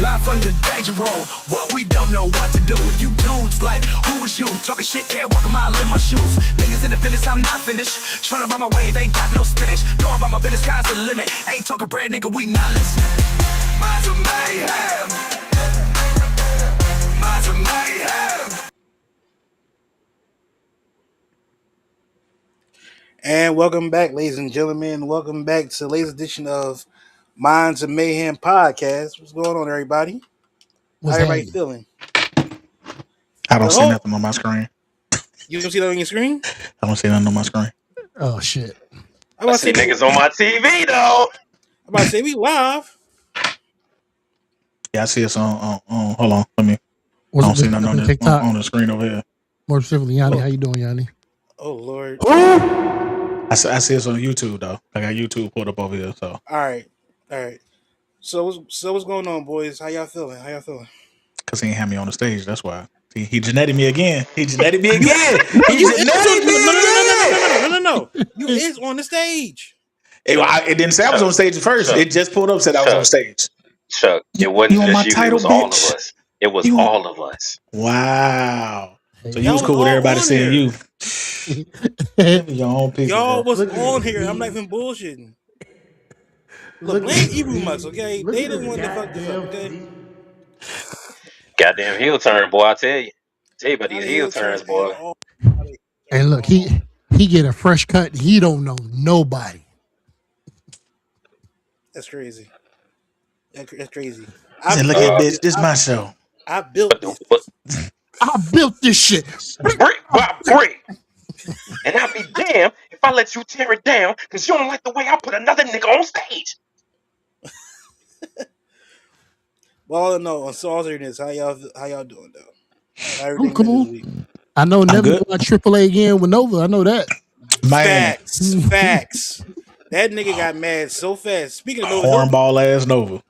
Live from the danger room. What we don't know what to do with you dudes. Like, who is you? Talking shit, can't walk a mile in my shoes. Niggas in the business, I'm not finished. Tryna run my way, they ain't got no spinach. Going by my business, sky's the limit. Ain't talking bread, nigga, we not listening. Minds of mayhem. Minds of mayhem. And welcome back, ladies and gentlemen. Welcome back to the latest edition of Minds of Mayhem podcast. What's going on, everybody? How everybody feeling? I don't see nothing on my screen. You don't see that on your screen? I don't see nothing on my screen. Oh shit! I see niggas on my TV though. I'm about to say we live. Yeah, I see us on hold on. I don't see nothing on the screen over here. More specifically, Yanni, how you doing, Yanni? Oh Lord. I see us on YouTube though. I got YouTube pulled up over here. So all right. So what's going on, boys? How y'all feeling? Cause he ain't had me on the stage. That's why. He geneted me again. No. You is on the stage. It didn't say I was on stage at first. It just pulled up said I was on stage. Chuck, it wasn't just you. It was all of us. It was all of us. Wow. So you was cool with everybody saying you. Your own people. Y'all was on here. I'm not even bullshitting. Look, blame Ebru Mux, okay? They the one that fucked this up, okay? Goddamn heel turn, boy! I tell you about these heel turns, boy. And look, he get a fresh cut. He don't know nobody. That's crazy. That's crazy. I said, look at this. This is my show. I built this. I built this shit. Brick by brick. And I'll be damned if I let you tear it down because you don't like the way I put another nigga on stage. Well, no, on all seriousness, how y'all doing though? I'm cool. I know never go on AAA again with Nova. I know that. Facts. That nigga got mad so fast. Speaking of Nova, hornball ass Nova.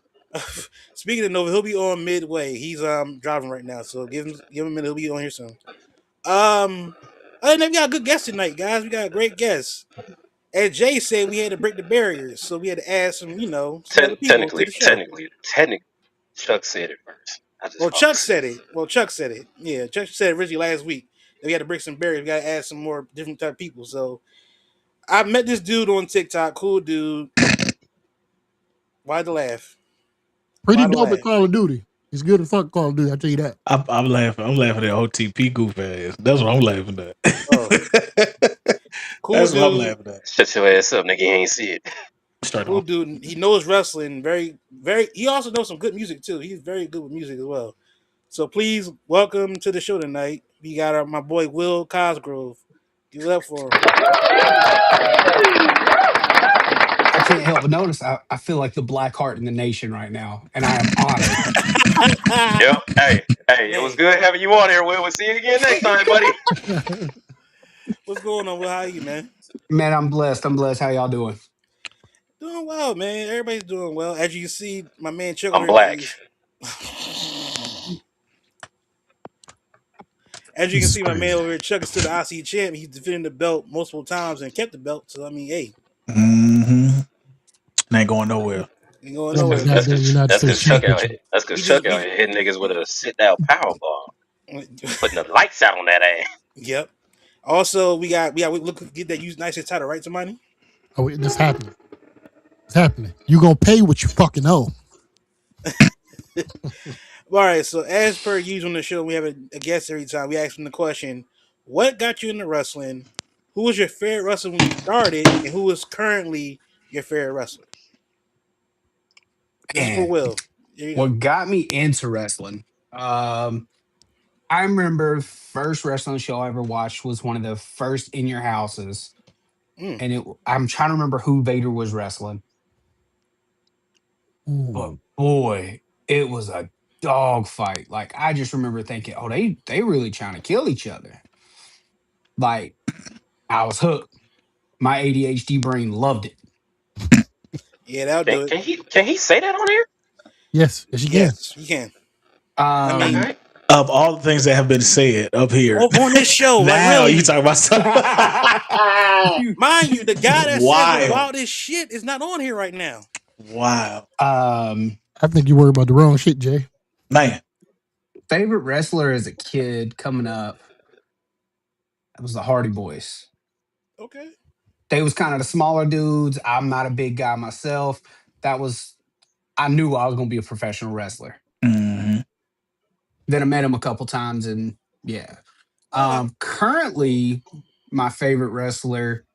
Speaking of Nova, he'll be on midway. He's driving right now, so give him a minute. He'll be on here soon. Other than that, we got a good guest tonight, guys. We got a great guest. As Jay said, we had to break the barriers, so we had to add some, technically, Chuck said it first. Chuck said it. Yeah, Chuck said it originally last week. We had to break some barriers. We got to add some more different type of people. So I met this dude on TikTok. Cool dude. Why'd the laugh? Pretty dope at Call of Duty. He's good at fuck Call of Duty. I tell you that. I'm laughing. I'm laughing at OTP goof ass. That's what I'm laughing at. Oh. Cool That's dude. what I'm laughing at. Shut your ass up, nigga. You ain't see it. Cool dude. He knows wrestling very, very. He also knows some good music too. He's very good with music as well. So please welcome to the show tonight. We got my boy Will Cosgrove. Give it up for him. I can't help but notice I feel like the black heart in the nation right now, and I am honored. Yep. Hey, it was good having you on here, Will. We'll see you again next time, buddy. What's going on? Will, how are you, man? Man, I'm blessed. How y'all doing? Doing well, man. Everybody's doing well. As you can see, my man Chuck. I'm black. As you can see, my man over here, Chuck, is still the IC champ. He's defending the belt multiple times and kept the belt. So, I mean, hey. Ain't going nowhere. That's because Chuck out here. Chuck out here hitting niggas with a sit-down power ball. Putting the lights out on that ass. Yep. Also, we look get that nice and title, right, Somani? Oh, this happening. It's happening. You gonna pay what you fucking owe. All right, so as per usual on the show, we have a guest every time. We ask them the question, what got you into wrestling? Who was your favorite wrestler when you started? And who is currently your favorite wrestler? This is for Will. What got me into wrestling? I remember first wrestling show I ever watched was one of the first In Your Houses. And I'm trying to remember who Vader was wrestling. But boy, it was a dog fight. Like, I just remember thinking, oh, they really trying to kill each other. Like, I was hooked. My ADHD brain loved it. Yeah, that'll do it. Can he say that on here? Yes, you can. Yes, you can. Of all the things that have been said up here on this show, now really? you talking about stuff. Mind you, the guy that said all this shit is not on here right now. Wow. I think you worry about the wrong shit, Jay. Man. Favorite wrestler as a kid coming up, it was the Hardy Boys. Okay. They was kind of the smaller dudes. I'm not a big guy myself. I knew I was gonna be a professional wrestler. Mm-hmm. Then I met him a couple times, and yeah. Uh, Currently, my favorite wrestler.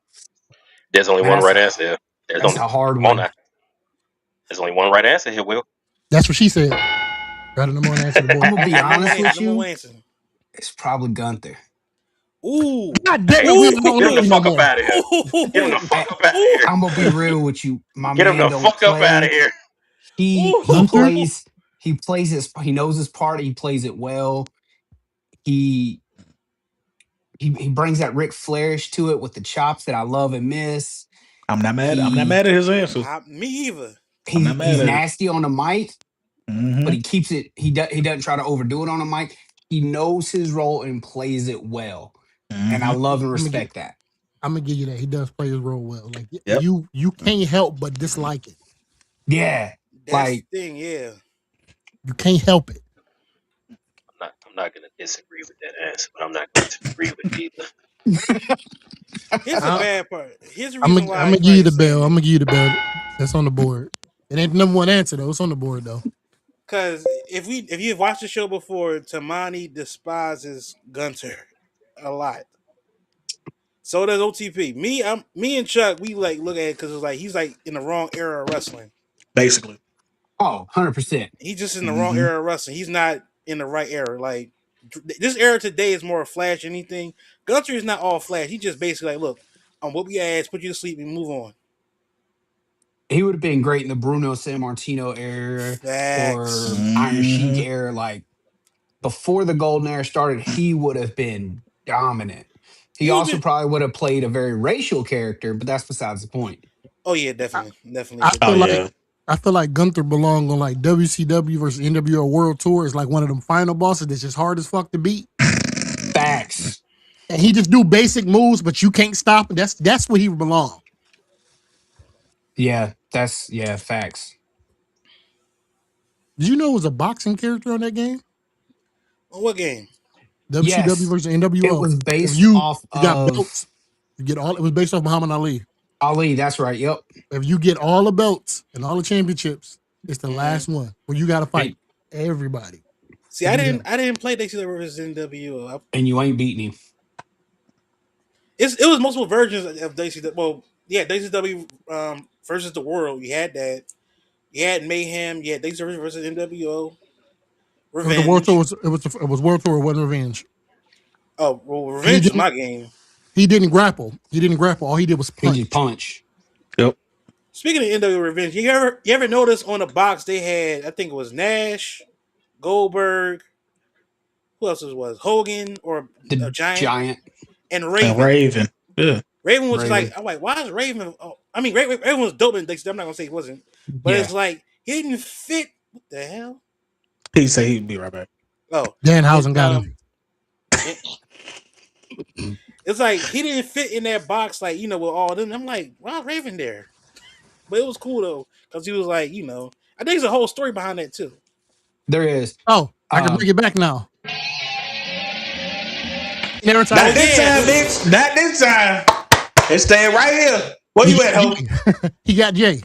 There's only Man, one right answer here. There's that's only a hard come on one. now. There's only one right answer here, Will. That's what she said. Got a number one answer, the boy. I'm gonna be honest with number you. one answer. It's probably Gunther. Ooh. God damn Hey, it, we don't get him know the you no fuck up more. out of here. Get him the Ooh. fuck up out of here. I'm gonna be real with you. My Get him man the don't fuck up out of play. here. He Gunther? plays. He knows his part. He plays it well. He he brings that Ric Flairish to it with the chops that I love and miss. I'm not mad. I'm not He mad at his answer. Me either. I'm not mad he's at it. nasty on the mic, Mm-hmm. but he keeps it. He doesn't try to overdo it on the mic. He knows his role and plays it well, and I Mm-hmm. love and I'm respect that. gonna give you that. He does play his role well. Like Yep. you can't help but dislike it. Yeah, That's like the thing, yeah. You can't help it. I'm not gonna disagree with that answer, but I'm not going to agree with it either. Here's the bad part. Here's the I'm reason gonna why I give feel you like the saying bell. I'm it. gonna give you the bell. That's on the board. It ain't the number one answer though. It's on the board though. Because if you've watched the show before, Tamani despises Gunter a lot. So does OTP. Me and Chuck, we like look at it because it's like he's like in the wrong era of wrestling. Basically. 100%. He's just in the wrong Mm-hmm. era of wrestling. He's not in the right era. Like this era today is more flash than anything. Gunter is not all flash. He just basically like, look, I'm whoop your ass, put you to sleep, and move on. He would have been great in the Bruno San Martino era Facts. or Iron Sheik Mm-hmm. era. Like before the Golden Era started, he would have been dominant. He He would also been. probably would have played a very racial character, but that's besides the point. Oh yeah, I, definitely. I But Oh feel yeah, like yeah. Gunther belonged on like WCW versus NWO World Tour. It's like one of them final bosses that's just hard as fuck to beat. Facts. And he just do basic moves, but you can't stop him. That's where he belong. Yeah, facts. Did you know it was a boxing character on that game? on what game? WCW Yes, versus it NWO. was If based you off you got of belts, you get all. It was based off Muhammad Ali. Ali. That's right. Yep. If you get all the belts and all the championships, it's the Mm-hmm. last one where you got to fight And, everybody. See, I didn't play WCW versus NWO. and you ain't beating him. It was multiple versions of WCW. Well, yeah, WCW versus the World. You had that. You had Mayhem. You had WCW versus NWO. It was the World Tour. Revenge. It was World Tour. It wasn't Revenge. Oh, well, And he Revenge was didn't. my game. He didn't grapple. He didn't grapple. All he did was He just punch. punch. Yep. Speaking of NWO Revenge, you ever notice on the box they had, I think it was Nash, Goldberg, who else was Hogan or a The Giant, giant and And Raven. Raven. Yeah. Raven was just like, Raven. I'm like, why is Raven? Oh, I mean, Raven was dope in WCW. I'm not gonna say he wasn't, but Yeah. it's like he didn't fit. What the hell? He said he'd be right back. Oh, Danhausen got him. It's like he didn't fit in that box, like with all them. I'm like, why Raven there? But it was cool though, because he was like, I think there's a whole story behind that too. There is. Oh, I can bring it back now. Never Not time. this time, bitch. Not this time. It's staying right here. Where you at, Hope? He got Jay.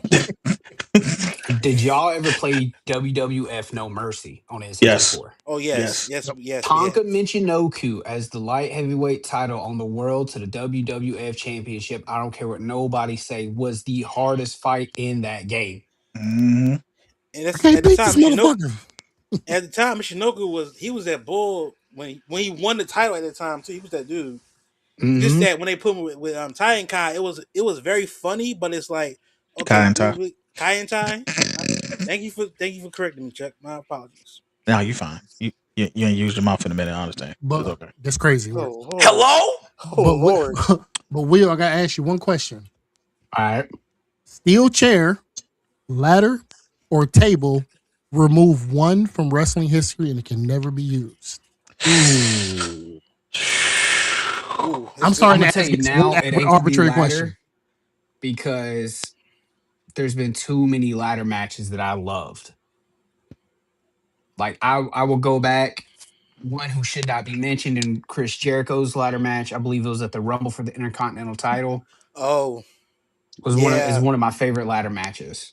Did y'all ever play WWF No Mercy on N64? Yes. Oh yes. Yes. Yes. Tonka Michinoku as the light heavyweight title on the world to the WWF Championship. I don't care what nobody say, was the hardest fight in that game. Mm-hmm. And that's, I can't at the beat time, this motherfucker. Michinoku was that bull when he won the title at the time too. He was that dude. Mhm. Just that when they put him with Ty and Kai, it was very funny, but it's like Kai okay, and Ty. Kai and Ty. Thank you for correcting me, Chuck. My apologies. No, you fine. You ain't used your mouth in a minute. I understand. But It's okay. that's crazy. Oh, Hello? Oh Lord. But Will, I gotta ask you one question. All right. Steel chair, ladder, or table, remove one from wrestling history and it can never be used. Ooh. I'm sorry I'm to gonna tell ask you this now, one it ain't gonna be arbitrary ladder question. because there's been too many ladder matches that I loved. Like I will go back. One who should not be mentioned in Chris Jericho's ladder match, I believe it was at the Rumble for the Intercontinental title, Oh, was yeah. one of my favorite ladder matches.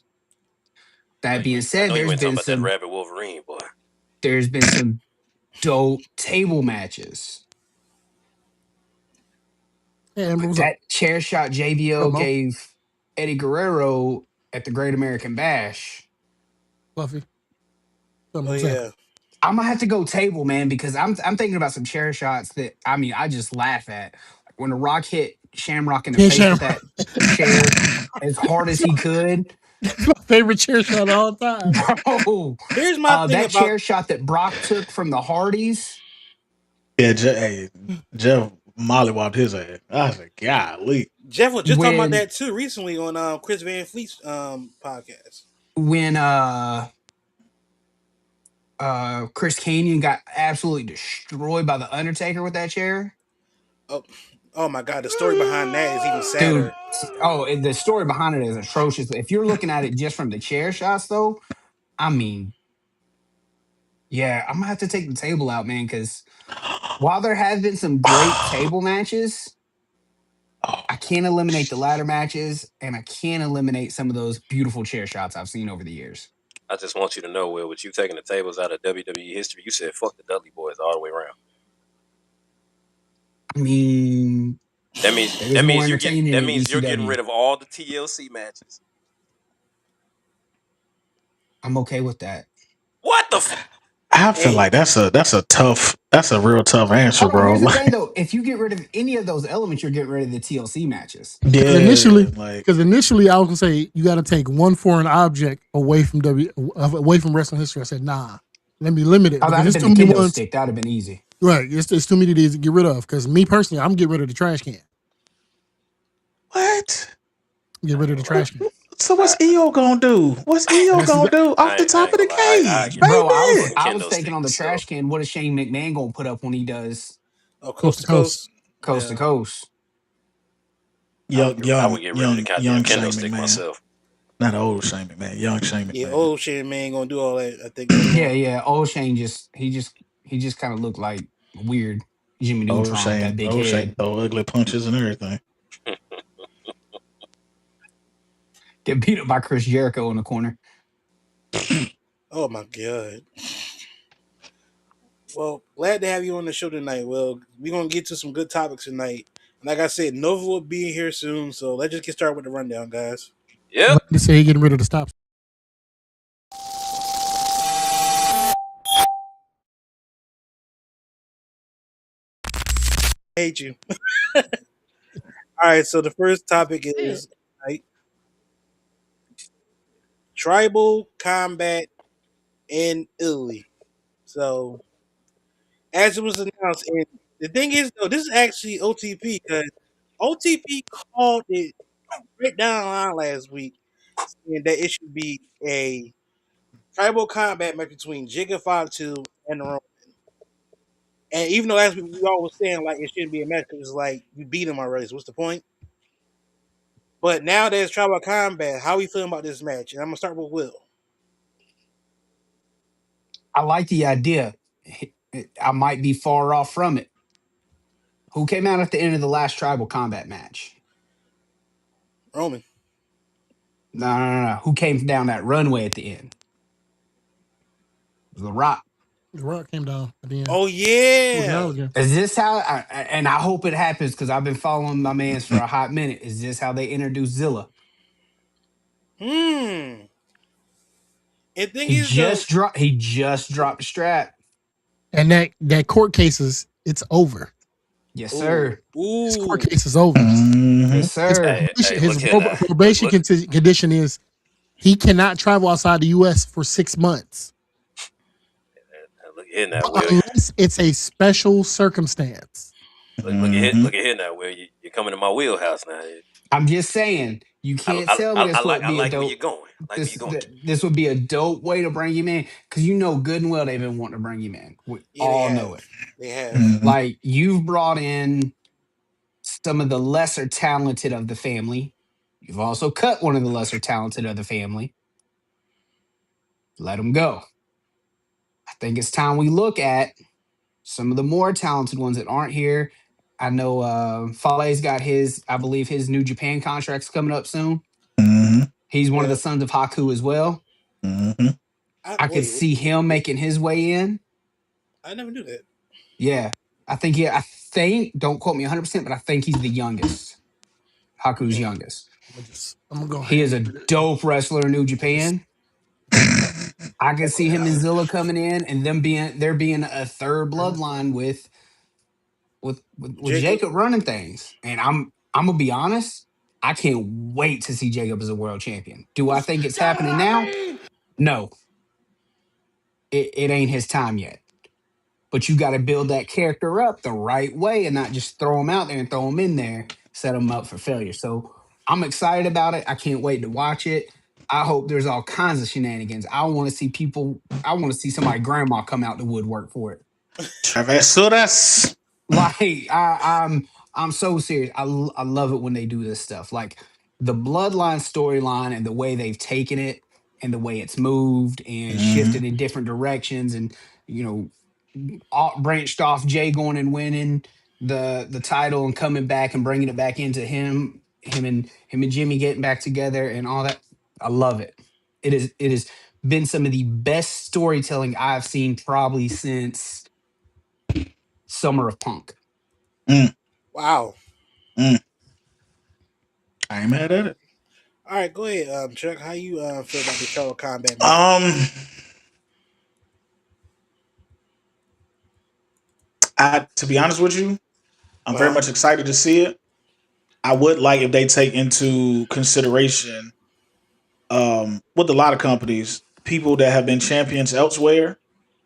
That being I said, know you ain't talking about that Rabbit Wolverine, boy. there's been some dope table matches. Hey, Amber, what's up? That chair shot JBL gave Eddie Guerrero at the Great American Bash. Fluffy. Oh, yeah. I'm gonna have to go table, man, because I'm thinking about some chair shots that I just laugh at. When The Rock hit Shamrock in the face with that chair as hard as he could. That's my favorite chair shot of all time. Bro, Here's my thing that about chair shot that Brock took from the Hardys. Yeah, Jeff mollywopped his ass. I was like, golly. Jeff was just talking about that too recently on Chris Van Fleet's podcast. When Chris Kanyon got absolutely destroyed by the Undertaker with that chair. Oh my God, the story behind that is even sadder. Dude, the story behind it is atrocious. If you're looking at it just from the chair shots, though, I mean, yeah, I'm gonna have to take the table out, man, because while there have been some great table matches, I can't eliminate the ladder matches, and I can't eliminate some of those beautiful chair shots I've seen over the years. I just want you to know, Will, with you taking the tables out of WWE history, you said fuck the Dudley Boys all the way around. I mean, that means you're getting rid of all the TLC matches. I'm okay with that. What the I feel like that's a real tough answer, Hold on, bro. here's the thing though. If you get rid of any of those elements, you're getting rid of the TLC matches. Yeah, initially I was gonna say you got to take one foreign object away from wrestling history. I said, nah, let me limit it. Oh, that'd have been the kendo stick. That'd have been easy. Right, it's too many to get rid of. Because me personally, I'm getting rid of the trash can. What? Get rid of the trash can. So what's EO gonna do? What's EO gonna do off the top of the cage, bro? I was thinking on the trash can. What is Shane McMahon gonna put up when he does? Coast to coast, coast to coast. I would get rid of the kendo stick myself. Not old Shane McMahon, young Shane McMahon. Yeah, old Shane McMahon ain't gonna do all that. I think. Yeah. Old Shane just kind of looked like weird Jimmy Neutron with that big head. Shane throw ugly punches and everything. Get beat up by Chris Jericho in the corner. Oh my God. Well, glad to have you on the show tonight. Well, we're gonna get to some good topics tonight. Like I said, Nova will be here soon, so let's just get started with the rundown, guys. Yep. They say he getting rid of the stops. I hate you. All right, so the first topic is tribal combat in Italy. So, as it was announced, and the thing is, though, this is actually OTP because OTP called it right down the line last week, saying that it should be a tribal combat match between Jigga 5-2 and Roman. And even though as we all was saying, like it shouldn't be a match because it's like you beat him already, so what's the point? But now there's tribal combat. How are we feeling about this match? And I'm gonna start with Will. I like the idea. I might be far off from it. Who came out at the end of the last tribal combat match? Roman. No. Who came down that runway at the end? The Rock. The Rock came down at the end. Oh yeah. Is this how? And I hope it happens because I've been following my man's for a hot minute. Is this how they introduce Zilla? And thing He is, just dropped the strap. And that court cases, it's over. Yes, sir. His court case is over. Yes, sir. His probation condition is he cannot travel outside the U.S. for 6 months. Unless it's a special circumstance. Look at here now, Will. You're coming to my wheelhouse now. I'm just saying, you can't tell me this would be a dope. Where you're going. This would be a dope way to bring him in because you know good and well they've been wanting to bring him in. We all know it. They have. Like you've brought in some of the lesser talented of the family. You've also cut one of the lesser talented of the family. Let them go. I think it's time we look at some of the more talented ones that aren't here. I know Fale's got I believe his New Japan contract's coming up soon. Mm-hmm. He's one of Yeah. the sons of Haku as well. Mm-hmm. I could see him making his way in. I never knew that. Yeah. I think, don't quote me 100%, but I think he's the youngest. Haku's youngest. I'm gonna go He ahead. is a dope wrestler in New Japan. I can see him and Zilla coming in and there being a third bloodline with Jacob running things. And I'm gonna be honest, I can't wait to see Jacob as a world champion. Do I think it's happening now? No, it ain't his time yet. But you got to build that character up the right way and not just throw him out there and throw him in there, set him up for failure. So I'm excited about it. I can't wait to watch it. I hope there's all kinds of shenanigans. I want to see somebody grandma come out the woodwork for it. Travesuras. Like I'm so serious. I love it when they do this stuff. Like the bloodline storyline and the way they've taken it and the way it's moved and shifted in different directions and you know branched off Jay going and winning the title and coming back and bringing it back into him and Jimmy getting back together and all that. I love it. It has been some of the best storytelling I've seen probably since Summer of Punk. Wow. I ain't mad at it. All right, go ahead, Chuck. How you feel about the Total Combat match? To be honest with you, I'm very much excited to see it. I would like if they take into consideration, with a lot of companies, people that have been champions elsewhere,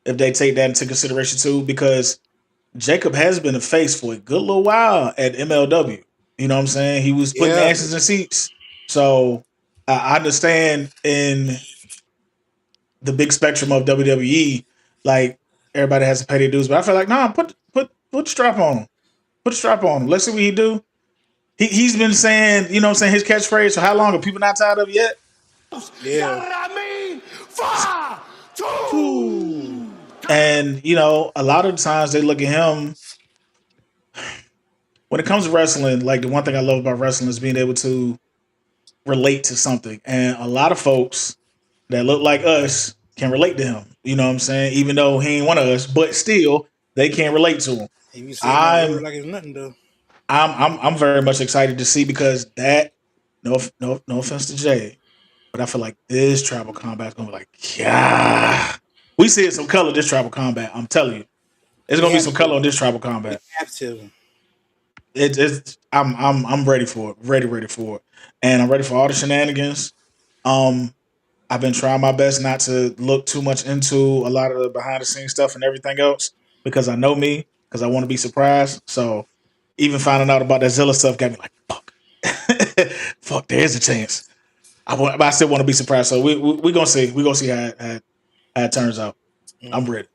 if they take that into consideration too, because Jacob has been a face for a good little while at MLW. You know what I'm saying? He was putting asses in seats. So I understand in the big spectrum of WWE, like everybody has to pay their dues, but I feel like put the strap on him. Put the strap on him. Let's see what he do. He's been saying, you know what I'm saying, his catchphrase for how long? Are people not tired of it yet? Yeah. 5, 2. And, a lot of times they look at him, when it comes to wrestling, like the one thing I love about wrestling is being able to relate to something. And a lot of folks that look like us can relate to him. You know what I'm saying? Even though he ain't one of us, but still they can't relate to him. He be saying that word like it's nothing though. I'm very much excited to see because that no offense to Jay, but I feel like this tribal combat is gonna be like, yeah. We see some color this tribal combat. I'm telling you. It's gonna be some color on this tribal combat. Have to. I'm ready for it. Ready for it. And I'm ready for all the shenanigans. I've been trying my best not to look too much into a lot of the behind the scenes stuff and everything else because I know me, because I want to be surprised. So even finding out about that Zilla stuff got me like, fuck. Fuck, there is a chance. I still want to be surprised. So we gonna see. We're gonna see how it turns out. I'm ready.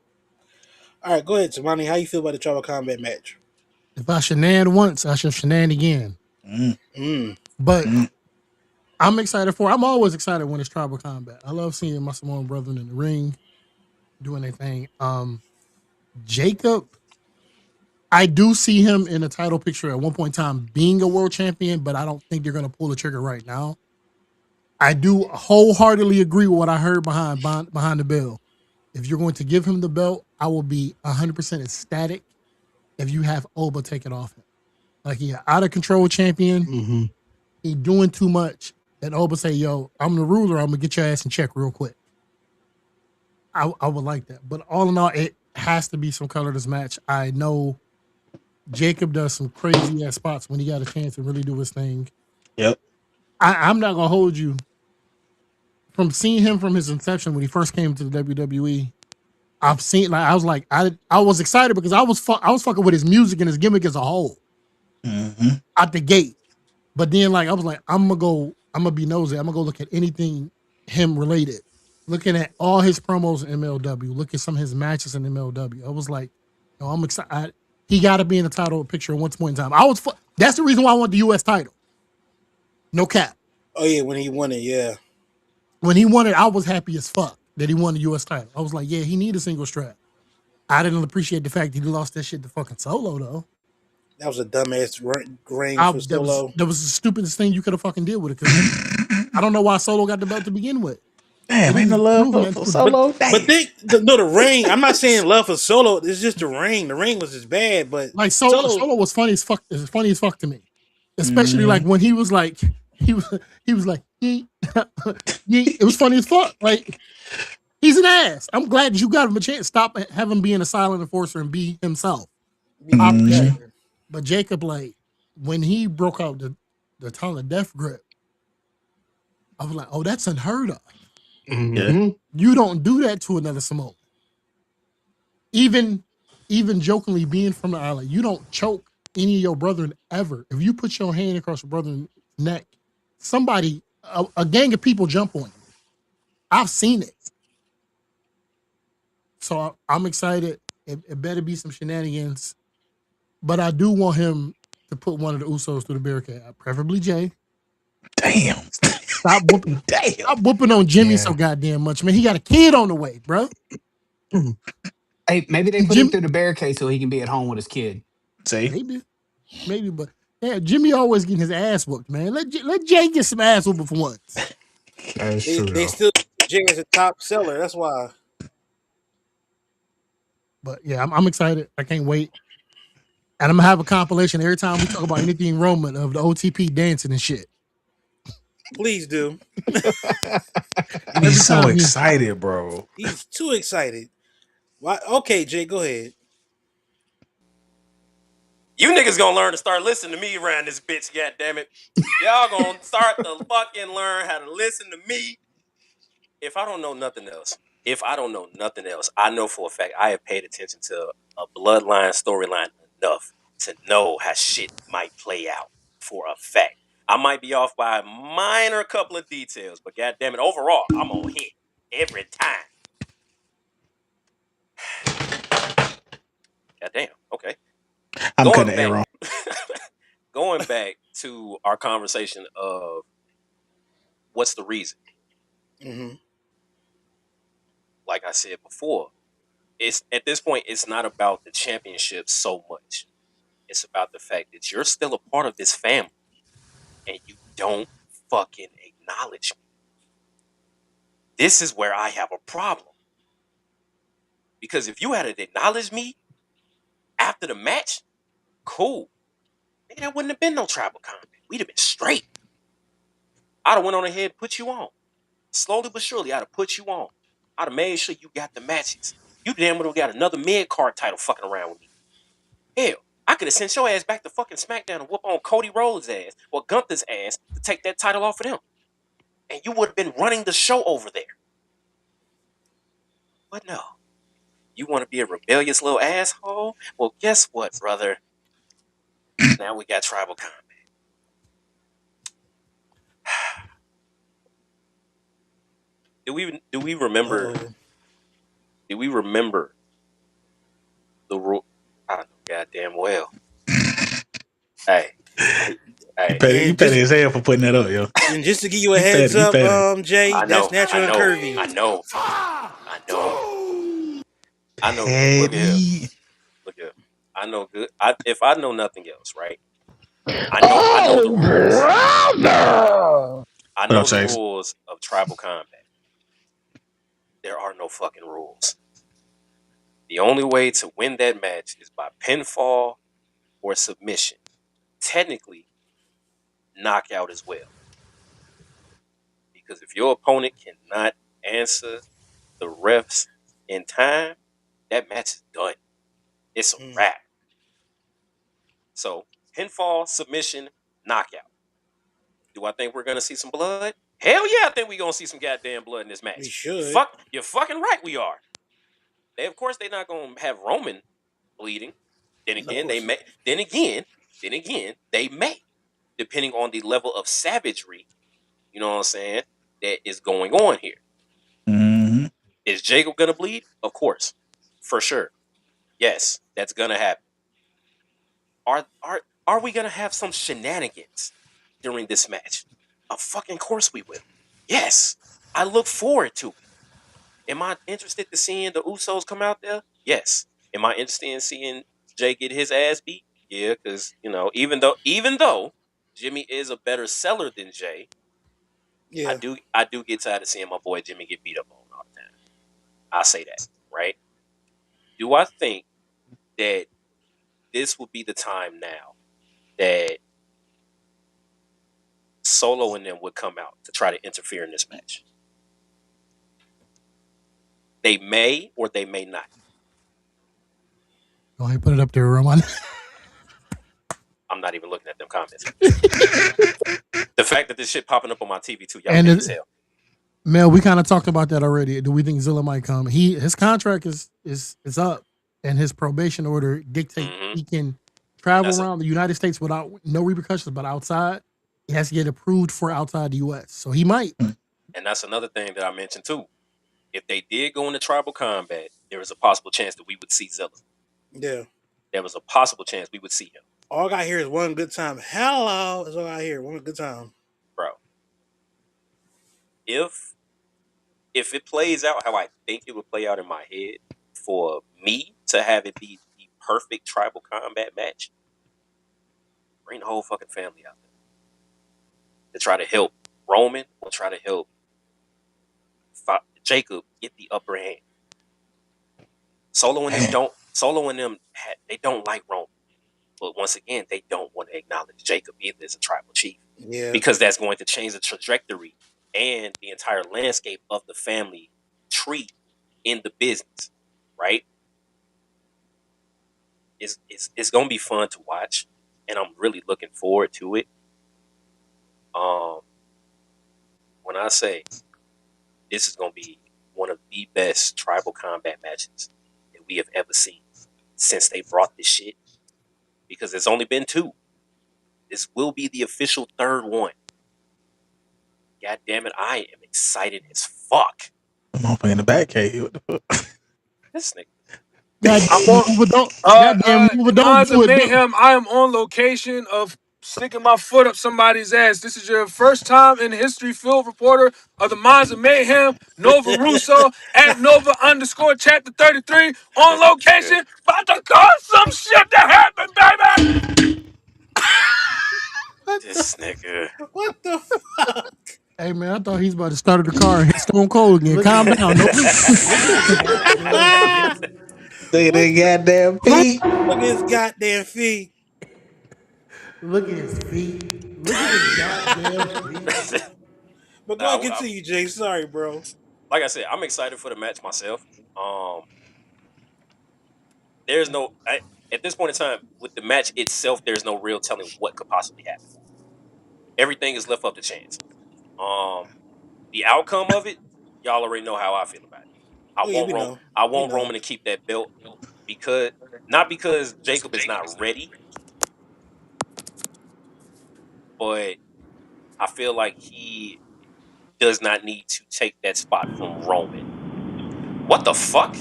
All right, go ahead, Tamani. How you feel about the tribal combat match? If I shenan once, I should shenan again. But I'm excited for it. I'm always excited when it's tribal combat. I love seeing my Samoan brethren in the ring doing their thing. Jacob, I do see him in a title picture at one point in time being a world champion, but I don't think they're going to pull the trigger right now. I do wholeheartedly agree with what I heard behind the bell. If you're going to give him the belt, I will be 100% ecstatic if you have Oba take it off him. Like he out of control champion. He doing too much. And Oba say, yo, I'm the ruler. I'm going to get your ass in check real quick. I would like that. But all in all, it has to be some color this match. I know Jacob does some crazy ass spots when he got a chance to really do his thing. Yep. I'm not going to hold you. From seeing him from his inception when he first came to the WWE, I've seen, like, I was excited because I was fucking with his music and his gimmick as a whole. Out the gate. But then, like, I was like, I'm going to be nosy. I'm going to go look at anything him related. Looking at all his promos in MLW. Look at some of his matches in MLW. I was like, no, I'm excited. He got to be in the title picture at one point in time. That's the reason why I want the U.S. title. No cap. Oh, yeah, when he won it, yeah. When he won it, I was happy as fuck. that he won the U.S. title. I was like, yeah, he need a single strap. I didn't appreciate the fact that he lost that shit to fucking Solo though. That was a dumbass reign for Solo. That was the stupidest thing you could have fucking did with it. Because I don't know why Solo got the belt to begin with. Damn, ain't no love for Solo. But the ring. I'm not saying love for Solo. It's just the ring. The ring was just bad. But like Solo was funny as fuck. It's funny as fuck to me, especially like when he was like he was like yeet, yeet. It was funny as fuck. Like he's an ass. I'm glad you got him a chance. Stop having him being a silent enforcer and be himself. I appreciate it. But Jacob, like when he broke out the tongue of death grip, I was like, oh, that's unheard of. Yeah. You don't do that to another Samoan. Even jokingly being from the island, you don't choke any of your brethren ever. If you put your hand across your brother's neck, somebody, a gang of people jump on you. I've seen it. So I'm excited. It better be some shenanigans. But I do want him to put one of the Usos through the barricade, preferably Jay. Damn. Stop whooping. Damn. Stop whooping on Jimmy so goddamn much, man. He got a kid on the way, bro. Hey, maybe they put him through the barricade so he can be at home with his kid. See? Maybe, but yeah, Jimmy always getting his ass whooped, man. Let Jay get some ass whooping for once. That's true. They still Jay is a top seller. That's why. But yeah, I'm excited. I can't wait. And I'm gonna have a compilation every time we talk about anything Roman of the OTP dancing and shit. Please do. He's so excited, bro. He's too excited. Why? Okay, Jay, go ahead. You niggas gonna learn to start listening to me around this bitch, goddammit. Y'all gonna start to fucking learn how to listen to me. If I don't know nothing else, I know for a fact I have paid attention to a bloodline storyline enough to know how shit might play out for a fact. I might be off by a minor couple of details, but goddammit, overall, I'm on hit every time. Goddamn, okay. I'm cutting the arrow. Going back to our conversation of what's the reason? Mm-hmm. Like I said before, it's at this point, it's not about the championship so much. It's about the fact that you're still a part of this family and you don't fucking acknowledge me. This is where I have a problem. Because if you had acknowledged me after the match, cool. Maybe there wouldn't have been no tribal combat. We'd have been straight. I'd have went on ahead and put you on. Slowly but surely, I'd have put you on. I'd have made sure you got the matches. You damn would have got another mid-card title fucking around with me. Hell, I could have sent your ass back to fucking SmackDown and whoop on Cody Rhodes' ass or Gunther's ass to take that title off of them. And you would have been running the show over there. But no. You want to be a rebellious little asshole? Well, guess what, brother? Now we got tribal combat. Do we remember? Do we remember the rule? I don't know goddamn well. Hey. You petty his head for putting that up, yo. And just to give you a heads up, Jay, that's natural and curvy. I know. Look here. I know good. If I know nothing else, right? I know the rules. I know the rules of tribal combat. There are no fucking rules. The only way to win that match is by pinfall or submission. Technically, knockout as well. Because if your opponent cannot answer the refs in time, that match is done. It's a wrap. So, pinfall, submission, knockout. Do I think we're going to see some blood? Hell yeah, I think we're going to see some goddamn blood in this match. We should. You're fucking right we are. Of course, they're not going to have Roman bleeding. Then again, they may. Then again, they may. Depending on the level of savagery, you know what I'm saying, that is going on here. Mm-hmm. Is Jacob going to bleed? Of course. For sure. Yes, that's going to happen. Are we going to have some shenanigans during this match? Of fucking course we will. Yes. I look forward to it. Am I interested to seeing the Usos come out there? Yes. Am I interested in seeing Jay get his ass beat? Yeah, because even though Jimmy is a better seller than Jay, Yeah. I do get tired of seeing my boy Jimmy get beat up on all the time. I say that, right? Do I think that this would be the time now that Solo and them would come out to try to interfere in this match? They may or they may not. Go ahead, put it up there, Roman. I'm not even looking at them comments. The fact that this shit popping up on my TV too, y'all And can't even tell. Mel, we kind of talked about that already. Do we think Zilla might come? His contract is up, and his probation order dictates he can travel around the United States without no repercussions, but outside, he has to get approved for outside the U.S. So he might. And that's another thing that I mentioned too. If they did go into tribal combat, there is a possible chance that we would see Zilla. Yeah. There was a possible chance we would see him. All I got here is one good time. Hello, is all I hear. One good time. Bro. If it plays out how I think it would play out in my head, for me to have it be the perfect tribal combat match, bring the whole fucking family out there to try to help Roman or try to help Jacob get the upper hand. Solo and them they don't like Roman, but once again they don't want to acknowledge Jacob either as a tribal chief. Yeah. Because that's going to change the trajectory and the entire landscape of the family tree in the business, right? It's going to be fun to watch, and I'm really looking forward to it. When I say this is going to be one of the best tribal combat matches that we have ever seen since they brought this shit, because it's only been 2. This will be the official 3rd one. God damn it, I am excited as fuck. I'm off in the back cave. What the fuck? This nigga. Minds of Mayhem, I am on location of sticking my foot up somebody's ass. This is your first time in history field reporter of the Minds of Mayhem, Nova Russo, at Nova_chapter 33 on location. About to cause some shit to happen, baby! This nigga. What the fuck? Hey man, I thought he's about to start the car and hit Stone Cold again. Calm down. Look at the goddamn feet. Look at his goddamn feet. Look at his feet. Look at his goddamn feet. But go ahead, continue, Jay. Sorry, bro. Like I said, I'm excited for the match myself. There's no at this point in time with the match itself, there's no real telling what could possibly happen. Everything is left up to chance. The outcome of it, y'all already know how I feel about it. I want Roman to keep that belt not because Jacob is not ready, but I feel like he does not need to take that spot from Roman. What the fuck?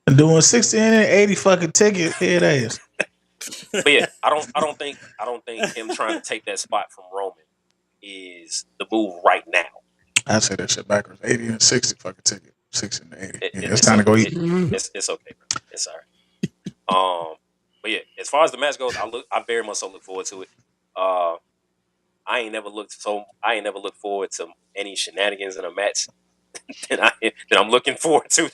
Doing 60 and 80 fucking ticket head ass. But yeah, I don't think him trying to take that spot from Roman is the move right now. I say that shit backwards. 80 and 60 fucking ticket. 60 and 80. It's time to go eat. It's okay, bro. It's all right. But yeah, as far as the match goes, I very much so look forward to it. I ain't never looked forward to any shenanigans in a match that I'm looking forward to.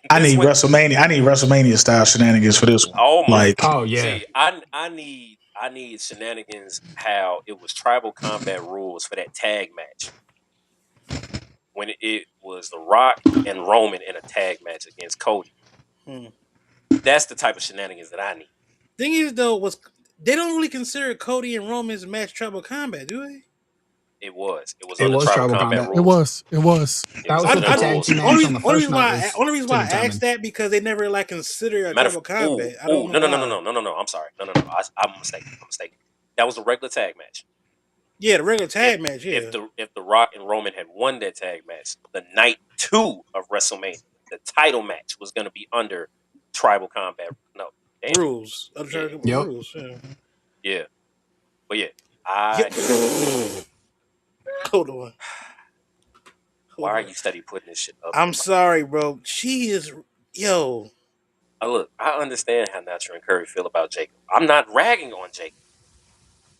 I need WrestleMania style shenanigans for this one. Oh my! Oh yeah. See, I need shenanigans. How it was tribal combat rules for that tag match when it was The Rock and Roman in a tag match against Cody. That's the type of shenanigans that I need. Thing is, though, they don't really consider Cody and Roman's match tribal combat, do they? It was under tribal combat It rules. was. That was the tag team match on the first night. Only reason why I asked that because they never consider a tribal combat. No. I'm sorry. No. I'm mistaken. That was a regular tag match. Yeah, the regular tag match. Yeah. If the Rock and Roman had won that tag match, the night 2 of WrestleMania, the title match was going to be under tribal combat. No rules. Rules. Yeah. Yeah. But yeah, Hold on. Why are you steady putting this shit up? I'm sorry, bro. She is, yo. Look, I understand how Natural and Curry feel about Jacob. I'm not ragging on Jacob.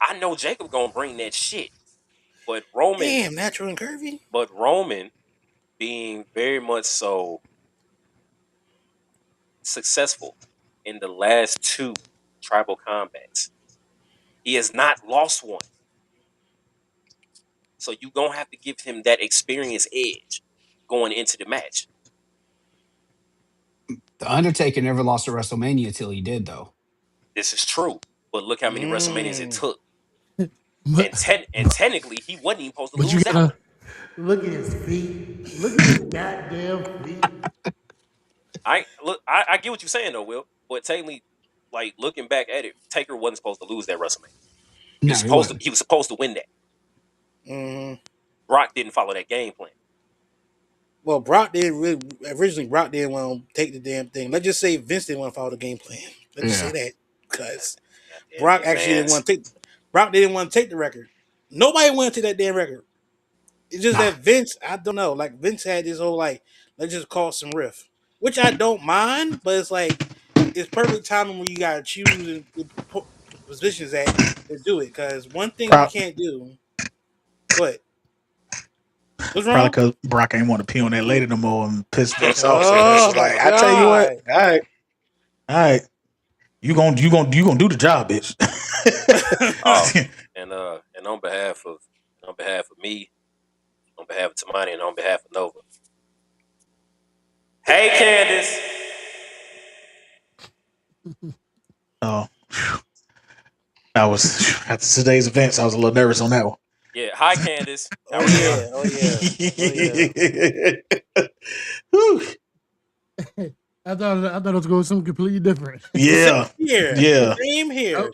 I know Jacob gonna bring that shit, but Damn, natural and curvy. Roman being very much so successful in the last 2 tribal combats, he has not lost one. So you gonna have to give him that experience edge going into the match. The Undertaker never lost at WrestleMania till he did, though. This is true, but look how many WrestleManias it took, But, and technically he wasn't even supposed to but you lose that gotta one. look at his feet. Look at his goddamn feet. I get what you're saying though, Will, but technically, like looking back at it, Taker wasn't supposed to lose that WrestleMania. No, he wasn't. He was supposed to win that. Mm-hmm. Brock didn't follow that game plan. Well, Brock didn't really, originally. Brock didn't want to take the damn thing. Let's just say Vince didn't want to follow the game plan. Let's just say that because Brock actually didn't want to take. Brock didn't want to take the record. Nobody wanted to take that damn record. It's just that Vince, I don't know. Like Vince had this whole like, let's just call some riff, which I don't mind, but it's like it's perfect timing when you gotta choose and put positions at to do it. Because one thing you can't do. What? What's Probably wrong? because Brock ain't want to pee on that lady no more and piss Vince off. So Vince Oh was my like, I tell you what, god! all right, you gonna do the job, bitch. And on behalf of me, on behalf of Tamani, and on behalf of Nova. Hey, Candace. Oh, that was after today's events. I was a little nervous on that one. Yeah, hi, Candace. Oh yeah! Oh yeah! Oh yeah! I thought it was going something completely different. Yeah, yeah. Same here. Oh.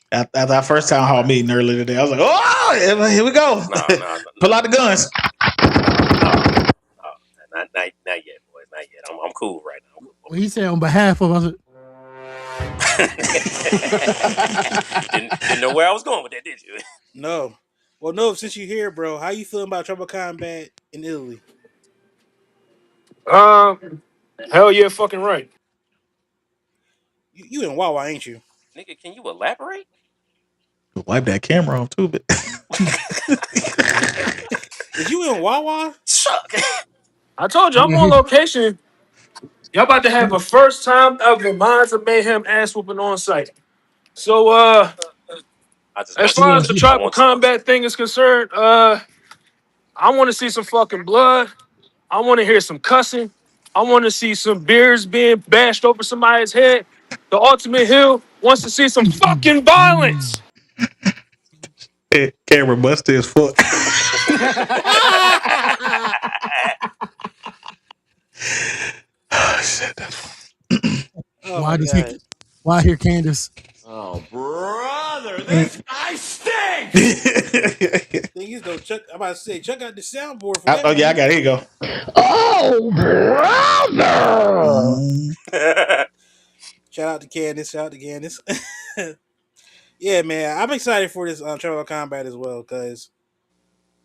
After our first town hall meeting earlier today, I was like, "Oh, here we go! No. Pull out the guns." No, not yet, boys. Not yet. I'm cool right now. When he said on behalf of us, didn't know where I was going with that, did you? No. Well, no. Since you're here, bro, how you feeling about Tribal Combat in Italy? Hell yeah, fucking right. You in Wawa, ain't you? Nigga, can you elaborate? Wipe that camera off too, but Is you in Wawa? Chuck. I told you I'm on location. Y'all about to have a first time ever Minds of Mayhem ass whooping on site. So as far as the tribal combat thing is concerned, I want to see some fucking blood. I want to hear some cussing. I want to see some beers being bashed over somebody's head. The Ultimate Hill wants to see some fucking violence. camera busted as fuck. Oh, shit. Oh my god! Why hear Candace? Oh, brother, this guy stinks! Thing is though, Chuck. I'm about to say, check out the soundboard for that. Oh yeah, I got it. Here you go. Oh, brother! Shout out to Candace. Shout out to Candace. Yeah, man, I'm excited for this Tribal Combat as well because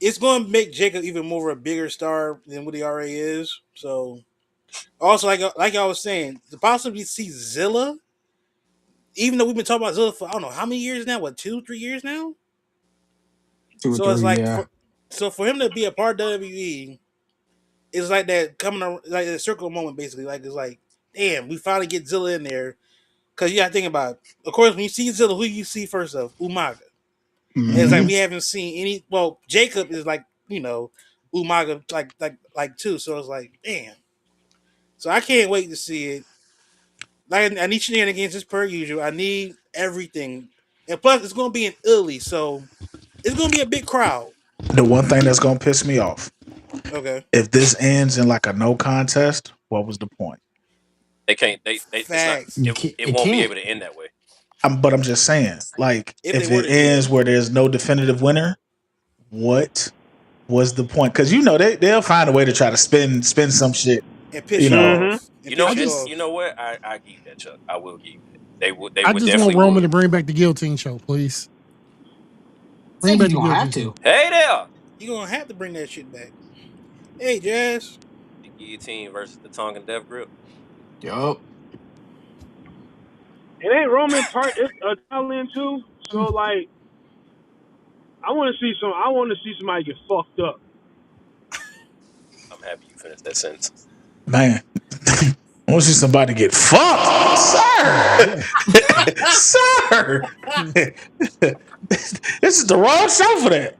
it's going to make Jacob even more of a bigger star than what he already is. So, also like I was saying, to possibly see Zilla, even though we've been talking about Zilla for I don't know how many years now, what 2-3 years now. 2 or So 3, it's like, yeah. for him to be a part of WWE, it's like that coming like a circle moment basically. Like it's like, damn, we finally get Zilla in there because you got to think about. Of course, when you see Zilla, who you see first of Umaga. Mm-hmm. It's like we haven't seen any. Well, Jacob is like Umaga like too. So it's like damn. So I can't wait to see it. Like I need shenanigans as per usual. I need everything, and plus it's gonna be in Italy, so it's gonna be a big crowd. The one thing that's gonna piss me off, Okay. if this ends in like a no contest, what was the point? They can't. Facts. It won't be able to end that way. But I'm just saying, like, If if they were it to do ends that. where there's no definitive winner, what was the point? Because they'll find a way to try to spin some shit. And piss you off. You know what? I give you that, Chuck. I will give you that. They would I just definitely want Roman to bring back the guillotine show, please. Bring back the you don't have guillotine to. Hey there. You're gonna have to bring that shit back. Hey, Jazz. The guillotine versus the tongue and death grip. Yup. It ain't Roman part Italian too. So like, I want to see somebody get fucked up. I'm happy you finished that sentence. Man, I want to see somebody get fucked, sir. Sir, this is the wrong show for that.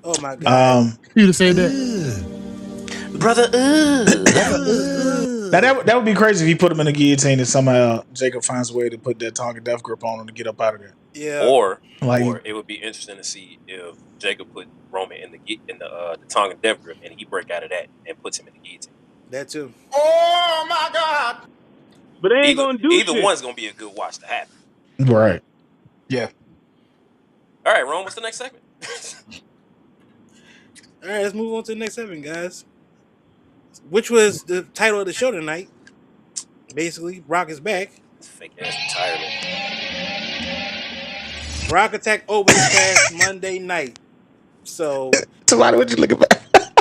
Oh my God. You'd have said that. Brother, Now that would be crazy if he put him in a guillotine and somehow Jacob finds a way to put that tongue and death grip on him to get up out of there. Yeah. or Like, it would be interesting to see if Jacob put Roman in the tongue and death grip, and he break out of that and puts him in the guillotine. That too. oh my God. But they ain't gonna do Either shit. one's gonna be a good watch to happen. Right. Yeah. All right, Rome, what's the next segment? All right, let's move on to the next segment, guys. Which was the title of the show tonight. Basically, Brock is back. It's fake ass retirement. Brock attacked Oba this past Monday night. So, Somebody, what you looking back?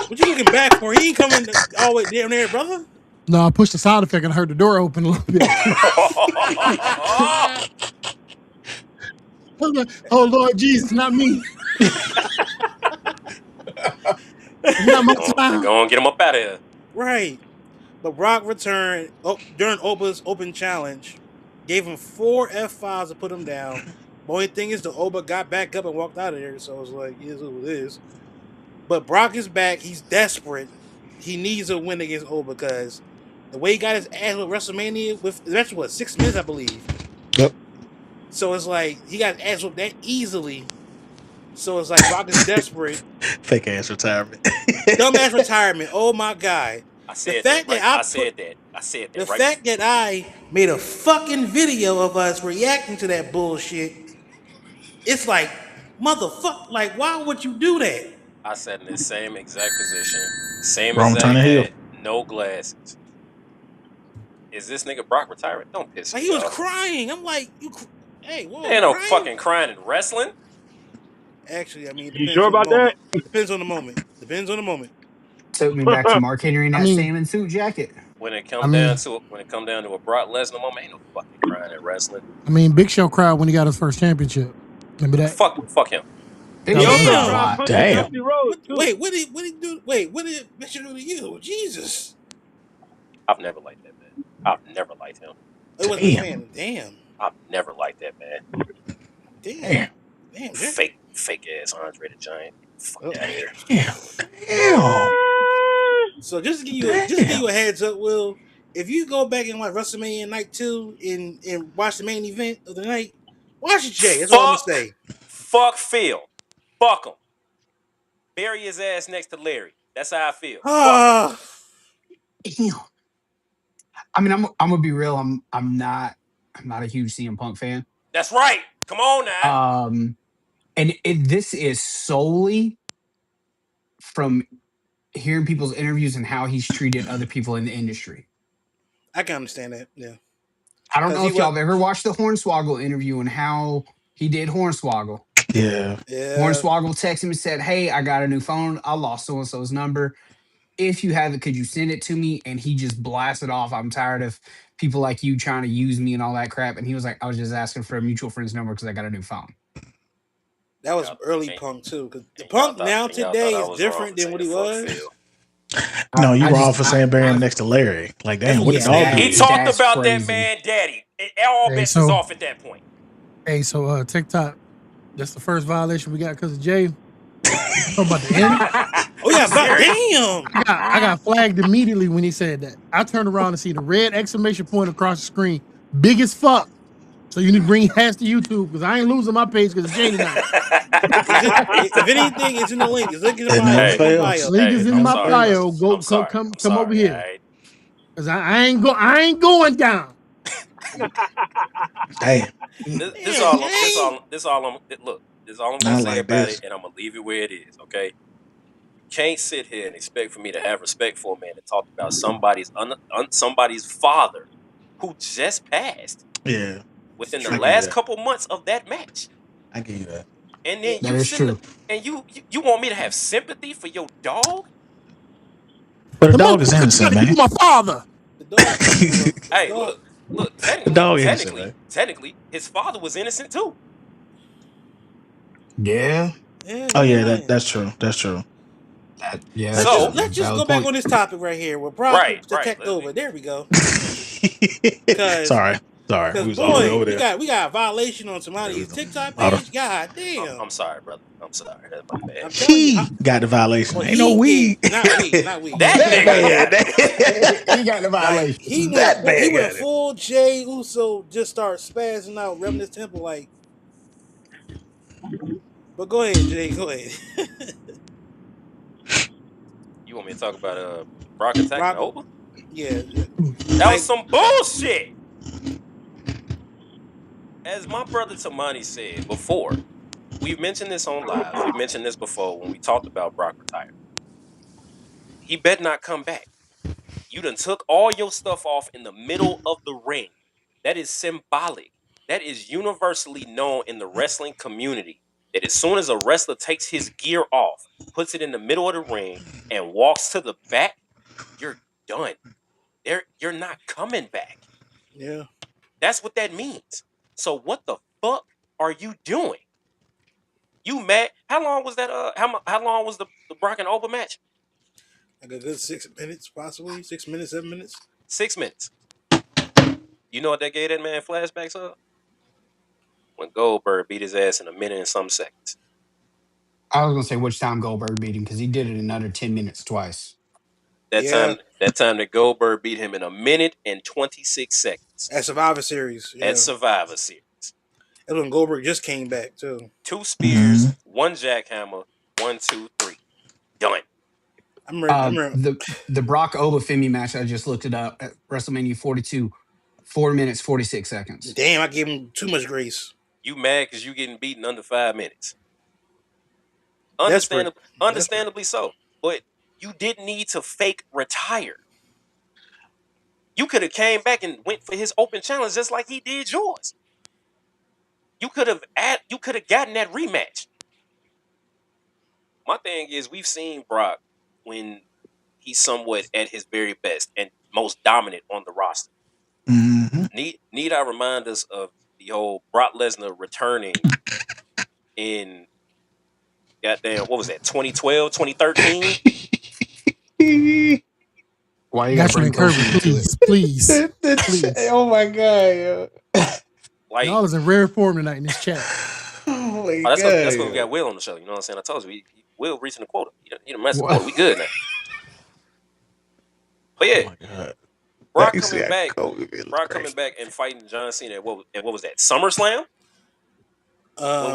what you looking back for? He ain't coming all the way down there, brother. No, I pushed the sound effect and I heard the door open a little bit. Oh Lord Jesus, not me. Not my time. Go on, get him up out of here. Right. But Brock returned during Oba's open challenge, gave him 4 F5s to put him down. The only thing is the Oba got back up and walked out of there, so it was like, here's what it is. But Brock is back. He's desperate. He needs a win against Oba because the way he got his ass with WrestleMania, that's what, 6 minutes, I believe. Yep. So it's like he got his ass whooped that easily. So it's like Brock is desperate. Fake ass retirement. Dumbass retirement. Oh my God. I said The fact that. Right? that I said that. I said that. The right fact that I made a fucking video of us reacting to that bullshit, it's like, motherfucker, like, why would you do that? I sat in the same exact position, same Wrong exact turn of heel. hat, no glasses. Is this nigga Brock retiring? Don't piss Like, me he was off. crying. I'm like, hey, whoa. Ain't no crying? fucking crying in wrestling. Actually, I mean, it You depends sure on the about moment. that? Depends on the moment. Depends on the moment. Took me back to Mark Henry in that I mean- salmon suit jacket. When it come down to a Brock Lesnar moment, ain't no fucking crying in wrestling. I mean, Big Show cried when he got his first championship. Remember that? Fuck him. Big Damn. Show cried a Try lot. punching Damn. Dusty Rhodes, too. Wait, what did he do? Wait, what did Bishop do to you? Jesus. I've never liked that man. I've never liked him. It wasn't a fan. Damn. I've never liked that man. Damn. Damn. Fake ass Andre the Giant. Fuck out of here. Damn. So just to give you a heads up, Will, if you go back and watch WrestleMania Night 2 and watch the main event of the night, watch it, Jay. That's all I'm gonna say. Fuck Phil. Fuck him. Bury his ass next to Larry. That's how I feel. Ah, Damn. I mean, I'm gonna be real. I'm not a huge CM Punk fan. That's right. Come on now. And this is solely from hearing people's interviews and how he's treated other people in the industry. I can understand that. Yeah. I don't know 'Cause if y'all have ever watched the Hornswoggle interview and how he did Hornswoggle. Yeah. Yeah. Hornswoggle texted him and said, "Hey, I got a new phone. I lost so and so's number. If you have it, could you send it to me?" And he just blasted off, "I'm tired of people like you trying to use me and all that crap." And he was like, "I was just asking for a mutual friend's number because I got a new phone." That was early Punk too, because the Punk now today is different than what he was. No, you I were just- off for saying bury him next to Larry. Like, damn, what did Yeah, dog that- do? He talked That's about crazy. that man, daddy. All Hey, bets so- is off at that point. Hey, so TikTok, that's the first violation we got because of Jay. Talking about the end. Oh yeah, but damn. I got flagged immediately when he said that. I turned around and see the red exclamation point across the screen, big as fuck. So you need to bring Hass to YouTube because I ain't losing my page because it's Jay tonight. If anything, it's in the link. It's link in the It bio. never It's in the bio. fails. Link is in I'm my sorry. bio. Go I'm sorry. come I'm sorry, over here. alright? Cause I ain't going down. Damn. This all I'm gonna Not say like about this. it, and I'm gonna leave it where it is. Okay, you can't sit here and expect for me to have respect for a man that talked about somebody's father who just passed Yeah. within I the get last that. couple months of that match. I give you that. And then That you is sitting true. up, and you want me to have sympathy for your dog? But the The dog is motherfucker innocent, tried to man. kill my father. The dog. Well, the Hey, dog. look. The dog innocent, man. Technically, his father was innocent too. Yeah. Yeah, Oh you're yeah, right. that's true. That's true. Yeah, Let's that's just So, a let's just go valid back point. on this topic right here with Brock right. Detect Over. There we go. Cause Sorry, we Cause was all the way boy, over we there. got a violation on There we somebody's go. TikTok Hold on. page. God damn! I'm sorry, brother. I'm sorry. That's my bad. I'm telling you, He got the violation. well Ain't no he did we. not we, not we. That That nigga man. got it. He got the Like violation. That he man went got it. full Jay Uso, just start spazzing out, rubbing his temple like. But go ahead, Jay. Go ahead. You want me to talk about Brock attacking Brock, Oba? yeah, That was like some bullshit. As my brother Tamani said before, we've mentioned this on live. We've mentioned this before when we talked about Brock retiring. He better not come back. You done took all your stuff off in the middle of the ring. That is symbolic. That is universally known in the wrestling community. That as soon as a wrestler takes his gear off, puts it in the middle of the ring, and walks to the back, you're done. You're not coming back. yeah, That's what that means. So what the fuck are you doing? You mad? How long was that? How long was the Brock and Oba match? like a good 6 minutes, possibly 6 minutes, 7 minutes. 6 minutes. You know what that gave that man flashbacks of? When Goldberg beat his ass in a minute and some seconds. I was gonna say which time Goldberg beat him because he did it in under 10 minutes twice. Yeah, That time that Goldberg beat him in a minute and 26 seconds at Survivor Series. at Yeah, Survivor Series. that's when Goldberg just came back too. 2 spears, Mm-hmm. 1 jackhammer, 1, 2, 3. Done. I remember. The Brock Oba Femi match, I just looked it up at WrestleMania 42, 4 minutes 46 seconds. Damn, I gave him too much grace. You mad because you getting beaten under 5 minutes. Desperate. Understandably so. But you didn't need to fake retire. You could have came back and went for his open challenge just like he did yours. You could have gotten that rematch. My thing is we've seen Brock when he's somewhat at his very best and most dominant on the roster. Mm-hmm. Need I remind us of the whole Brock Lesnar returning in goddamn, what was that, 2012, 2013? Why you gotta National bring Kofi encouragement, into it? please, please. Oh my god, yo. Like, Y'all is in rare form tonight in this chat. Oh my that's god. what we got Will on the show. You know what I'm saying? I told you, Will reaching the quota. He done matched the What? quota. We good now. But yeah, Oh my god. Brock You see, coming I back. go with it. Brock coming back and fighting John Cena at what was that? SummerSlam?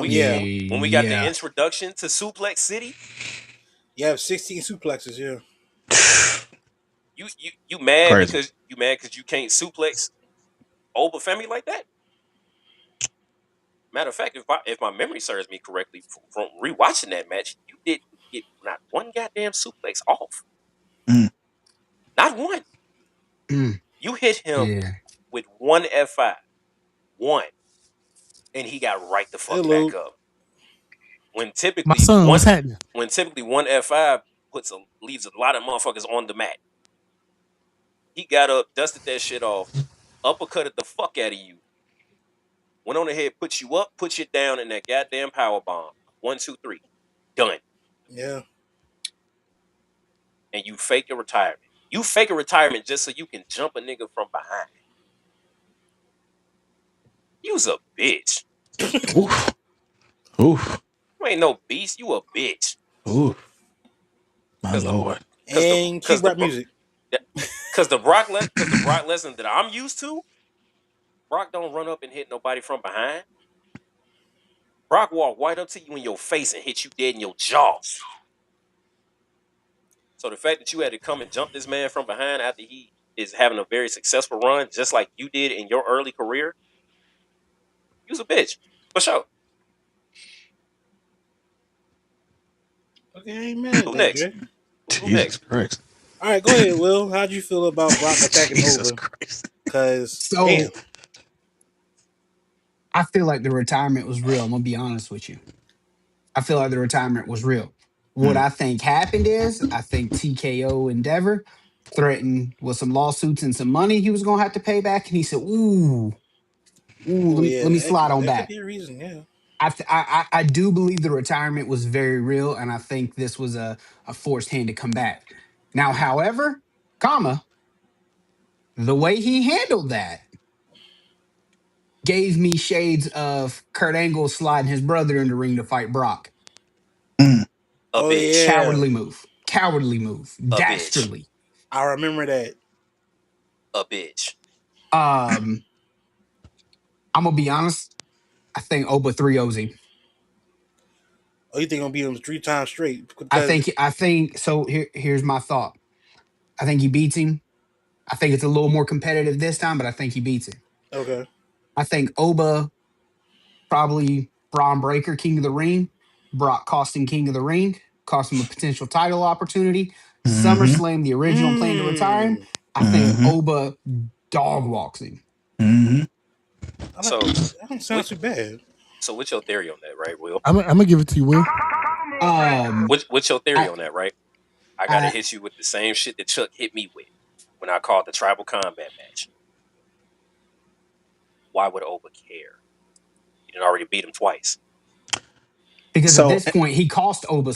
Yeah, When we got the Yeah. introduction to Suplex City? you have 16 suplexes. Yeah, You mad Crazy. because you can't suplex Oba Femi like that? Matter of fact, if my memory serves me correctly from rewatching that match, you didn't get not one goddamn suplex off. Mm. Not one. Mm, You hit him yeah. with one F5. One. And he got right the fuck hello. back up. When My typically son, what's happening? one F5 leaves a lot of motherfuckers on the mat. He got up, dusted that shit off, uppercutted the fuck out of you. Went on ahead, put you up, put you down in that goddamn power bomb. 1, 2, 3. Done. Yeah, And you fake your retirement. You fake a retirement just so you can jump a nigga from behind. You's a bitch. Oof. Oof. You ain't no beast. You a bitch. Oof. My Cause the lord. cause the and cause keep the rap music. cause the Brock Lesnar that I'm used to, Brock don't run up and hit nobody from behind. Brock walk right up to you in your face and hit you dead in your jaw. So the fact that you had to come and jump this man from behind after he is having a very successful run, just like you did in your early career, you was a bitch. For sure. Okay, I ain't mad at Who that, next? Jay. Who Jesus next? Christ. All right, go ahead, Will. How'd you feel about Brock attacking Jesus Over? Christ. Cause damn, So I feel like the retirement was real. I'm gonna be honest with you. I feel like the retirement was real. What I think happened is I think TKO Endeavor threatened with some lawsuits and some money he was gonna have to pay back, and he said, "Ooh, Oh let yeah, me slide on that could back." be a reason. Yeah. I do believe the retirement was very real, and I think this was a forced hand to come back. Now, however, comma, the way he handled that gave me shades of Kurt Angle sliding his brother in the ring to fight Brock. Mm. A Oh bitch. yeah, Cowardly move, A bitch. dastardly. I remember that. A bitch. Um, I'm gonna be honest. I think Oba 3-0's him. Oh, you think gonna beat him 3 times straight? Because I think so. Here's my thought. I think he beats him. I think it's a little more competitive this time, but I think he beats him. okay, I think Oba probably Braun Breaker, King of the Ring. Brock cost him King of the Ring, cost him a potential title opportunity. Mm-hmm. SummerSlam, the original plan to retire him. I think Mm-hmm. Oba dog walks him. Mm-hmm. I like So, that. Don't sound what, too bad. so what's your theory on that, right, Will? I'm gonna give it to you, Will. What's your theory I, on that, right? I gotta I hit you with the same shit that Chuck hit me with when I called the tribal combat match. Why would Oba care? You didn't already beat him twice. because at So this point he cost Oba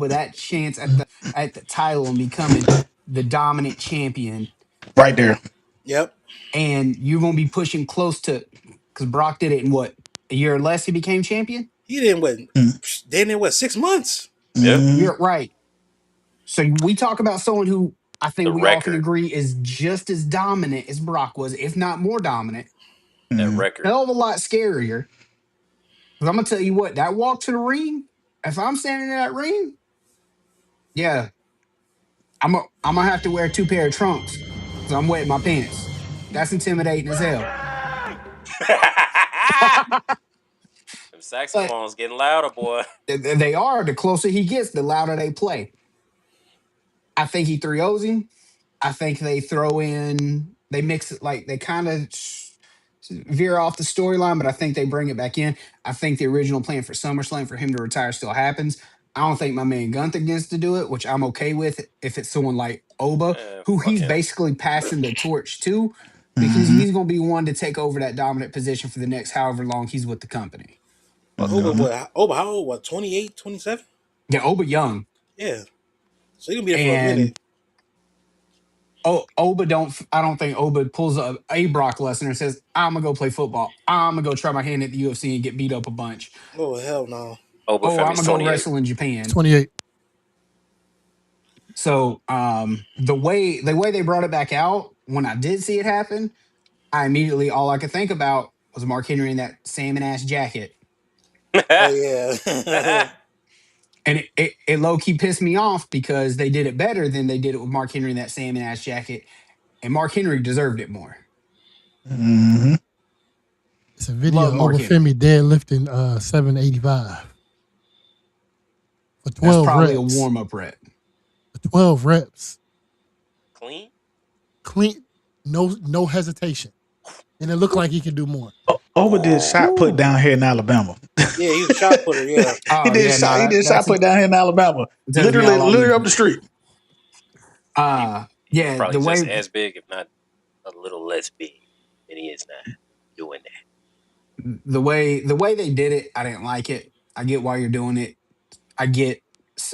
that chance at the title and becoming the dominant champion, right there. Yep, and you're gonna be pushing close to because Brock did it in what a year or less he became champion. he didn't what? Mm. They didn't what 6 months? Yeah. Mm-hmm. You're right. So we talk about someone who I The think we all can record. agree is just as dominant as Brock was, if not more dominant. That Mm-hmm. record. Hell of a lot scarier. Because I'm gonna tell you what, that walk to the ring, if I'm standing in that ring, yeah, I'm gonna have to wear 2 pair of trunks because I'm wetting my pants. That's intimidating as hell. Them But saxophones getting louder, boy. they are. The closer he gets, the louder they play. I think he 3-0s him. I think they throw in, they mix it like they kind of veer off the storyline, but I think they bring it back in. I think the original plan for SummerSlam for him to retire still happens. I don't think my man Gunther gets to do it, which I'm okay with if it's someone like Oba, who Fuck he's him. basically passing the torch to, because Mm-hmm. he's going to be one to take over that dominant position for the next however long he's with the company. Fuck Over Gunther. what? Over how old? What? 28, 27? Yeah, Oba young. Yeah. So he gonna be there for a And minute. Oba I don't think Oba pulls up a Brock Lesnar and says, I'm gonna go play football. I'm gonna go try my hand at the UFC and get beat up a bunch. Oh hell no. Oba Oh, I'm Femi's gonna go 28. wrestle in Japan. 28. So the way they brought it back out, when I did see it happen, I immediately all I could think about was Mark Henry in that salmon ass jacket. Oh yeah. And it low key pissed me off because they did it better than they did it with Mark Henry in that salmon ass jacket. And Mark Henry deserved it more. Mm-hmm. It's a video Love of Mark Oba Henry. Femi deadlifting 785 for That's 12 probably a reps. warm up rep. For 12 reps. Clean? Clean, no hesitation. And it looked like he could do more. Oba did shot put down here in Alabama. Yeah, he's a shot putter. Yeah. he Oh did yeah, no, shot. He did shot that's put down here in Alabama. it tells me how Literally up long. the street. He was Yeah, probably the just way as big, if not a little less big than he is now doing that. the way they did it, I didn't like it. I get why you're doing it. I get,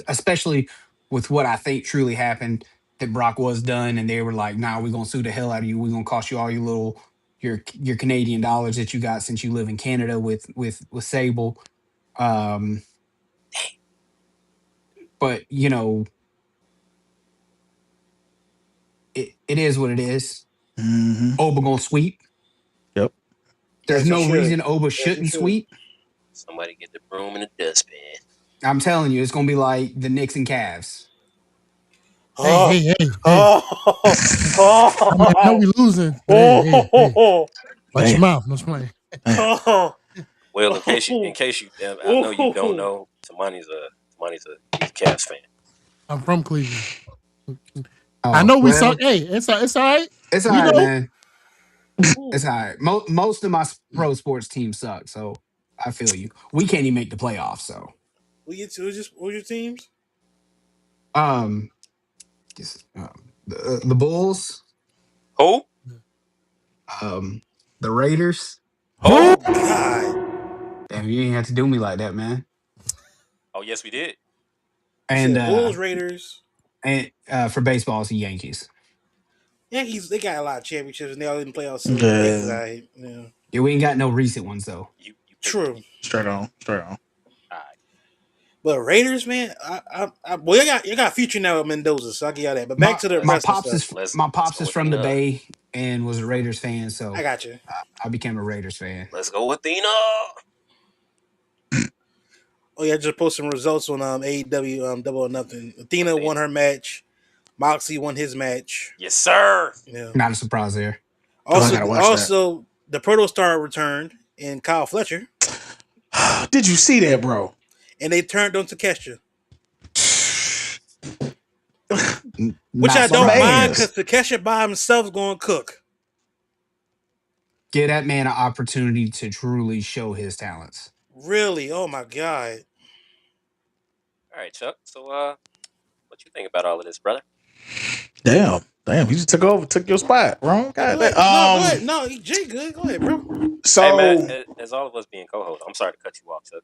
especially with what I think truly happened, that Brock was done, and they were like, "Nah, we're gonna sue the hell out of you. We're gonna cost you all your Canadian dollars that you got since you live in Canada with Sable." Um, but it is what it is. Mm-hmm. Oba gonna sweep. Yep. There's As he no should. reason Oba As he shouldn't should. sweep. Somebody get the broom and the dustpan. I'm telling you, it's gonna be like the Knicks and Cavs. Oh. Hey. Oh. I mean, I know we losing, but hey. Watch your mouth. No playing. Oh. Well, in case you, I know you don't know. Tamani's he's a Cavs fan. I'm from Cleveland. I Oh know we suck. well, Hey, it's all right. it's all We right, know. man. It's all right. Most of my pro sports teams suck, so I feel you. We can't even make the playoffs, so Who's your teams? Um, the Bulls, Who? um, the Raiders. Who? Oh God. Damn, you ain't have to do me like that, man. Oh, yes, we did. You And said Bulls, Raiders, for baseball, it's the Yankees. Yankees. They got a lot of championships and they all in playoffs. So the Yankees, Yeah. yeah. Yeah, we ain't got no recent ones though. You picked the True. Yankees. Straight on. All right. But Raiders, man, well, you got a future now with Mendoza, so I'll give y'all that. But back to the Let's wrestling stuff. let's My let's pops go is with from the Athena. Bay and was a Raiders fan, I so got you. I became a Raiders fan. Let's go with Athena. Oh yeah, I just posted some results on AEW Double or Nothing. Athena won her match. Moxley won his match. Yes, sir. Yeah. Not a surprise there. Oh, I gotta watch Also, the Proto Star returned in Kyle Fletcher, that. Did you see that, bro? and they turned on Takeshita, which Not I don't surprised. mind because Takeshita by himself is going to cook. Give that man an opportunity to truly show his talents. Really? Oh my God. All right, Chuck. So, what you think about all of this, brother? Damn, he just took your spot, bro. Go God, ahead. No, go ahead. No, Jay, good. Go ahead, bro. So Hey, man, as all of us being co-hosts, I'm sorry to cut you off, Chuck.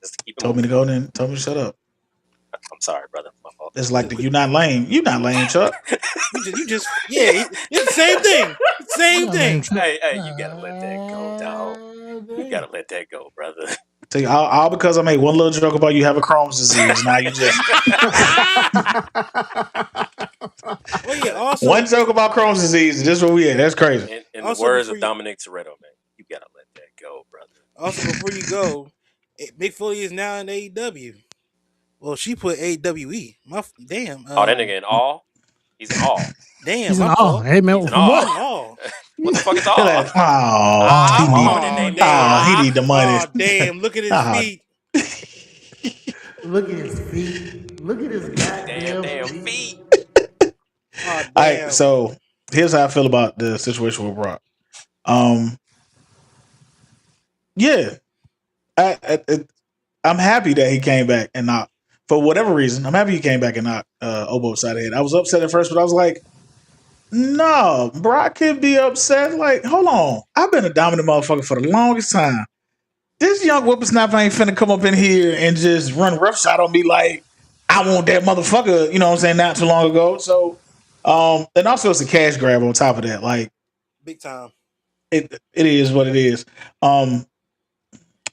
Just to keep it told me moving. to go then. Told me to shut up. I'm sorry, brother. My fault. It's like you not lame. You not lame, Chuck. Yeah, it's the same thing. Same thing. Hey, you gotta let that go, dog. You gotta let that go, brother. Tell you, all because I made one little joke about you having Crohn's disease. Now you just Oh yeah. Also, one joke about Crohn's disease. And this is where we at. That's crazy. In the Also, words before of you- Dominic Toretto, man, you gotta let that go, brother. also before you go, Mick Foley is now in AEW. Well, she put AWE. Damn. Oh, that nigga in all? He's in all. Damn. He's my an all. fault. Hey man, He's an from all. what? All. What the fuck is They're all? like, Ah, he come need, on and name damn. that. he need the money. Oh damn! Look at his Ah. feet. Look at his feet. Look at his Damn feet. Oh All damn. right, so here's how I feel about the situation with Brock. Yeah, I'm happy that he came back and not for whatever reason. I'm happy he came back and not Obo upside the head. I was upset at first, but I was like, no, Brock can be upset. Like, hold on, I've been a dominant motherfucker for the longest time. This young whippersnapper ain't finna come up in here and just run roughshod on me like I want that motherfucker. You know what I'm saying? Not too long ago. So, and also it's a cash grab on top of that. Like, Big time. it is what it is.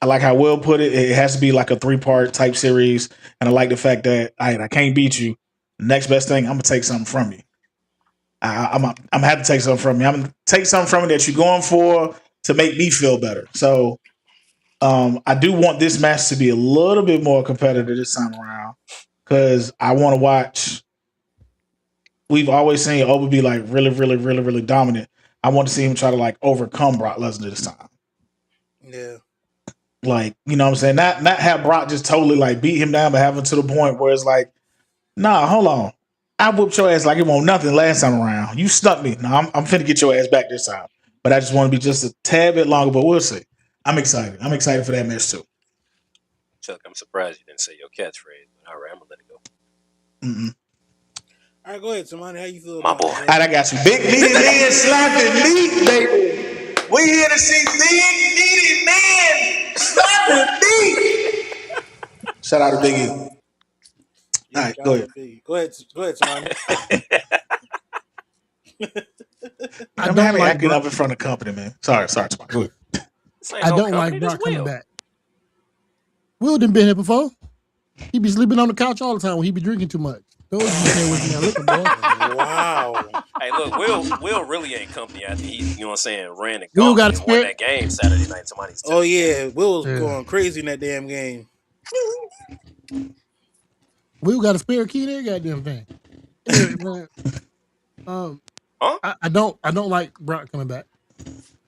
I like how Will put it. It has to be like a 3-part type series, and I like the fact that I can't beat you. The next best thing, I'm gonna take something from you. I'm happy to take something from you. I'm gonna take something from you that you're going for to make me feel better. So I do want this match to be a little bit more competitive this time around because I want to watch. We've always seen Oba be like really, really, really, really dominant. I want to see him try to like overcome Brock Lesnar this time. Yeah. Like, you know what I'm saying? Not have Brock just totally like beat him down, but have him to the point where it's like, nah, hold on. I whooped your ass like it won't nothing last time around. You stuck me. Now I'm finna get your ass back this time. But I just want to be just a tad bit longer, but we'll see. I'm excited. I'm excited for that match too. Chuck, I'm surprised you didn't say your catchphrase, but all right, I'm gonna let it go. Mm-mm. All right, go ahead, Somani. How you feel? My about boy. it, All right, I got you. Big meaty man slapping meat, baby. We here to see big meaty man slapping meat. Shout out to Big E. All right, go ahead. Go ahead, Somani. I'm having acting up in front of the company, man. Sorry, Tamar. Go ahead. I don't like Brock coming back. Will done been here before. He be sleeping on the couch all the time when he be drinking too much. Those you can't with that liquor, boy. Wow. Hey, look, Will really ain't company after he, you know what I'm saying, ran the Will got gauntlet and won that game Saturday night. Somebody's Oh yeah, Will was going crazy in that damn game. Will got a spare key in that goddamn thing. Anyway, man, I don't like Brock coming back.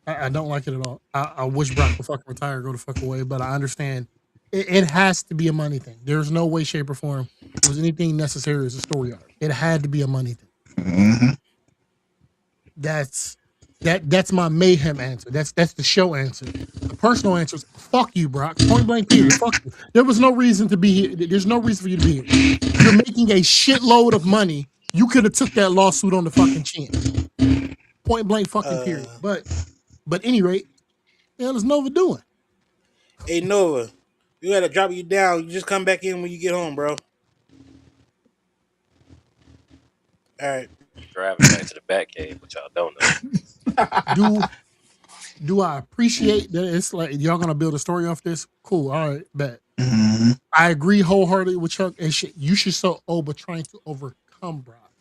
I don't like it at all. I wish Brock would fucking retire, go the fuck away. But I understand it has to be a money thing. There's no way, shape, or form it was anything necessary as a story arc. It had to be a money thing. Mm-hmm. That's my mayhem answer. That's the show answer. personal answers. Fuck you, Brock. Point blank, period. Fuck you. There was no reason to be here. There's no reason for you to be here. You're making a shitload of money. You could have took that lawsuit on the fucking chin. Point blank, fucking period. But any rate, the hell is Nova doing? Hey Nova, we gotta drop you down. You just come back in when you get home, bro. All right. Driving back to the Batcave, which y'all don't know. Do I appreciate that it's like y'all gonna build a story off this? Cool. All right, bet. Mm-hmm. I agree wholeheartedly with Chuck. And shit, you should show Oba trying to overcome Brock.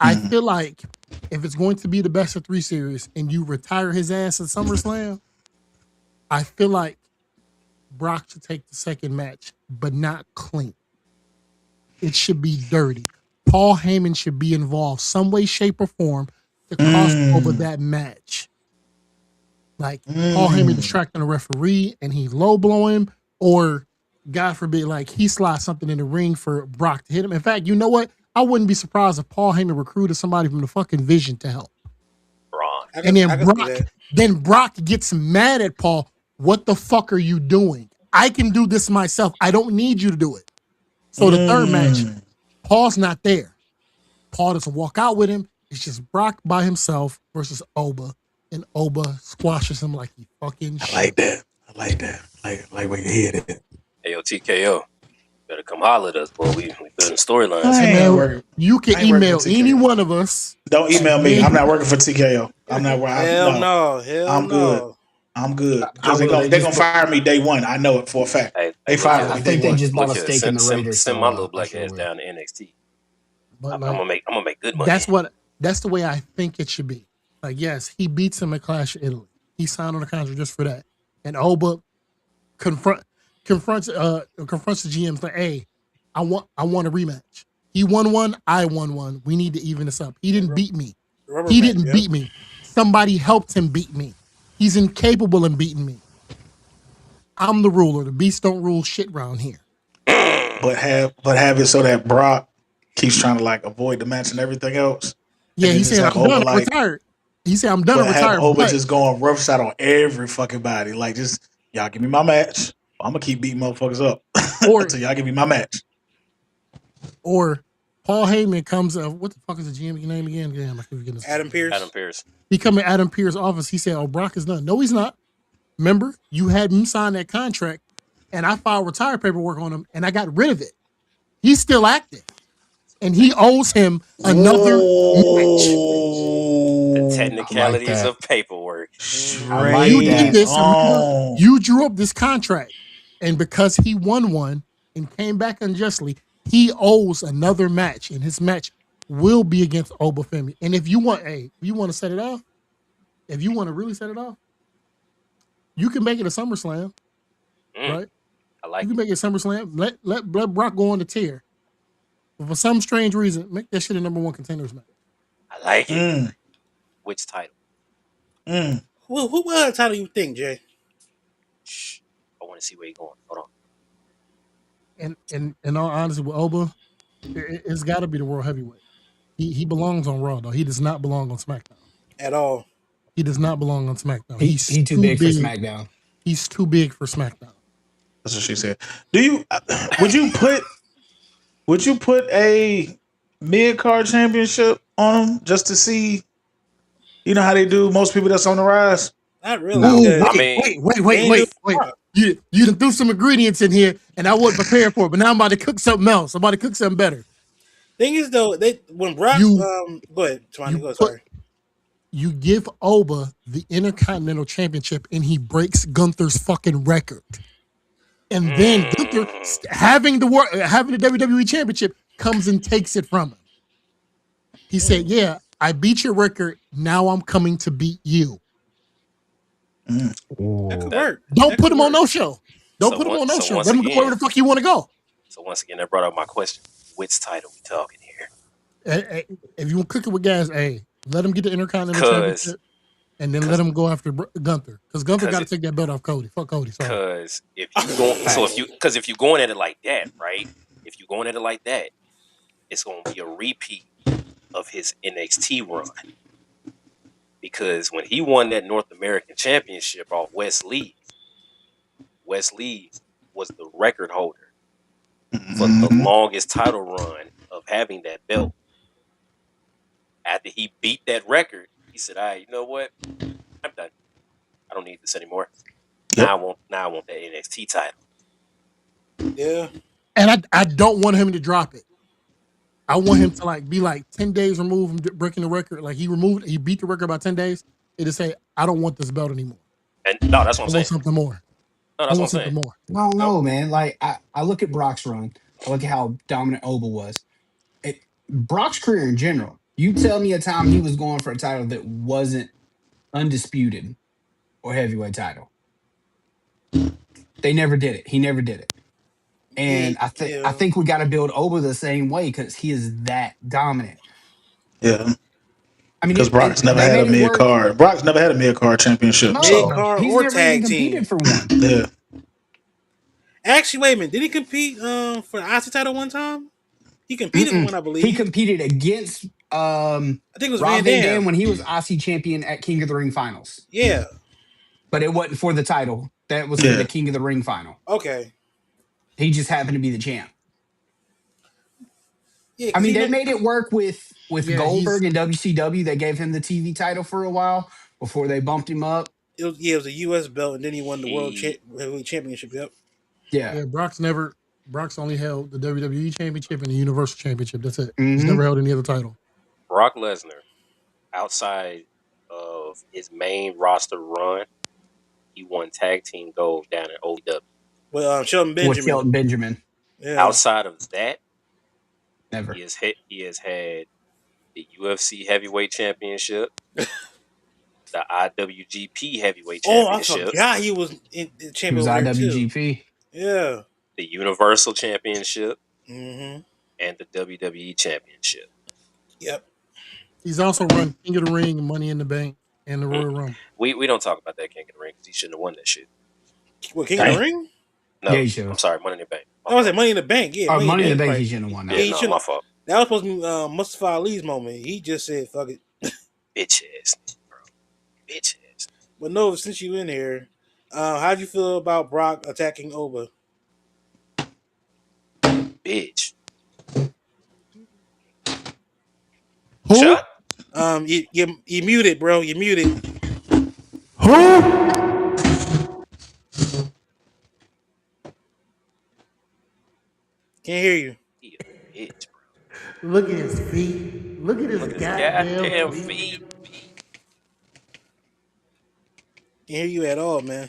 I feel like if it's going to be the best of 3 series and you retire his ass at SummerSlam, I feel like Brock should take the second match, but not clean. It should be dirty. Paul Heyman should be involved some way, shape, or form to cost Oba that match. Like Paul Heyman distracting the referee and he low blow him, or God forbid, like he slides something in the ring for Brock to hit him. In fact, you know what? I wouldn't be surprised if Paul Heyman recruited somebody from the fucking Vision to help. Braun. And then Brock gets mad at Paul. What the fuck are you doing? I can do this myself. I don't need you to do it. So the third match, Paul's not there. Paul doesn't walk out with him. It's just Brock by himself versus Oba. And Oba squashes him like he fucking shit. I like that. Like when you hear it. Hey, yo, TKO. Better come holler at us, boy. We building storylines. Man, you can email any one of us. Don't email me. I'm not working for TKO. I'm not. Hell no. I'm good. I'm good. Because they're going to fire me day one. I know it for a fact. Hey, they fired me. I think they just bought a stake in the Raiders. Raiders. Send my little black ass down to NXT. But I'm gonna make good money. That's the way I think it should be. Like, yes, he beats him at Clash of Italy. He signed on the contract just for that. And Oba confronts the GMs like, hey, I want a rematch. He won one, I won one. We need to even this up. He didn't beat me. He didn't beat me. Somebody helped him beat me. He's incapable in beating me. I'm the ruler. The beasts don't rule shit around here. But have it so that Brock keeps trying to like avoid the match and everything else. Yeah, he said I'm done. I'm retired. He said I'm done. I'm retired. Oba just going roughshod on every fucking body. Like, just y'all give me my match. I'm gonna keep beating motherfuckers up until y'all give me my match. Or Paul Heyman comes up. What the fuck is the GM name again? Damn, I keep forgetting this. Adam Pearce. Adam Pearce. He come in Adam Pearce's office. He said, "Oh, Brock is done." No, he's not. Remember, you had him sign that contract, and I filed retire paperwork on him, and I got rid of it. He's still active, and he owes him another match. The technicalities of paperwork. You did this. You drew up this contract, and because he won one and came back unjustly, he owes another match, and his match will be against Oba Femi. And if you want, to set it off, if you want to really set it off, you can make it a SummerSlam, right? I like. You can make it a SummerSlam. Let Brock go on the tear. But for some strange reason, make that shit a number 1 contenders match. I like it. Which title? Well, what title you think, Jay? Shh. I want to see where you're going. Hold on. And in all honesty, with Oba, it's got to be the World Heavyweight. He belongs on Raw, though. He does not belong on SmackDown. At all. He does not belong on SmackDown. He's too big for SmackDown. He's too big for SmackDown. That's what she said. Would you put a mid-card championship on him just to see, you know how they do most people that's on the rise? Not really. Wait. You done threw some ingredients in here, and I wasn't prepared for it, but now I'm about to cook something else. I'm about to cook something better. Thing is, though, when Brock... go ahead, Twani, go, sorry. You give Oba the Intercontinental Championship, and he breaks Gunther's fucking record. And then Gunther, having the WWE Championship, comes and takes it from him. He said, yeah, I beat your record. Now I'm coming to beat you. That could work. Don't put him on no show. Don't put him on no show. Let him go wherever the fuck you want to go. So once again, that brought up my question. Which title we talking here? If you want to cook it with gas, let him get the Intercontinental Championship. And then let him go after Gunther, because Gunther got to take that belt off Cody. Fuck Cody. Because if you're going at it like that, right? If you're going at it like that, it's going to be a repeat of his NXT run. Because when he won that North American Championship off Wes Lee, Wesley was the record holder for the longest title run of having that belt. After he beat that record, he said, "All right, you know what? I'm done. I don't need this anymore. Yep. Now I want that NXT title." Yeah. And I don't want him to drop it. I want him to like be like 10 days removed from breaking the record. Like he beat the record by 10 days. It to say, I don't want this belt anymore. And no, that's what I'm I saying. want something more. No, I that's what I'm want something saying. more. I don't know, man. Like I look at Brock's run. I look at how dominant Oba was. Brock's career in general. You tell me a time he was going for a title that wasn't undisputed or heavyweight title. They never did it. He never did it. And I think we got to build Oba the same way because he is that dominant. Yeah. I mean, because Brock's never had a mid card. Brock's never had a mid card championship. No, So. he's or never tag even competed team. for one. Yeah. Actually, wait a minute. Did he compete for the IC title one time? He competed for one, I believe. He competed against I think it was Rob Van Dam when he was IC champion at King of the Ring finals. Yeah. But it wasn't for the title. That was for the King of the Ring final. Okay. He just happened to be the champ. Yeah, I mean, they made it work with Goldberg and WCW. They gave him the TV title for a while before they bumped him up. It was a U.S. belt, and then he won the World Heavyweight Championship. Yep. Yeah. Brock's only held the WWE Championship and the Universal Championship. That's it. Mm-hmm. He's never held any other title. Brock Lesnar, outside of his main roster run, he won tag team gold down at OEW. Well, Shelton Benjamin. With Shelton Benjamin. Yeah. Outside of that, never. He has had the UFC Heavyweight Championship, the IWGP Heavyweight Championship. Oh, I forgot he was in the champion. He was IWGP. Too. Yeah. The Universal Championship. Mm-hmm. And the WWE Championship. Yep. He's also run King of the Ring, Money in the Bank, and the Royal Rumble. We don't talk about that King of the Ring because he shouldn't have won that shit. What, King of the Ring? No, I'm sorry, Money in the Bank. I was at Money in the Bank. Yeah, Money in the Bank. He shouldn't have won that. Yeah, my fault. That was supposed to be Mustafa Ali's moment. He just said, "Fuck it." Bitch ass, bro. Bitch ass. But no, since you in here, how'd you feel about Brock attacking Oba? Bitch. Who? Shut. You muted, bro. You muted. Who? Can't hear you. He a bitch, bro. Look at his feet. Look at his goddamn feet. Can't hear you at all, man.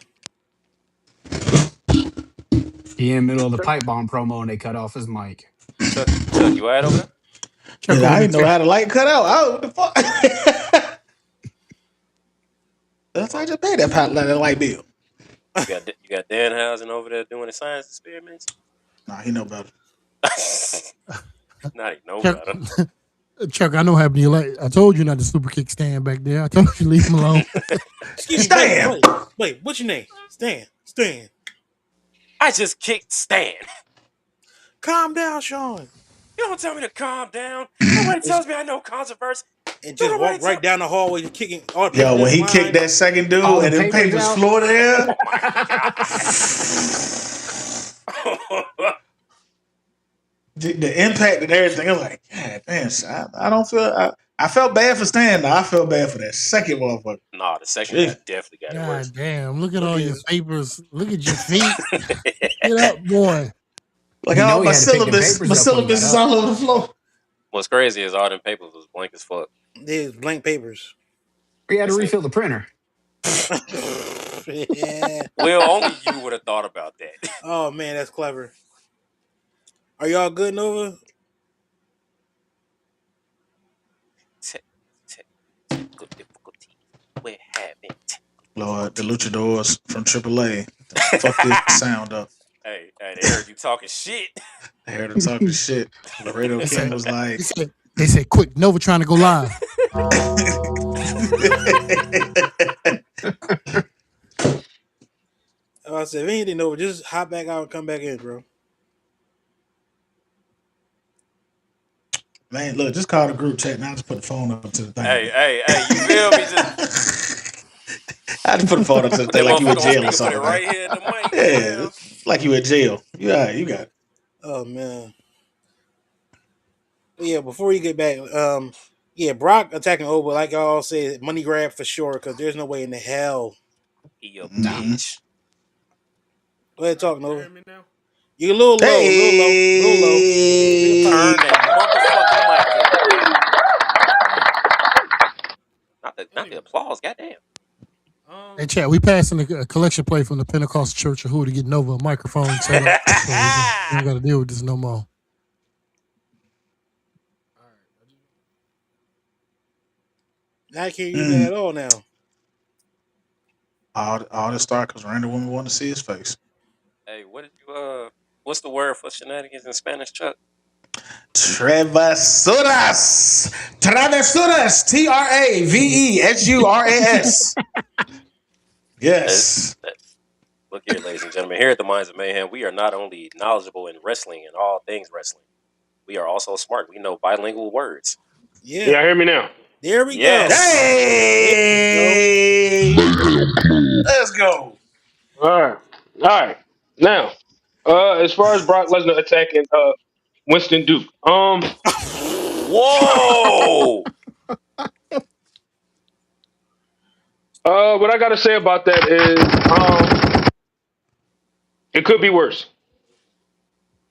He in the middle of the pipe bomb promo and they cut off his mic. Chuck, you all right over there? Chuck, I didn't know how the light cut out. Oh, what the fuck? That's why I just paid that light bill. You got Danhausen over there doing the science experiments? Nah, he know better. Not he know better. Chuck, I know how to be like. I told you not to super kick Stan back there. I told you to leave him alone. Excuse me. Wait, what's your name? Stan. I just kicked Stan. Calm down, Sean. You don't tell me to calm down. Nobody tells me I know controversy. And just walk right down the hallway kicking all the Yo, when he kicked that second dude and them papers flew there. Oh my God. The impact and everything. I'm like, God damn, I don't feel. I felt bad for Stan. I felt bad for that second motherfucker. Nah, the second guy definitely got it worse. God damn! Look at all your papers. Look at your feet. Get up, boy. Like all my syllabus is all over the floor. What's crazy is all them papers was blank as fuck. There's blank papers. We had to refill the printer. Yeah. Well, only you would have thought about that. Oh man, that's clever. Are y'all good, Nova? Technical difficulty. We're having. Lord, the luchadors from AAA. Fuck this sound up. Hey, they heard you talking shit. They heard him talking shit. Laredo King was like, they said, quick, Nova trying to go live. I said, if anything, Nova, just hop back out and come back in, bro. Man, look, just call the group chat. Now just put the phone up to the thing. Hey, you feel me? I had to put a phone up to the Put thing that like you in motherfucker on jail or speaker. Put it something, man. right here in the mic. Yeah, Goddamn. like you in jail. Yeah, you got it. Oh man. But yeah, before you get back, yeah, Brock attacking Oba, like y'all said, money grab for sure, because there's no way in the hell. He a Mm-hmm. bitch. Go ahead, talk, You hear Nova. me now? You're a little low, a little low, a little low. Bigger pop. Hey. Turn that motherfucking mic up, boy. Not the Anyway, applause. Goddamn. Hey, Chad, we passing a collection plate from the Pentecostal Church of Who to get Nova a microphone set up. So we don't got to deal with this no more. all right. I can't use that Mm. at all now. All this start because random women want to see his face. Hey, what did you what's the word for shenanigans in Spanish, Chuck? Travesuras. Travesuras. TRAVESURAS. Yes. Look here, ladies and gentlemen. Here at the Minds of Mayhem, we are not only knowledgeable in wrestling and all things wrestling, we are also smart. We know bilingual words. Yeah. Y'all hear me now? There we Yes. Hey. Let's go. All right. Now, as far as Brock Lesnar attacking Winston Duke, Whoa! what I gotta say about that is, it could be worse.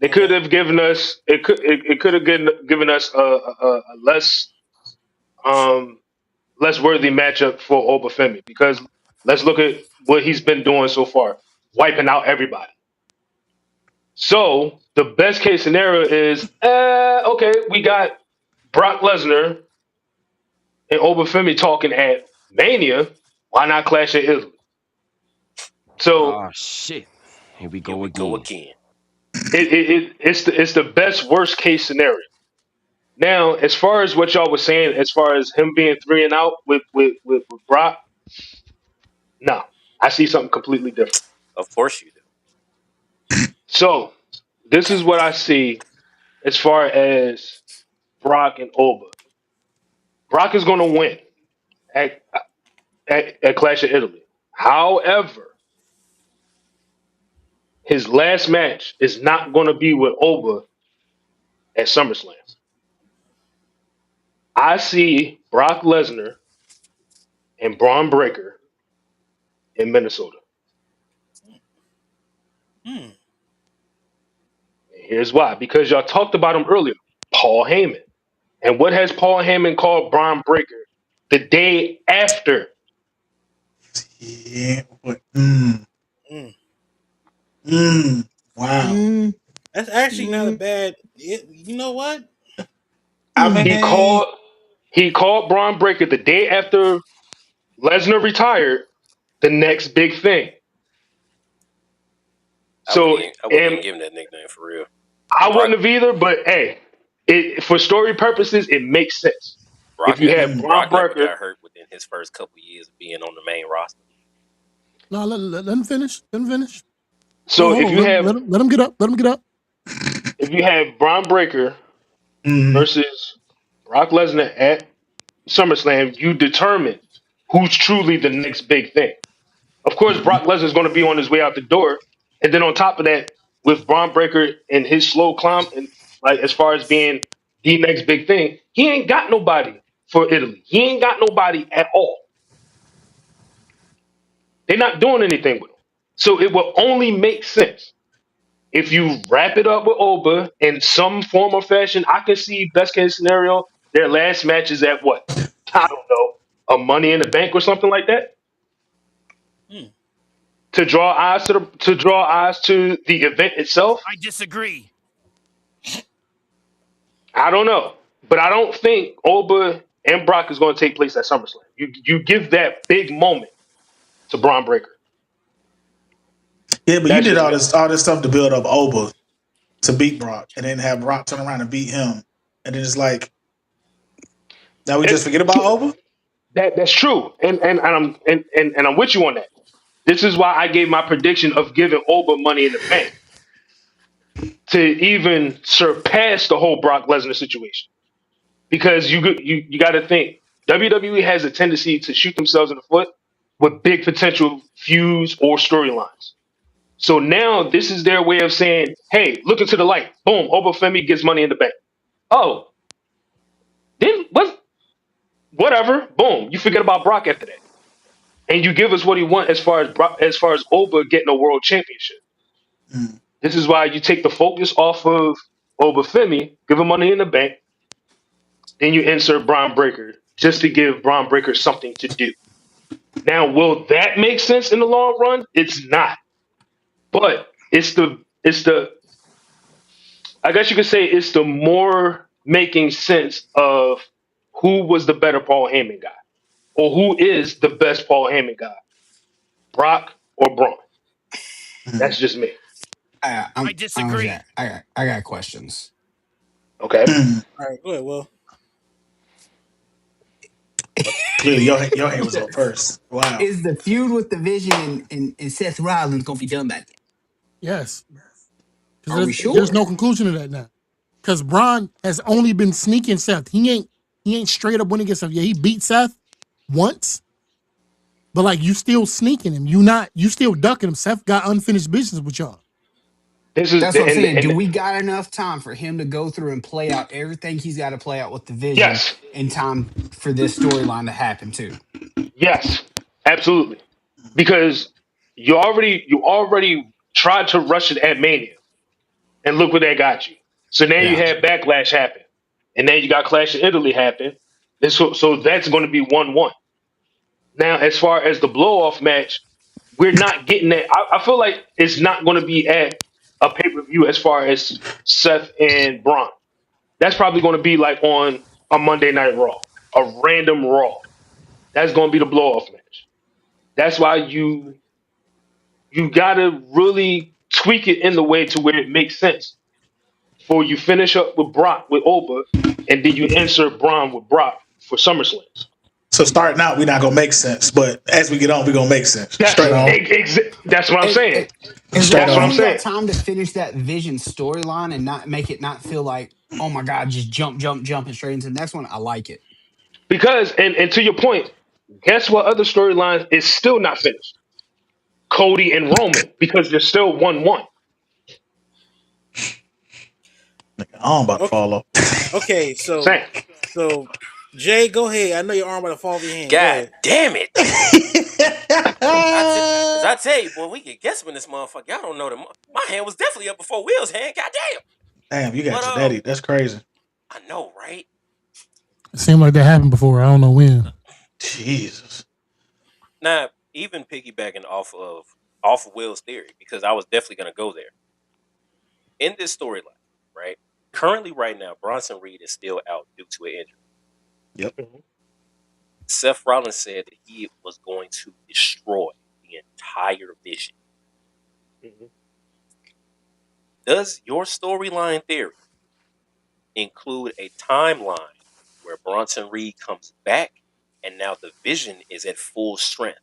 They could have given us it could have given us a less worthy matchup for Oba Femi, because let's look at what he's been doing so far, wiping out everybody. So the best case scenario is, okay, we got Brock Lesnar and Oba Femi talking at Mania. Why not clash in Italy? So Oh shit! Here we Here go we go again. again. it's the best worst case scenario. Now, as far as what y'all was saying, as far as him being 3-0 with Brock, no, I see something completely different. Of course you do. So this is what I see as far as Brock and Oba. Brock is going to win at, at Clash of Italy. However, his last match is not going to be with Oba at SummerSlam. I see Brock Lesnar and Braun Breaker in Minnesota. Hmm. Here's why. Because y'all talked about him earlier, Paul Heyman. And what has Paul Heyman called Braun Breaker the day after? Yeah. What? Mm. Wow. That's actually not a bad. You know what? I He mean, called Braun Breaker the day after Lesnar retired the next big thing. So, I wouldn't and even give him that nickname for real. I Brock wouldn't have either, but hey, for story purposes, it makes sense. If Brock you never have Braun Brock never Breaker, got hurt within his first couple years of being on the main roster. No, let him finish. Let him finish. so Hold on. Let him get up. Let him get up. if you have Braun Breaker mm, versus Brock Lesnar at SummerSlam, you determine who's truly the next big thing. Of course, Brock Lesnar is going to be on his way out the door, and then on top of that, with Braun Breaker and his slow climb, and like as far as being the next big thing, he ain't got nobody for Italy. He ain't got nobody at all. They're not doing anything with him. So it will only make sense if you wrap it up with Oba in some form or fashion. I can see best case scenario, their last match is at what? I don't know, a Money in the Bank or something like that. Hmm. To draw eyes to the event itself. I disagree. I don't know, but I don't think Oba and Brock is going to take place at SummerSlam. You give that big moment to Braun Breaker. yeah, but you That's did just all me. this stuff to build up Oba to beat Brock, and then have Brock turn around and beat him, and then it's like now we just forget about Oba. That's true, and I'm with you on that. This is why I gave my prediction of giving Oba Money in the Bank to even surpass the whole Brock Lesnar situation. Because you got to think WWE has a tendency to shoot themselves in the foot with big potential feuds or storylines. So now this is their way of saying, hey, look into the light. Boom, Oba Femi gets money in the bank. Oh, then whatever. Boom, you forget about Brock after that. And you give us what he want as far as Oba getting a world championship. Mm. This is why you take the focus off of Oba Femi, give him money in the bank, then you insert Braun Breaker just to give Braun Breaker something to do. Now, will that make sense in the long run? It's not. But it's the I guess you could say it's the more making sense of who was the better Paul Heyman guy, or who is the best Paul Heyman guy, Brock or Braun. Mm. That's just me. I got questions. Okay. Mm. All right, go ahead. Well, Clearly, your hand was up first. Wow. Is the feud with the Vision and Seth Rollins gonna be done by then? Yes, Are we because there's sure? no conclusion to that now. Because Braun has only been sneaking Seth. He ain't straight up winning against Seth. Yeah, he beat Seth once, but like you still sneaking him. You still ducking him. Seth got unfinished business with y'all. This is That's what I'm saying. Do and we got enough time for him to go through and play out everything he's got to play out with the Vision yes, in time for this storyline to happen too? yes, absolutely. Because you already tried to rush it at Mania, and look where that got you. So now you Yeah. had Backlash happen, and then you got Clash of Italy happen, and so that's going to be 1-1. Now, as far as the blow off match, we're not getting that. I feel like it's not going to be at a pay per view as far as Seth and Braun. That's probably going to be like on a Monday Night Raw, a random Raw. That's going to be the blow off match. That's why you got to really tweak it in the way to where it makes sense. For you finish up with Brock with Oba, and then you insert Braun with Brock for SummerSlam. So starting out, we're not gonna make sense, but as we get on, we're gonna make sense. That's Straight on, that's what I'm saying. As straight That's long what as I'm on. we got saying. time to finish that Vision storyline and not make it not feel like, oh my God, just jumping straight into the next one, I like it. Because and to your point, guess what other storyline is still not finished? Cody and Roman, because they're still 1-1. I'm about to okay, fall off. okay. Same. So Jay, go ahead. I know your arm about to fall off your hand. Go God ahead. damn it! Cause I tell you, boy, we get guess when this motherfucker. Y'all don't know the. My hand was definitely up before Will's hand. God damn. Damn, you got But your daddy. That's crazy. I know, right? It seemed like that happened before. I don't know when. Jesus. Now, even piggybacking off of Will's theory, because I was definitely gonna go there in this storyline, right? Currently, right now, Bronson Reed is still out due to an injury. Yep. Mhm, Seth Rollins said that he was going to destroy the entire Vision. mhm. Does your storyline theory include a timeline where Bronson Reed comes back and now the Vision is at full strength?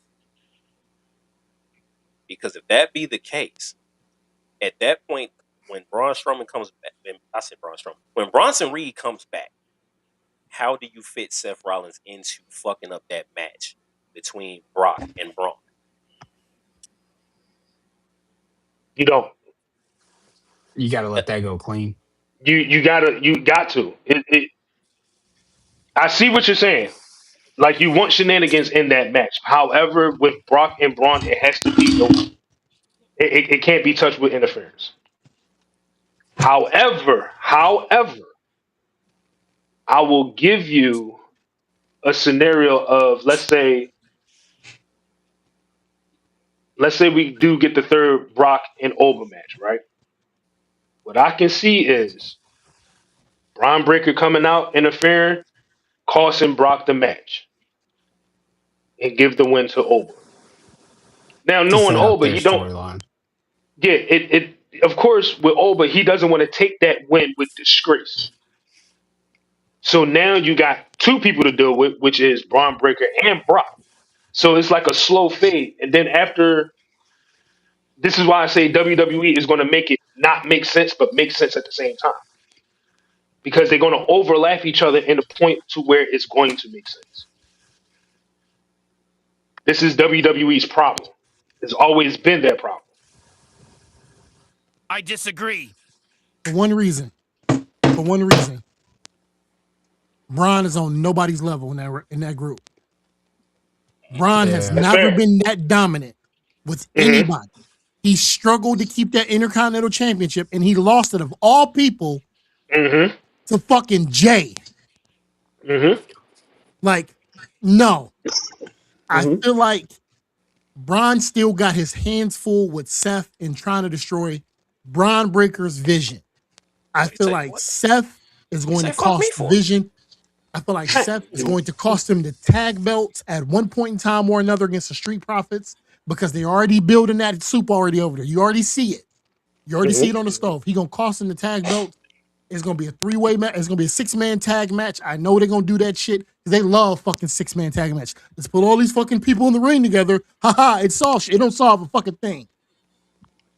Because if that be the case, at that point, when Braun Strowman comes back, I said Braun Strowman, when Bronson Reed comes back, how do you fit Seth Rollins into fucking up that match between Brock and Braun? You don't. You got to Uh, let that go clean. You got to. I see what you're saying. Like you want shenanigans in that match. However, with Brock and Braun, it has to be no. It can't be touched with interference. However, I will give you a scenario of let's say we do get the third Brock and Oba match, right? What I can see is Braun Breaker coming out, interfering, costing Brock the match, and give the win to Oba. Now, To knowing set up Oba, their he don't. storyline. Yeah, it. Of course, with Oba, he doesn't want to take that win with disgrace. So now you got two people to deal with, which is Braun Breaker and Brock. So it's like a slow fade, and then after. This is why I say WWE is going to make it not make sense, but make sense at the same time because they're going to overlap each other in a point to where it's going to make sense. This is WWE's problem. It's always been their problem. I disagree. For one reason. Braun is on nobody's level in that group. Braun has That's never fair. been that dominant with anybody. He struggled to keep that Intercontinental Championship, and he lost it of all people to fucking Jay. Like, no. I feel like Braun still got his hands full with Seth and trying to destroy Braun Breaker's vision. I feel like Seth is going to cost Vision. I feel like Seth is going to cost him the tag belts at one point in time or another against the Street Profits because they're already building that soup already over there. You already see it. You already see it on the stove. He gonna cost him the tag belts. It's gonna be a 3-way match. It's gonna be a 6-man tag match. I know they're gonna do that shit because they love fucking 6-man tag match. Let's put all these fucking people in the ring together. Haha, it solves shit. It don't solve a fucking thing.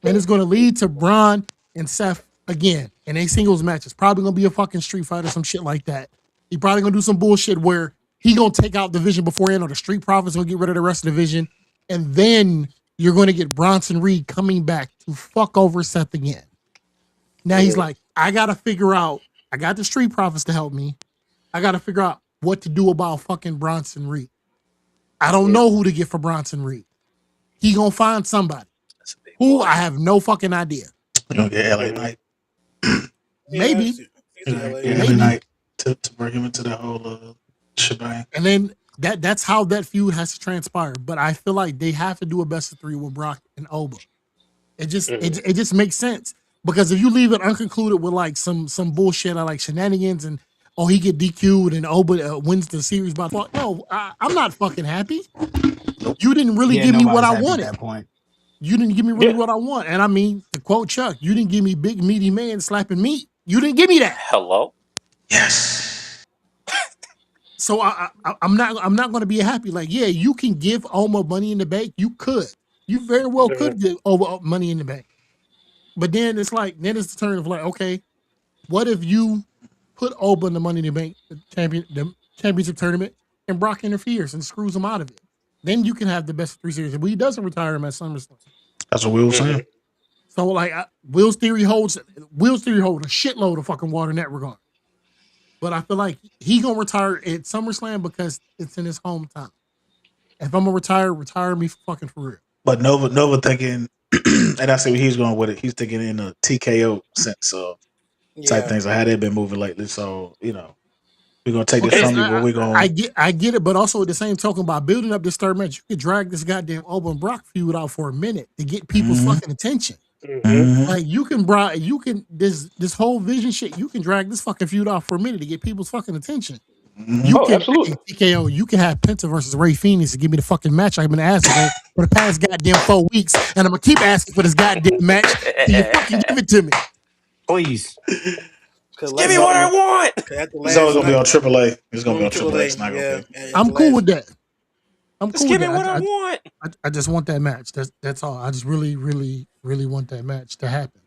And it's gonna lead to Braun and Seth again in a singles match. It's probably gonna be a fucking Street Fight or some shit like that. He probably gonna do some bullshit where he gonna take out Division beforehand, or the Street Profits gonna get rid of the rest of the Division, and then you're gonna get Bronson Reed coming back to fuck over Seth again. Now he's like, I gotta figure out. I got the Street Profits to help me. I gotta figure out what to do about fucking Bronson Reed. I don't know who to get for Bronson Reed. He gonna find somebody. Who? I have no fucking idea. We're gonna get LA Knight. Maybe. LA Knight to bring him into the whole shebang. And then that's how that feud has to transpire. But I feel like they have to do a best of 3 with Brock and Oba. It just makes sense. Because if you leave it unconcluded with like some bullshit like shenanigans and he get DQ'd and Oba wins the series by fault. No, I'm not fucking happy. You didn't really give me what I wanted. At that point. You didn't give me really what I want. And I mean, to quote Chuck, you didn't give me big meaty man slapping meat. You didn't give me that. Hello? Yes. So I'm not going to be happy. Like, yeah, you can give Oma Money in the Bank. You could. You very well could give Oma Money in the Bank. But then it's the turn of like, okay, what if you put Oba in the Money in the Bank, the championship tournament, and Brock interferes and screws him out of it? Then you can have the best of 3 series. But he doesn't retire him at SummerSlam. That's what Will was saying. So like, Will's theory holds a shitload of fucking water in that regard. But I feel like he gonna retire at SummerSlam because it's in his hometown. If I'm gonna retire me fucking for real. But Nova thinking, and I see where he's going with it. He's thinking in a TKO sense of type things. Like how they've been moving lately. So we're gonna take this from you, but we're gonna. I get it, but also at the same token, by building up this third match, you could drag this goddamn Oba and Brock feud out for a minute to get people's fucking attention. Like you can this whole Vision shit. You can drag this fucking feud out for a minute to get people's fucking attention. Absolutely. TKO. You can have Penta versus Ray Phoenix to give me the fucking match I've been asking for the past goddamn 4 weeks, and I'm gonna keep asking for this goddamn match. Can you fucking give it to me, please? Give me what I want. It's always gonna be on AAA. It's gonna be on AAA. It's not gonna be. I'm cool with that. Just give me what I want. I just want that match. That's all. I just really, really, really want that match to happen.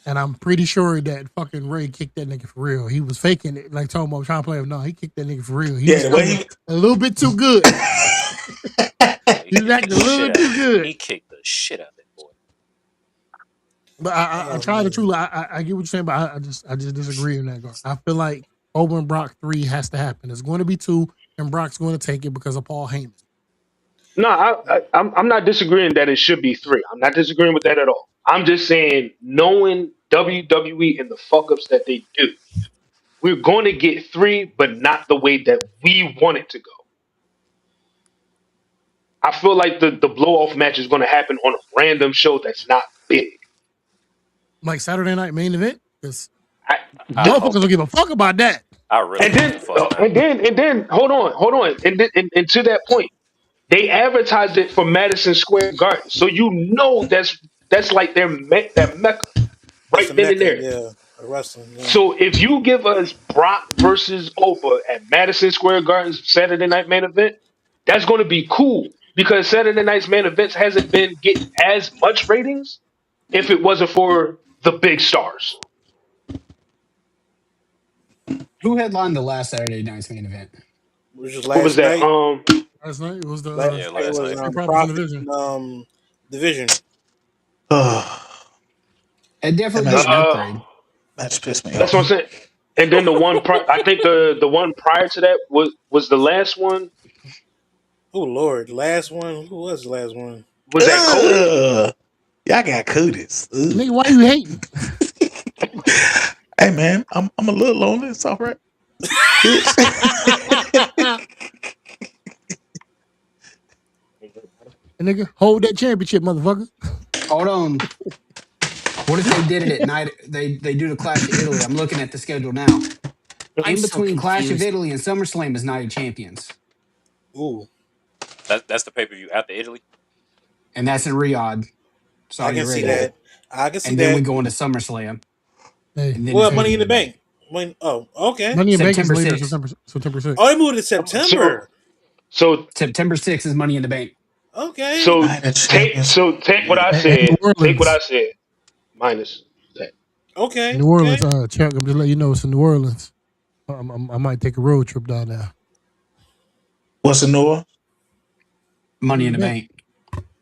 And I'm pretty sure that fucking Ray kicked that nigga for real. He was faking it, like talking about trying to play him. No, he kicked that nigga for real. He was a little bit too good. He was acting a little too good. He kicked the shit out of that boy. But I'm trying to truly. I get what you're saying, but I just disagree in that regard. I feel like Oba and Brock 3 has to happen. It's going to be 2, and Brock's going to take it because of Paul Heyman. No, I'm not disagreeing that it should be 3. I'm not disagreeing with that at all. I'm just saying, knowing WWE and the fuck ups that they do, we're going to get 3, but not the way that we want it to go. I feel like the blow off match is going to happen on a random show that's not big, like Saturday Night Main Event. Because motherfuckers don't give a fuck about that. I really and then hold on, and to that point, they advertised it for Madison Square Garden, so that's like their mecca right then and there. Yeah, wrestling. Yeah. So if you give us Brock versus Oba at Madison Square Garden's Saturday Night Main Event, that's going to be cool because Saturday Night's Main Events hasn't been getting as much ratings if it wasn't for the big stars. Who headlined the last Saturday Night's Main Event? Which was What was that? night. Last night it was the Last Yeah, night last was night. Street Profits in the Profit Vision. Division. That It definitely match, did an upgrade. match pissed me That's what I'm off. saying. And then I think the one prior to that was the last one. Oh Lord, last one. Who was the last one? Was that Cody? Ugh. Y'all got cooties. Nigga, why you hating? Hey man, I'm a little lonely. It's all right, bitch. Nigga, hold that championship, motherfucker. Hold on. What if they did it at night? They do the Clash of Italy. I'm looking at the schedule now. I'm In so between Clash of confused. Italy and SummerSlam is Night of Champions, Ooh, That's the pay per view after Italy. and that's in Riyadh, I Saudi can see Arabia. that. I can see And then we that. go into SummerSlam, Hey, and then it's Well, Money Money in in the the Bank. Bank. Okay. Money in Bank is September later, 6th. September 6th. Oh, they moved it to So September. so September 6th is Money in the Bank. Okay. so Night of Champions. take what I And New said. Take what Orleans. I said. Minus that. Okay. New Orleans, Okay. Chuck, I'm just letting you know it's in New Orleans. I might take a road trip down there. What's the Noah? Money in the Bank. Bank.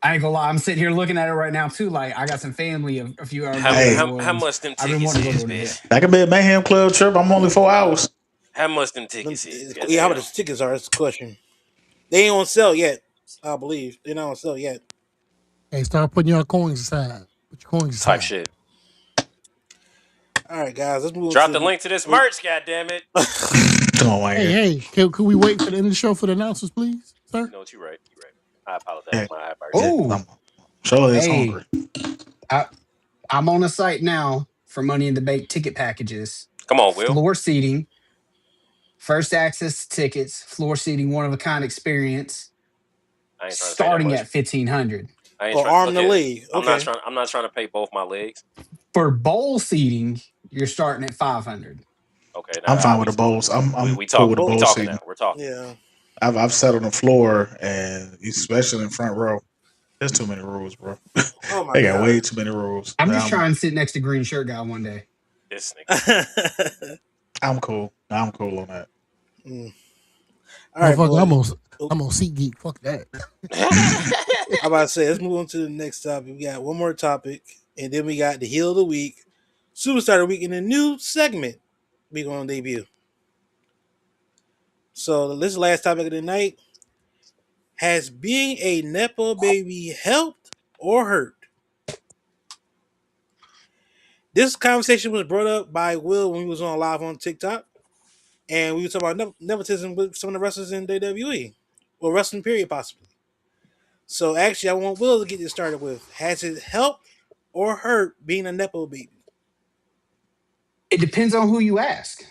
I ain't gonna lie, I'm sitting here looking at it right now too. Like I got some family a few hours How away Hey, in New how how Orleans. much them I've been tickets wanting to go is, to an bitch? event. that could be a Mayhem Club trip. I'm only 4 hours. How much them tickets is? Yeah, how Goddamn. about the tickets are? That's the question. They ain't on sale yet. I believe they're not on sale yet. Hey, start putting your coins aside. Put your coins Type aside. shit. All right, guys, let's move on Drop to the link to this merch. Goddamn it. Come on, Hey, Mayhem. hey, could we wait for the end of the show for the announcers, please, sir? You know what? You're right. You're right. I apologize. Yeah, My yeah. hypocrisy. Oh, I'm sure it's hey, hungry. I, I'm on a site now for Money in the Bank ticket packages, Come on, Will. floor seating, first access tickets, floor seating, one of a kind experience, I ain't trying to pay that starting much. at 1,500. I ain't or trying. arm Look the at. league. Okay. I'm not trying to pay both my legs. For bowl seating, you're starting at 500. Okay, I'm now fine with the bowls. I'm we cool talking. with the Well, We bowl talking seating. now. We're talking. yeah. I've sat on the floor, and especially in front row. There's too many rules, bro. Oh my They got way god. too many rules. I'm just trying to sit next to Green Shirt Guy one day. This nigga. I'm cool. I'm cool on that. All right, Motherfucker, boys. I'm on Seat Geek. Fuck that. I'm about to say, let's move on to the next topic. We got one more topic, and then we got the heel of the week, superstar of the week, and a new segment we gonna debut. So this is the last topic of the night. Has being a nepo baby helped or hurt? This conversation was brought up by Will when he was on live on TikTok, and we were talking about nepotism with some of the wrestlers in WWE, or wrestling period possibly. So actually, I want Will to get this started with: has it helped or hurt being a nepo baby? It depends on who you ask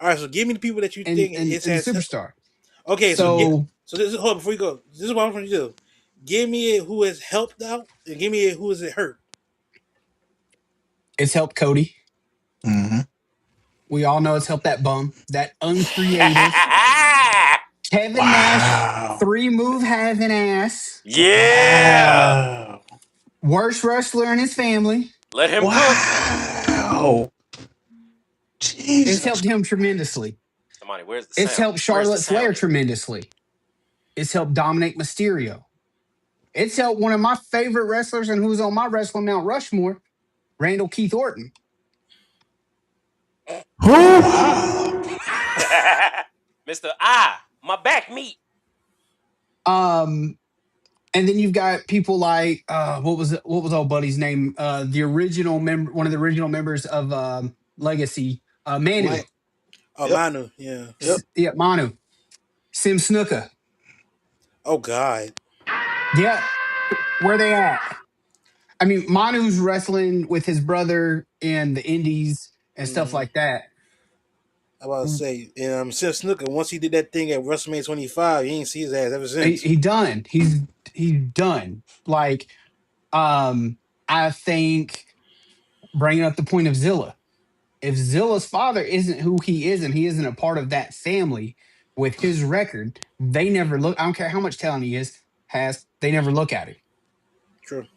All right, so give me the people that you think it and the has. superstar. Okay, So so this is hold on, before you go. This is what I'm going to do. Give me who has helped out, and give me who has it hurt. it's helped Cody. Mm-hmm. We all know it's helped that bum, that uncreative Kevin Nash, Wow. 3-move having ass, yeah. Wow. worst wrestler in his family. Let him cook. Wow. It's Jesus. helped him tremendously. Somebody, where's the It's sound? helped Where's the Charlotte Flair sound at? tremendously. It's helped Dominic Mysterio. It's helped one of my favorite wrestlers and who's on my wrestling Mount Rushmore, Randall Keith Orton. Wow. Mr. My back meat. Um, and then you've got people like what was old buddy's name? The original member, one of the original members of Legacy, Manu. Like, Oh, yep. Manu, yeah. Yep. Yeah, Manu. Sim Snuka. Oh God. Yeah, where they at? I mean, Manu's wrestling with his brother in the Indies and stuff Mm-hmm. like that. I about to say, Sim Snooker. Once he did that thing at WrestleMania 25, he ain't see his ass ever since. He done. He's done. Like, I think bringing up the point of Zilla. If Zilla's father isn't who he is and he isn't a part of that family with his record, they never look. I don't care how much talent he has. They never look at him True.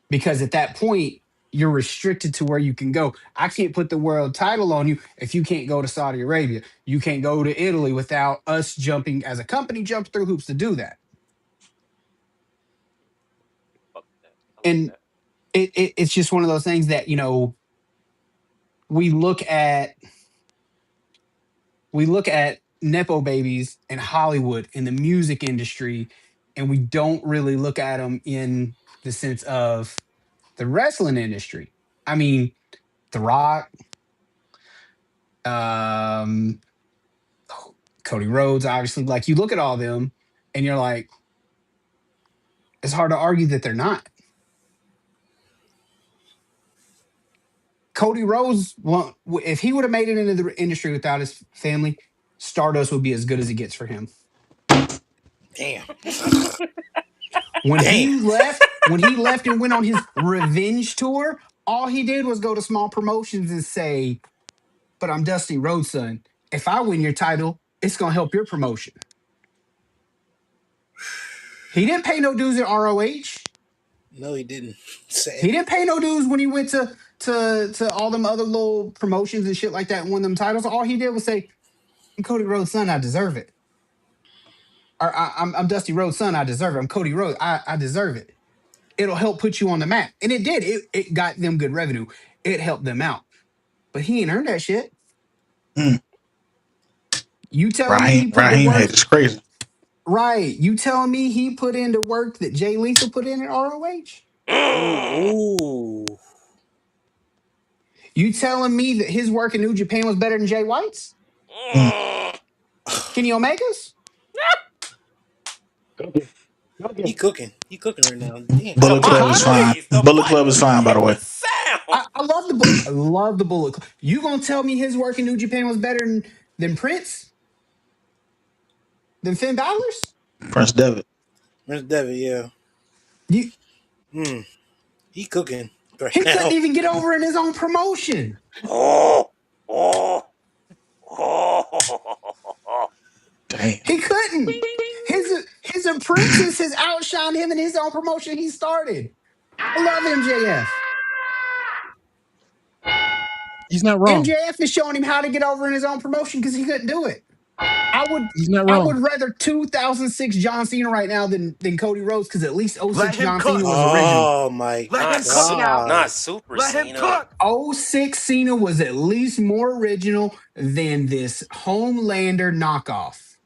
because at that point, you're restricted to where you can go. I can't put the world title on you if you can't go to Saudi Arabia. You can't go to Italy without us jumping as a company jump through hoops to do that. Fuck with that. I like And that. it's just one of those things that we look at we look at nepo babies in Hollywood in the music industry, and we don't really look at them in the sense of the wrestling industry. I mean, The Rock, um, Cody Rhodes, obviously. Like you look at all them, and you're like, it's hard to argue that they're not. Cody Rhodes, well, if he would have made it into the industry without his family, Stardust would be as good as it gets for him. Damn. When Damn. when he left and went on his revenge tour, all he did was go to small promotions and say, "But I'm Dusty Rhodes' son. If I win your title, it's gonna help your promotion." He didn't pay no dues at ROH. No, he didn't. Sad. He didn't pay no dues when he went to all them other little promotions and shit like that and won them titles. All he did was say, "I'm Cody Rhodes' son. I deserve it." Or I'm Dusty Rhodes' son. I deserve it. I'm Cody Rhodes. I deserve it. It'll help put you on the map. And it did. It got them good revenue. It helped them out. But he ain't earned that shit. Mm. You telling me he put the Raheem work? Head is crazy. Right. You telling me he put in the work that Jay Lethal put in at ROH? Ooh. You telling me that his work in New Japan was better than Jay White's? Mm. Kenny Omega's? Cooking. He Cooking. cooking. He cooking right now. Damn. Bullet Club is fine. Bullet Club is fine, by the way. I love the Bullet Club. You gonna tell me his work in New Japan was better than Prince? Than Finn Balor's? Prince Devitt. Prince Devitt, yeah. You, He cooking right he couldn't now. even get over in his own promotion. Oh, oh, oh. Damn. He couldn't. His apprentice has outshined him in his own promotion he started. I love MJF. He's not wrong. MJF is showing him how to get over in his own promotion because he couldn't do it. He's not I wrong. would rather 2006 John Cena right now than Cody Rhodes because at least Let 06 him John cook. Cena was original. Oh my Let him cook now. Not Super Let him Cena. cook. 06 Cena was at least more original than this Homelander knockoff.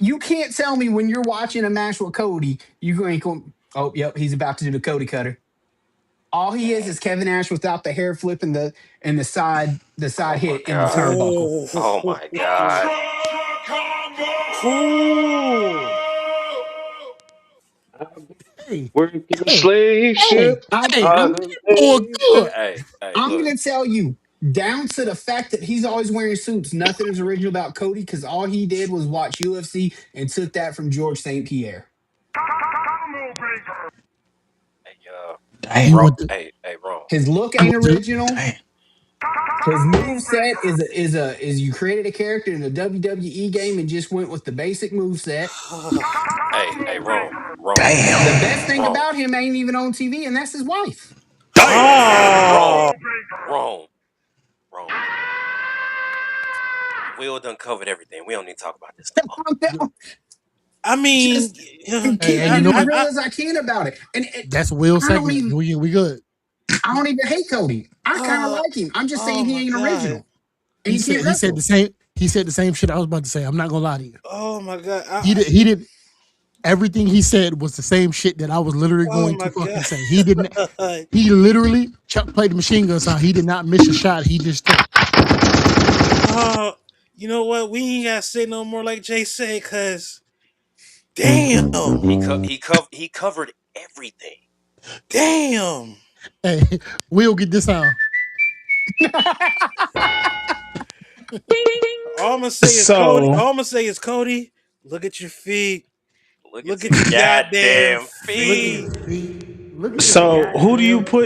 You can't tell me when you're watching a match with Cody, you ain't going, oh, yep, he's about to do the Cody cutter. All he is Kevin Nash without the hair flip and the side Oh my hit in the god. turnbuckle. Oh my god. Ooh. Hey, Working a hey, slave hey, ship. I'm hey, I'm boy, good. I'm Look. gonna tell you, down to the fact that he's always wearing suits, nothing is original about Cody because all he did was watch UFC and took that from George St. Pierre. Hey, Damn. You want the Wrong. His look you ain't want the original. Damn. His move set is you created a character in the WWE game and just went with the basic move set. Wrong. The Damn. best thing about him ain't even on TV, and that's his wife. Oh. Wrong. Wrong. Will done covered everything. We don't need to talk about this no I mean, Just hey, hey, you keep know as what? real as I can about it. And That's Will's I don't segment. even We good. I don't even hate Cody. I kind of oh, like him. I'm just saying oh he my ain't god. original and he can't wrestle. He said the same shit I was about to say. I'm not gonna lie to you. Oh my god. He did everything he said was the same shit that I was literally Oh going my to fucking god. say. He didn't. He literally Chuck played the machine gun sound. He did not miss a shot. He just took. Oh, you know what? We ain't gotta say no more like Jay said, cause damn, He covered everything. damn. Hey, we'll get this out. All I'm gonna say is Cody. So All I'm gonna say is Cody. Look at your feet. Look Look at at your your goddamn goddamn Look at feet. feet. his feet. Look at his so goddamn feet.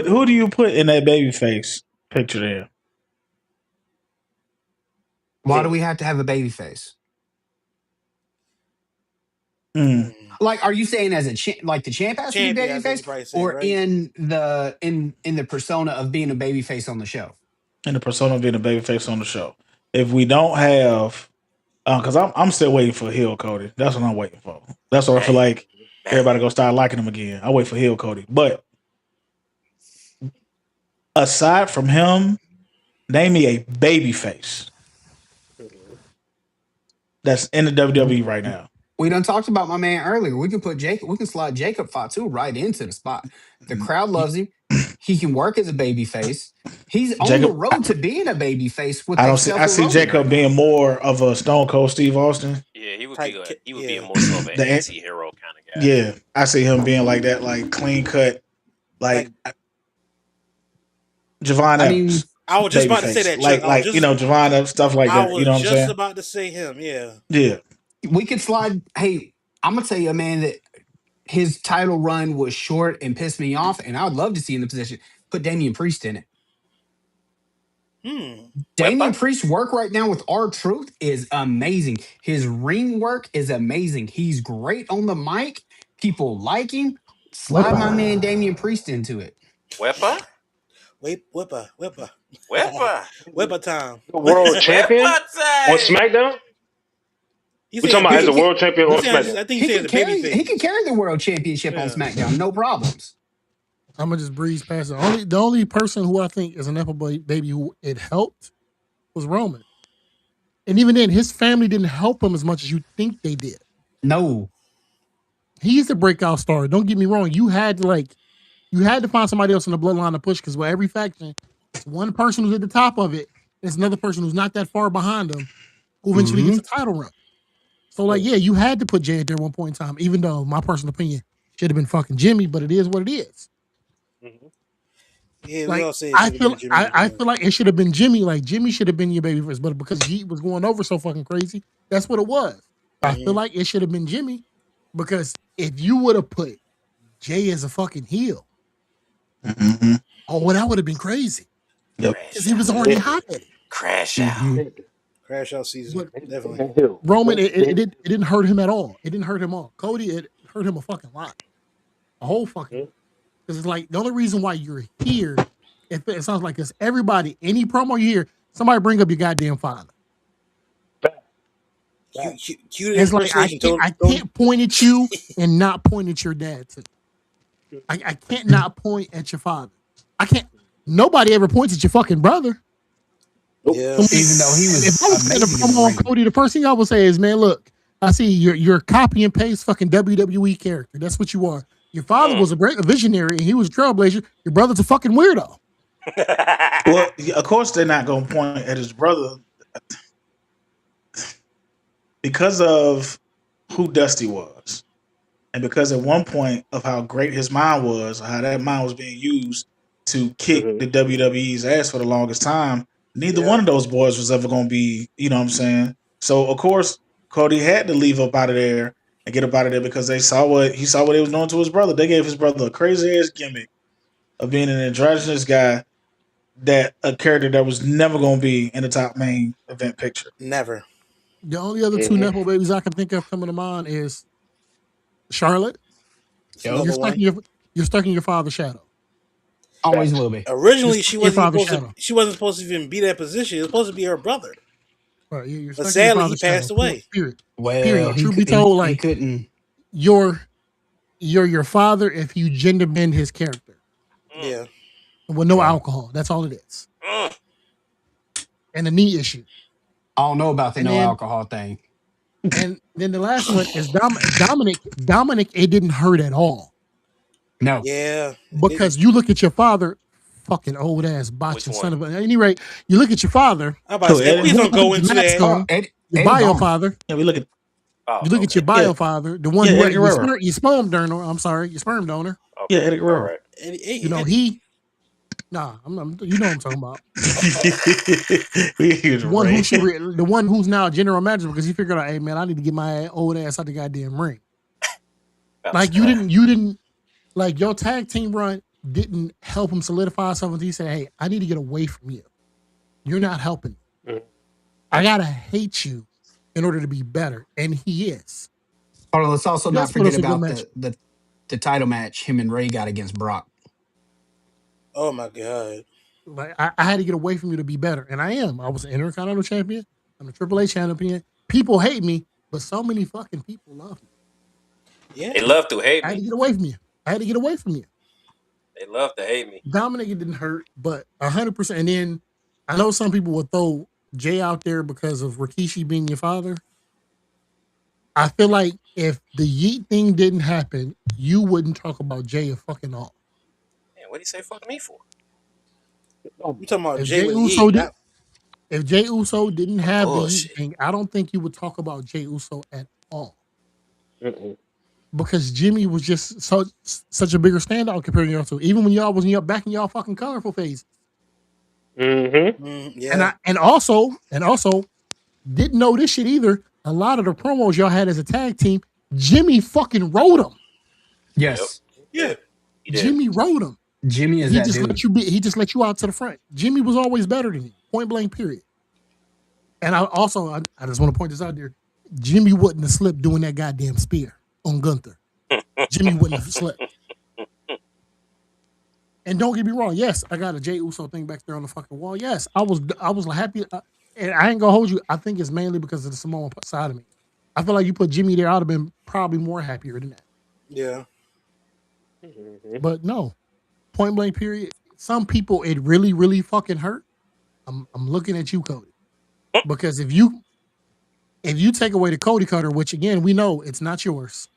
who do you put in that baby face picture there? Why do we have to have a baby face? Like, are you saying as a like the champ has to be Champ, yeah, that's what you babyface, probably saying, or right? in the persona of being a babyface on the show? And the persona of being a babyface on the show. If we don't have, because I'm still waiting for heel Cody. That's what I'm waiting for. That's what I feel like everybody gonna start liking him again. I wait for heel Cody. But aside from him, name me a babyface that's in the WWE right now. We done talked about my man earlier. We can put Jacob. We can slide Jacob Fatu right into the spot. The crowd loves him. He can work as a babyface. He's on the Jacob, road to being a babyface with I that don't see. stuff I with see Roman Jacob right now. being more of a Stone Cold Steve Austin. Yeah, he would Type, be yeah. more so of an The- anti-hero kind of guy. Yeah, I see him being like that, like clean cut, like Javon I mean, Evans. I was just about to say Babyface. that, Chuck. Like Javon Evans, stuff like I that. You know was what I'm saying? just about to say him. Yeah. Yeah. we could slide. Hey, I'm gonna tell you, man, that his title run was short and pissed me off, and I would love to see in the position. Put Damian Priest in it. Damian Priest's work right now with R-Truth is amazing. His ring work is amazing. He's great on the mic. People like him. Slide my man Damian Priest into it. Wepa? Whipper time. The world champion on SmackDown. He We're said talking about as a baby- world champion on he said- SmackDown. I think he said the baby face. He could carry the world championship on SmackDown, no problems. I'm gonna just breeze past it. The only person who I think is an Apple baby who it helped was Roman, and even then, his family didn't help him as much as you think they did. No, he's the breakout star. Don't get me wrong. You had to find somebody else in the bloodline to push because with every faction, it's one person who's at the top of it. There's another person who's not that far behind them who eventually gets a title run. So, yeah, you had to put Jay at there at one point in time, even though my personal opinion should have been fucking Jimmy, but it is what it is. Yeah, like, we all say I feel like it should have been Jimmy. Like, Jimmy should have been your baby first, but because he was going over so fucking crazy, that's what it was. I feel like it should have been Jimmy because if you would have put Jay as a fucking heel, that would have been crazy. Yep. Because he was already hot at it. Crash out. Crash out season. But definitely. Roman, it didn't hurt him at all. It didn't hurt him all. Cody, it hurt him a fucking lot. A whole fucking. Because it's like the only reason why you're here, it sounds like this. Everybody, any promo you hear, somebody bring up your goddamn father. It's like I can't point at you and not point at your dad too. I can't not point at your father. I can't. Nobody ever points at your fucking brother. Yeah. Even though he was if I was amazing. a promo on Cody, the first thing I would say is, man, look, I see you're copy and paste fucking WWE character. That's what you are. Your father was a great visionary and he was a trailblazer. Your brother's a fucking weirdo. Well, of course they're not going to point at his brother because of who Dusty was. And because at one point of how great his mind was, how that mind was being used to kick the WWE's ass for the longest time, neither one of those boys was ever going to be, you know what I'm saying? So, of course, Cody had to leave up out of there and get up out of there because he saw what they was doing to his brother. They gave his brother a crazy ass gimmick of being an androgynous guy, a character that was never going to be in the top main event picture. Never. The only other two Nepo babies I can think of coming to mind is Charlotte. You're stuck in your father's shadow. Always will be. Originally, she wasn't supposed to even be that position. It was supposed to be her brother. Right, you're but sadly, he passed away. Period. Well, Truth be told, he couldn't. You're your father if you gender bend his character. Yeah. With no alcohol. That's all it is. And a knee issue. I don't know about the alcohol thing. And then the last one is Dominic. Dominic, it didn't hurt at all. No. Yeah. Because you look at your father, fucking old ass botching son of a. At any rate, you look at your father. How about please don't go into that. Your bio father. Yeah, we look at. You look at your bio father, the one who your sperm donor. I'm sorry, your sperm donor. Yeah, Eddie Guerrero. Right. You know he. Nah, you know what I'm talking about. The one who's now general manager because he figured out, hey man, I need to get my old ass out the goddamn ring. Like you didn't like your tag team run didn't help him solidify something. He said, hey, I need to get away from you. You're not helping me. I gotta hate you in order to be better, and he is. Hold on, let's also not Yes, but forget it's a good about match. the title match him and Ray got against Brock. Oh my god. Like I had to get away from you to be better, and I am. I was an Intercontinental champion. I'm a AAA champion. People hate me, but so many fucking people love me. Yeah. They love to hate I had me. to get away from you. I had to get away from you. They love to hate me. Dominic didn't hurt, but 100%. And then I know some people would throw Jay out there because of Rikishi being your father. I feel like if the Yeet thing didn't happen, you wouldn't talk about Jay at fucking all. Man, what do you say fuck me for? You talking about If Jay Jay with the Uso E? did, if Jay Uso didn't have the Yeet Bullshit. thing, I don't think you would talk about Jay Uso at all. Mm-mm. Because Jimmy was just such a bigger standout compared to y'all two. Even when y'all was back in y'all fucking colorful phase. Mm-hmm. Yeah. And also didn't know this shit either. A lot of the promos y'all had as a tag team, Jimmy fucking wrote them. Yep. Yes, Yeah. He did. Jimmy wrote them. Jimmy is He that just dude. let you be. He just let you out to the front. Jimmy was always better than you. Point blank. Period. And I just want to point this out there. Jimmy wouldn't have slipped doing that goddamn spear on Gunther. Jimmy wouldn't have slipped. And don't get me wrong. Yes, I got a Jay Uso thing back there on the fucking wall. Yes, I was happy. And I ain't gonna hold you. I think it's mainly because of the Samoan side of me. I feel like you put Jimmy there, I'd have been probably more happier than that. Yeah. Mm-hmm. But no, point blank. Period. Some people it really, really fucking hurt. I'm looking at you, Cody, because if you take away the Cody Cutter, which again we know it's not yours,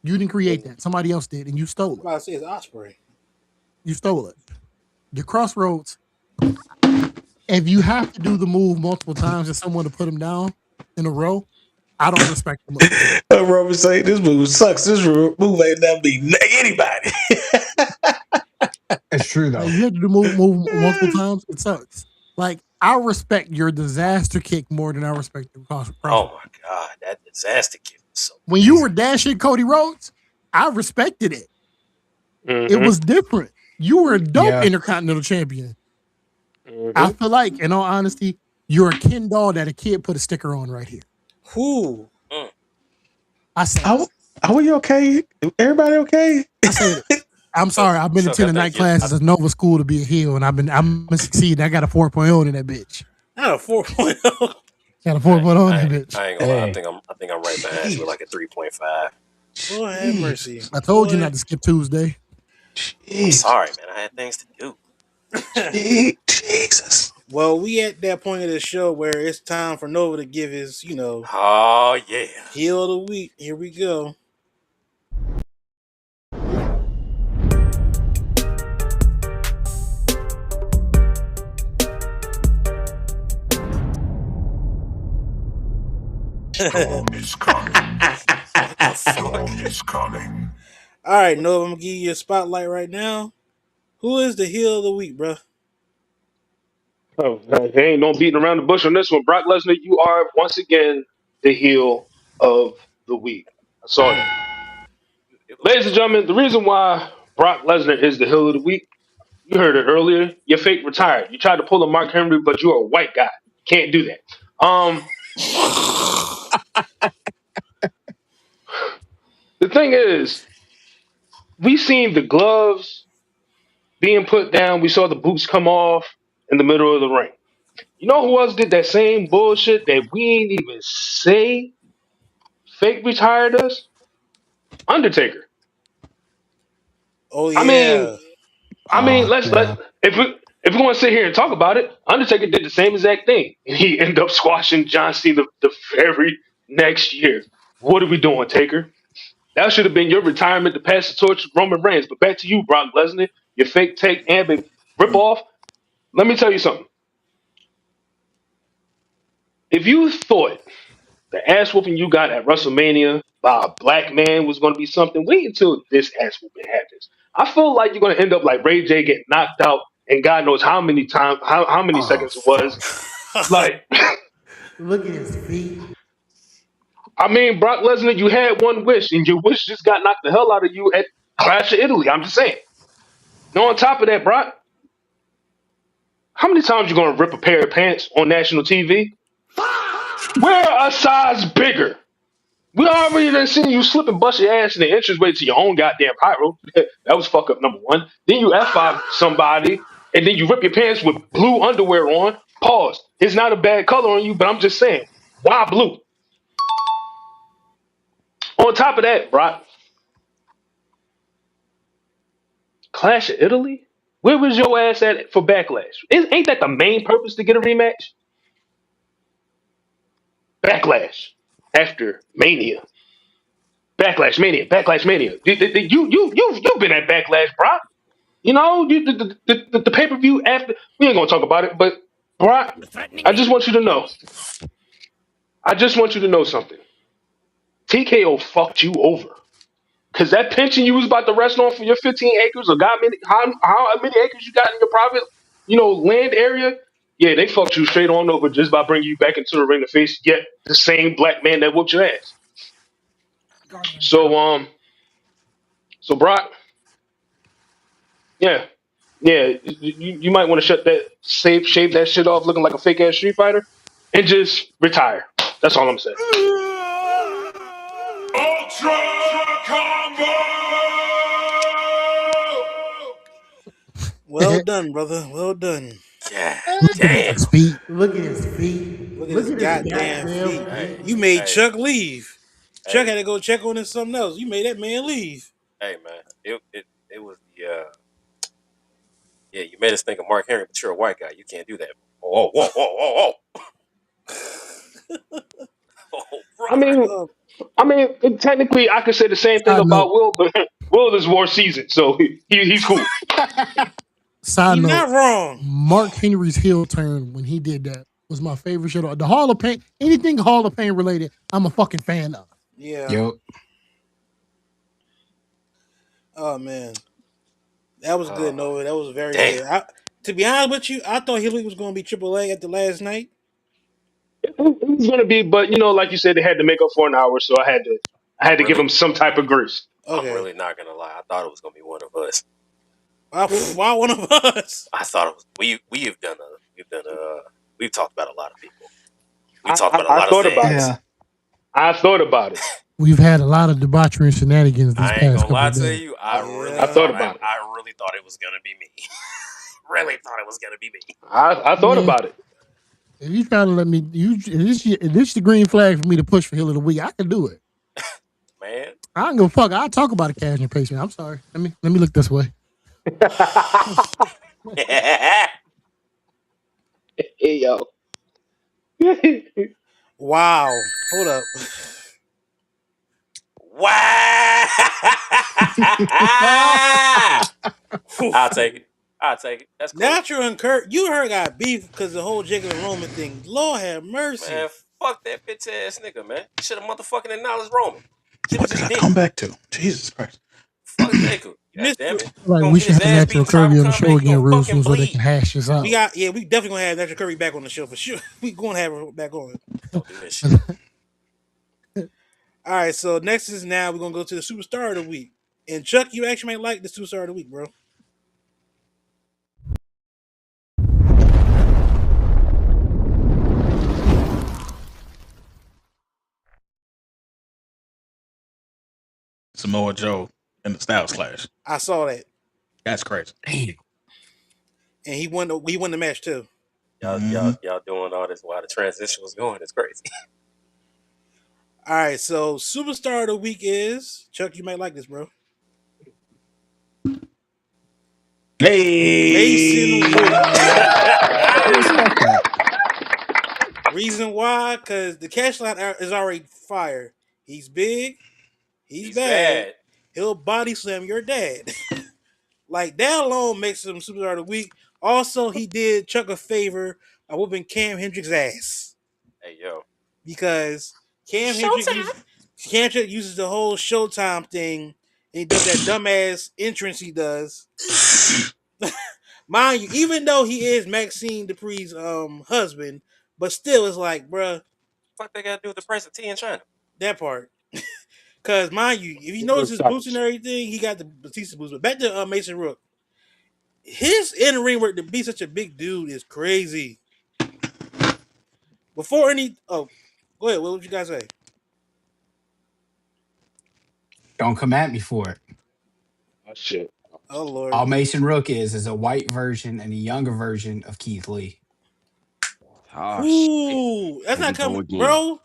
you didn't create that. Somebody else did, and you stole I'm it. about to say it's Osprey. You stole it. The Crossroads. If you have to do the move multiple times and someone to put him down in a row, I don't respect the move. Robert say this move sucks. This move ain't never beat anybody. It's true Like though. you have to do move multiple times, it sucks. Like I respect your disaster kick more than I respect the crossroads. Oh my god, that disaster kick was so When you were dashing Cody Rhodes, I respected it. It Mm-hmm. was different. You were a dope Yeah. Intercontinental Champion. Mm-hmm. I feel like, in all honesty, you're a Ken doll that a kid put a sticker on right here. Who? I said, Are we okay? Everybody okay? I said it. I'm sorry. I've been Chuck, I attending night think classes at Nova School to be a heel, and I'm succeeding. I got a 4.0 in that bitch. Not a 4.0. Got a 4.0 in that bitch. I ain't gonna lie. Hey. I think I'm right behind you with like a 3.5. Lord have mercy. I told you Boy. not to skip Tuesday. I'm sorry, man. I had things to do. Jesus. Well, we at that point of the show where it's time for Nova to give his, Oh yeah. heel of the week. Here we go. Storm is coming. The storm is coming. All right, Nova, I'm gonna give you a spotlight right now. Who is the heel of the week, bro? Oh, there ain't no beating around the bush on this one. Brock Lesnar, you are once again the heel of the week. I saw that. Ladies and gentlemen, the reason why Brock Lesnar is the heel of the week, you heard it earlier. You're fake retired. You tried to pull a Mark Henry, but you're a white guy. Can't do that. The thing is, we seen the gloves being put down. We saw the boots come off in the middle of the ring. You know who else did that same bullshit that we ain't even say fake retired us? Undertaker. Oh I mean, yeah. let's Yeah. if we want to sit here and talk about it, Undertaker did the same exact thing, and he ended up squashing John Cena the very next year. What are we doing, Taker? That should have been your retirement to pass the torch to Roman Reigns. But back to you, Brock Lesnar, your fake take and rip off. Let me tell you something. If you thought the ass whooping you got at WrestleMania by a black man was going to be something, wait until this ass whooping happens. I feel like you're going to end up like Ray J getting knocked out, and God knows how many times, how many Oh, seconds it was. fuck. Like, Look at his feet. I mean, Brock Lesnar, you had one wish, and your wish just got knocked the hell out of you at Clash of Italy. I'm just saying. Now, on top of that, Brock, how many times you going to rip a pair of pants on national TV? Wear a size bigger. We already done seen you slip and bust your ass in the entranceway to your own goddamn pyro. That was fuck up number one. Then you F5 somebody, and then you rip your pants with blue underwear on. Pause. It's not a bad color on you, but I'm just saying, why blue? On top of that, Brock, Clash of Italy? Where was your ass at for Backlash? Ain't that the main purpose to get a rematch? Backlash after Mania. Backlash Mania. Backlash Mania. You've been at Backlash, Brock. You know, the pay per view after. We ain't gonna talk about it, but Brock, I just want you to know. I just want you to know something. TKO fucked you over. Cause that pension you was about to rest on for your 15 acres or how many acres you got in your private, land area. Yeah, they fucked you straight on over just by bringing you back into the ring to face yet the same black man that whooped your ass. So Brock, yeah, yeah, you might want to shave that shit off, looking like a fake ass Street Fighter, and just retire. That's all I'm saying. Ultra Combo! Well done, brother. Well done. Yeah, Look at damn. his feet. Look at his feet. Look at his goddamn feet. Hey, You made hey, Chuck leave. Chuck hey, had to go check on his something else. You made that man leave. hey, man. It was the yeah. You made us think of Mark Henry, but you're a white guy. You can't do that. Oh, whoa, whoa, whoa, whoa. Oh, I brother. mean, Oh, technically, I could say the same thing Side about note. Will, but Will is war season, so he's cool. Side you're note. not wrong. Mark Henry's heel turn when he did that was my favorite shit. The Hall of Pain, anything Hall of Pain related, I'm a fucking fan of. Yeah. Yep. Oh man, that was good, Noah. That was very Damn. good. To be honest with you, I thought Hillary was going to be AAA at the last night. It was gonna be, but like you said, they had to make up for an hour, so I had I'm to give really, him some type of grace. I'm Okay. really not gonna lie. I thought it was gonna be one of us. Why one of us? I thought it was. We've talked about a lot of people. We I, talked about a I, I lot of thought about it. things. Yeah. I thought about it. We've had a lot of debauchery and shenanigans these I ain't past gonna couple lie of to days. you. I thought Yeah. about it. I really thought it was gonna be me. Really thought it was gonna be me. I thought Man, about it. if you try to let me, if this the green flag for me to push for Hill of the Week, I can do it. Man. I don't give a fuck. I'll talk about a cash and pace, man. I'm sorry. Let me look this way. Hey yo. Wow. Hold up. Wow. I'll take it. I'll take it. That's cool. Natural and Kurt, you heard got beef because the whole Jacob and Roman thing. Lord have mercy. Man, fuck that bitch ass nigga, man. You should have motherfucking acknowledged Roman. Should have What did just I did come it. back to? Jesus Christ. Fuck Jacob. You God missed damn it. it. He Like gonna we get should his have ass beat Natural in tribal Kirby on the combat. show He again gonna real fucking soon so they can bleed. hash this out. We definitely gonna have Natural Curry back on the show for sure. We gonna have her back on. Don't do this shit. All right, so next is now we're gonna go to the superstar of the week. And Chuck, you actually might like the superstar of the week, bro. Samoa Joe in the Styles Clash. I saw that. That's crazy. Damn. And he won the match too. Y'all doing all this while the transition was going. It's crazy. All right, so superstar of the week is Chuck. You might like this, bro. Mason Hey. Wood. I respect that. Reason why? Because the cash line is already fire. He's big. He's bad. bad. He'll body slam your dad. Like that alone makes him superstar of the week. Also, he did Chuck a favor by whooping Cam Hendrick's ass Hey yo. because Showtime. Cam Hendrick uses the whole Showtime thing. And he does that dumbass entrance he does. Mind you, even though he is Maxine Dupree's husband, but still, it's like, bruh, Fuck they gotta do with the price of tea in China. that part. Because mind you, if you notice his boots and everything, he got the Batista boots. But back to Mason Rook, his in ring work to be such a big dude is crazy. Before any, go ahead. What would you guys say? Don't come at me for it. Oh, shit. Oh Lord. All Mason Rook is a white version and a younger version of Keith Lee. Oh shit. Ooh, that's Here we not go coming, again. bro.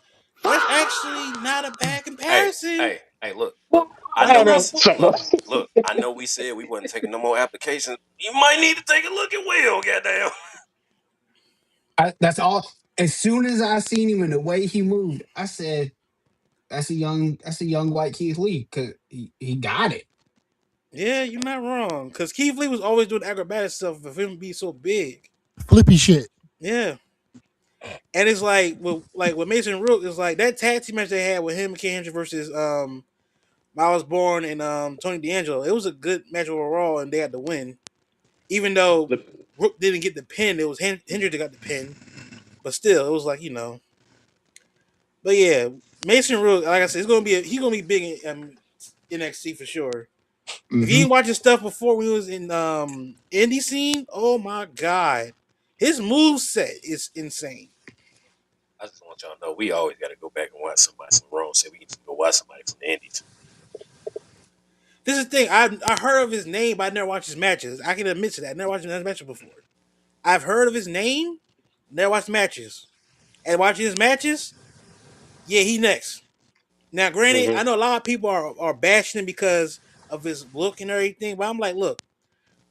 That's actually not a bad Hey, comparison. hey, look. I I know had we a something. look. I know we said we wasn't taking no more applications. You might need to take a look at Will. Goddamn. That's all. As soon as I seen him and the way he moved, I said, that's a young white Keith Lee, because he got it. Yeah, you're not wrong. Cause Keith Lee was always doing acrobatic stuff for him to be so big. Flippy shit. Yeah. And it's with Mason Rook, it's like that tag team match they had with him and Ken Hendricks versus Miles Bourne and Tony D'Angelo. It was a good match overall, and they had to win. Even though Rook didn't get the pin, it was Hendricks that got the pin. But still, it was like, you know. But yeah, Mason Rook, like I said, he's gonna be big in NXT for sure. If you Hmm. ain't watching stuff before when he was in indie scene, oh my god, his move set is insane. I just want y'all to know we always got to go back and watch somebody. Some wrong said we need to go watch somebody from the Indies. This is the thing. I heard of his name, but I never watched his matches. I can admit to that. I never watched his matches before. I've heard of his name, never watched matches. And watching his matches, yeah, he next. Now, granted, I Mm-hmm. know a lot of people are bashing him because of his look and everything, but I'm like, look,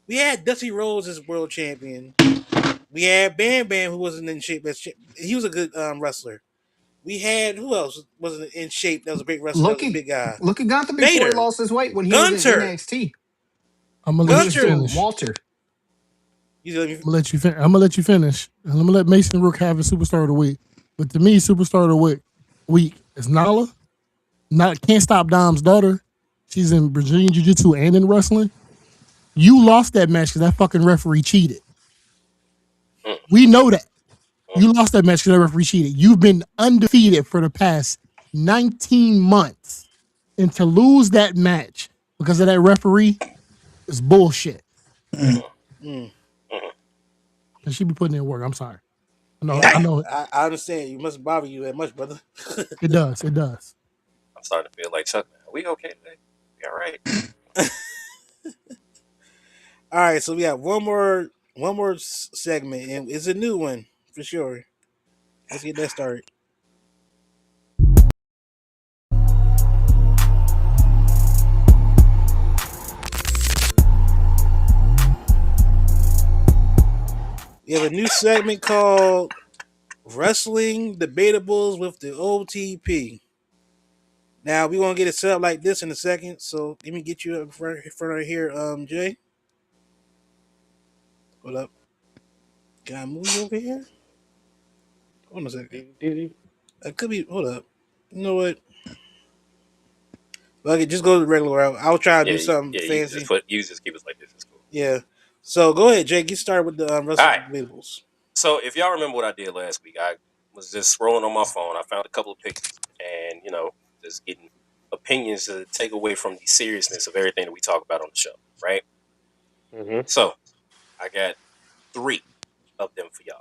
we had Dusty Rhodes as world champion. We had Bam Bam, who wasn't in shape. He was a good wrestler. We had who else wasn't in shape? That was a great wrestler. That Look was a at big guy. look at Gunther before he Vader, lost his weight when he was in Gunter, NXT I'm gonna when let he you was Gunter. doing finish. Walter. I'm gonna let you finish. And I'm gonna let Mason Rook have his superstar of the week. But to me, superstar of the week is Nala. Not Can't Stop Dom's daughter. She's in Brazilian Jiu Jitsu and in wrestling. You lost that match because that fucking referee cheated. Mm, We know that. mm. You lost that match because that referee cheated. You've been undefeated for the past 19 months. And to lose that match because of that referee is bullshit. Mm. And she be putting in work. I'm sorry. I Yeah, know I understand. You mustn't bother you that much, brother. it does. It does. I'm starting to feel like Chuck. Are we okay today? We all right? All right, so we have one more segment, and it's a new one for sure. Let's get that started. We have a new segment called Wrestling Debatables with the OTP. Now we're gonna get it set up like this in a second. So let me get you up front right here, Jay. Hold up. Can I move you over here? Hold on a second. I could be. Hold up. You know what? Okay, just go the regular route. I was trying to Yeah, do something yeah. fancy. You just keep us like this. It's cool. Yeah. So go ahead, Jay. Get started with the All wrestling right. debatables. So if y'all remember what I did last week, I was just scrolling on my phone. I found a couple of pictures, and just getting opinions to take away from the seriousness of everything that we talk about on the show, right? Mm-hmm. So I got three of them for y'all.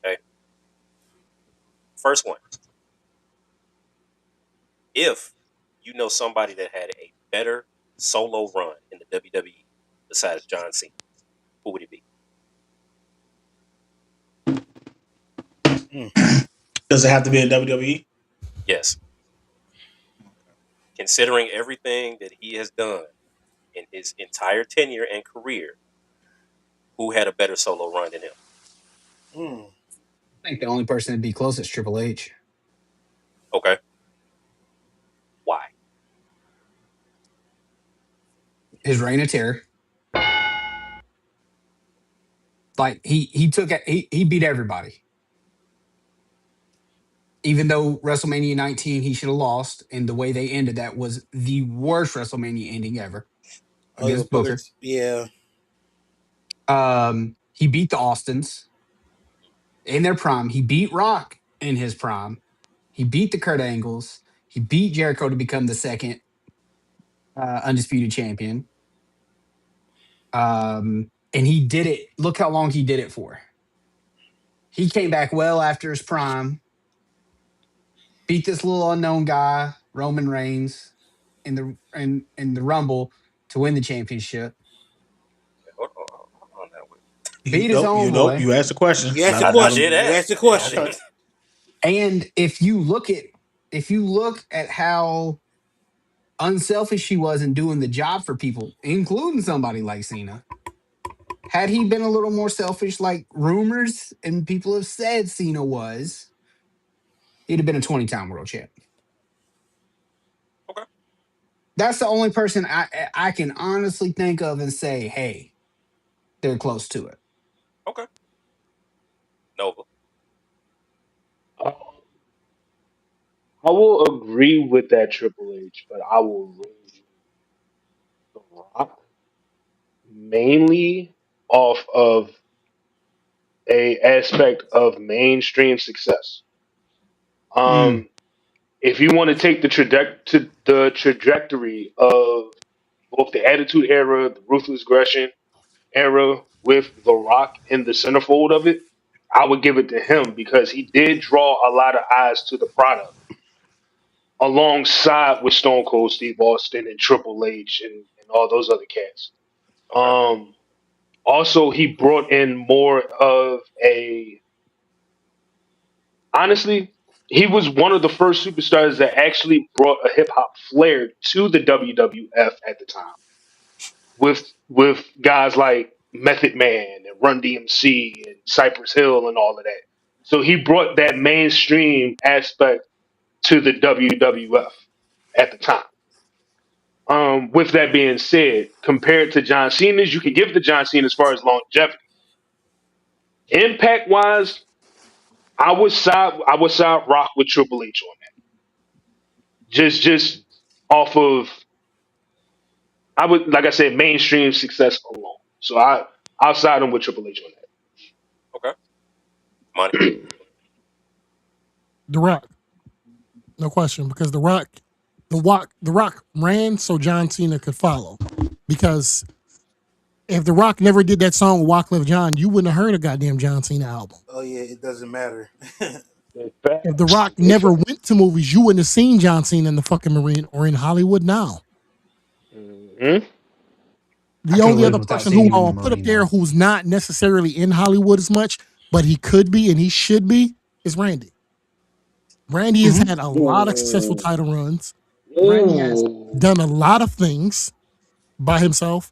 Okay. First one: if you know somebody that had a better solo run in the WWE besides John Cena, who would it be? Mm. Does it have to be in WWE? Yes. Considering everything that he has done in his entire tenure and career, who had a better solo run than him? Mm. I think the only person that'd be close is Triple H. Okay. Why? His reign of terror. Like he beat everybody. Even though WrestleMania 19 he should have lost, and the way they ended that was the worst WrestleMania ending ever Oh, you against Booker? Booker. Yeah. He beat the Austins in their prime. He beat Rock in his prime. He beat the Kurt Angles. He beat Jericho to become the second undisputed champion. And he did it. Look how long he did it for. He came back well after his prime, beat this little unknown guy, Roman Reigns. in the Rumble to win the championship. Hold on now. Beat his own You boy. asked the question. You asked the I question. did You ask. asked the Yeah, I question. did. And if you look at how unselfish he was in doing the job for people, including somebody like Cena, had he been a little more selfish, like rumors and people have said Cena was, he'd have been a 20-time world champ. Okay. That's the only person I can honestly think of and say, hey, they're close to it. Okay. Nova. Uh, I will agree with that Triple H, but I will raise The Rock mainly off of a aspect of mainstream success. Mm, Um, if you want to take the trajectory of both the Attitude Era, the Ruthless Aggression era, with The Rock in the centerfold of it, I would give it to him because he did draw a lot of eyes to the product, alongside with Stone Cold Steve Austin and Triple H and all those other cats. Okay. Um, Also, he brought in more of a honestly, he was one of the first superstars that actually brought a hip hop flair to the WWF at the time, with guys like Method Man and Run DMC and Cypress Hill and all of that. So he brought that mainstream aspect to the WWF at the time. With that being said, compared to John Cena's, you could give the John Cena as far as longevity. Impact wise, I would side rock with Triple H on that. Just off of I would like I said mainstream success alone. So I'll side him with Triple H on Okay. Money. that. The Rock, no question, because the Rock ran so John Cena could follow. Because if The Rock never did that song with Wyclef John, you wouldn't have heard a goddamn John Cena album. Oh yeah, it doesn't matter. Big If The facts. Rock Big never facts. went to movies, you wouldn't have seen John Cena in the fucking Marine or in Hollywood now. Mhm. I The could have only lived other without person seeing who him in the I'll put up there Marino. who's not necessarily in Hollywood as much, but he could be and he should be, is Randy. Randy has Hmm. had a lot of successful Ooh. title runs. Randy has Ooh. done a lot of things by himself,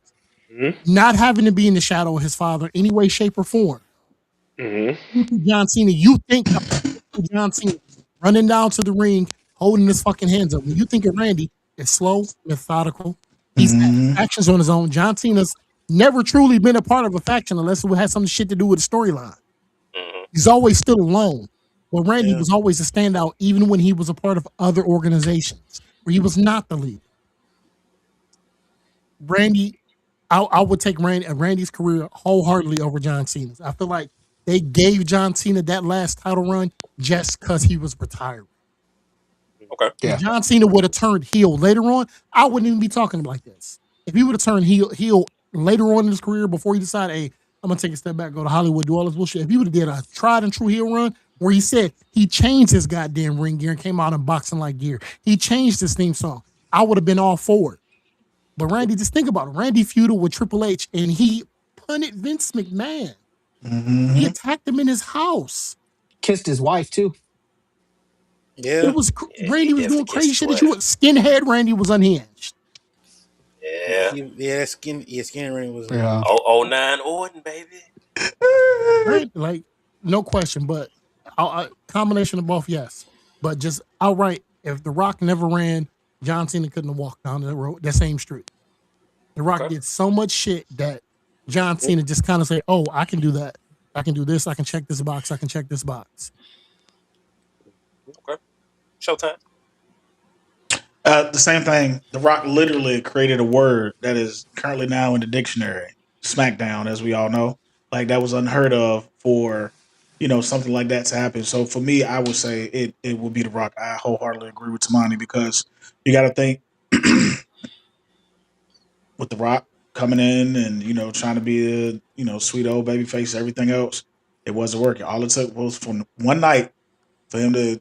Mhm. not having to be in the shadow of his father any way, shape, or form. Mhm. You think John Cena, you think of John Cena running down to the ring, holding his fucking hands up. When you think of Randy, it's slow, methodical. He's had Mm-hmm. factions on his own. John Cena's never truly been a part of a faction unless it had some shit to do with the storyline. Mm-hmm. He's always stood alone. But Randy Yeah. was always a standout, even when he was a part of other organizations where he was not the leader. Randy, I would take Randy's career wholeheartedly over John Cena's. I feel like they gave John Cena that last title run just because he was retired. Okay. If Yeah. John Cena would have turned heel later on, I wouldn't even be talking like this. If he would have turned heel later on in his career before he decided, hey, I'm gonna take a step back, go to Hollywood, do all this bullshit. If he would have did a tried and true heel run where he said he changed his goddamn ring gear and came out in boxing like gear, he changed his theme song, I would have been all for it. But Randy, just think about it. Randy feuded with Triple H and he punted Vince McMahon. He Mm-hmm. attacked him in his house. Kissed his wife too. Yeah. It was Yeah, he Randy was definitely doing kissed crazy his shit that you wife. would skinhead Randy was unhinged. Yeah. Yeah, skin ring was Yeah. Oh, 09 Orton, baby. Right? Like, no question. But combination of both, yes. But just outright, if The Rock never ran, John Cena couldn't have walked down that road, that same street. The Rock Okay. did so much shit that John Cena just kind of say, "Oh, I can do that. I can do this. I can check this box. I can check this box." Okay. Showtime. The same thing. The Rock literally created a word that is currently now in the dictionary. SmackDown, as we all know, like that was unheard of for something like that to happen. So for me, I would say it would be The Rock. I wholeheartedly agree with Tamani because you got to think with The Rock coming in and trying to be a sweet old baby face, everything else, it wasn't working. All it took was from one night for him to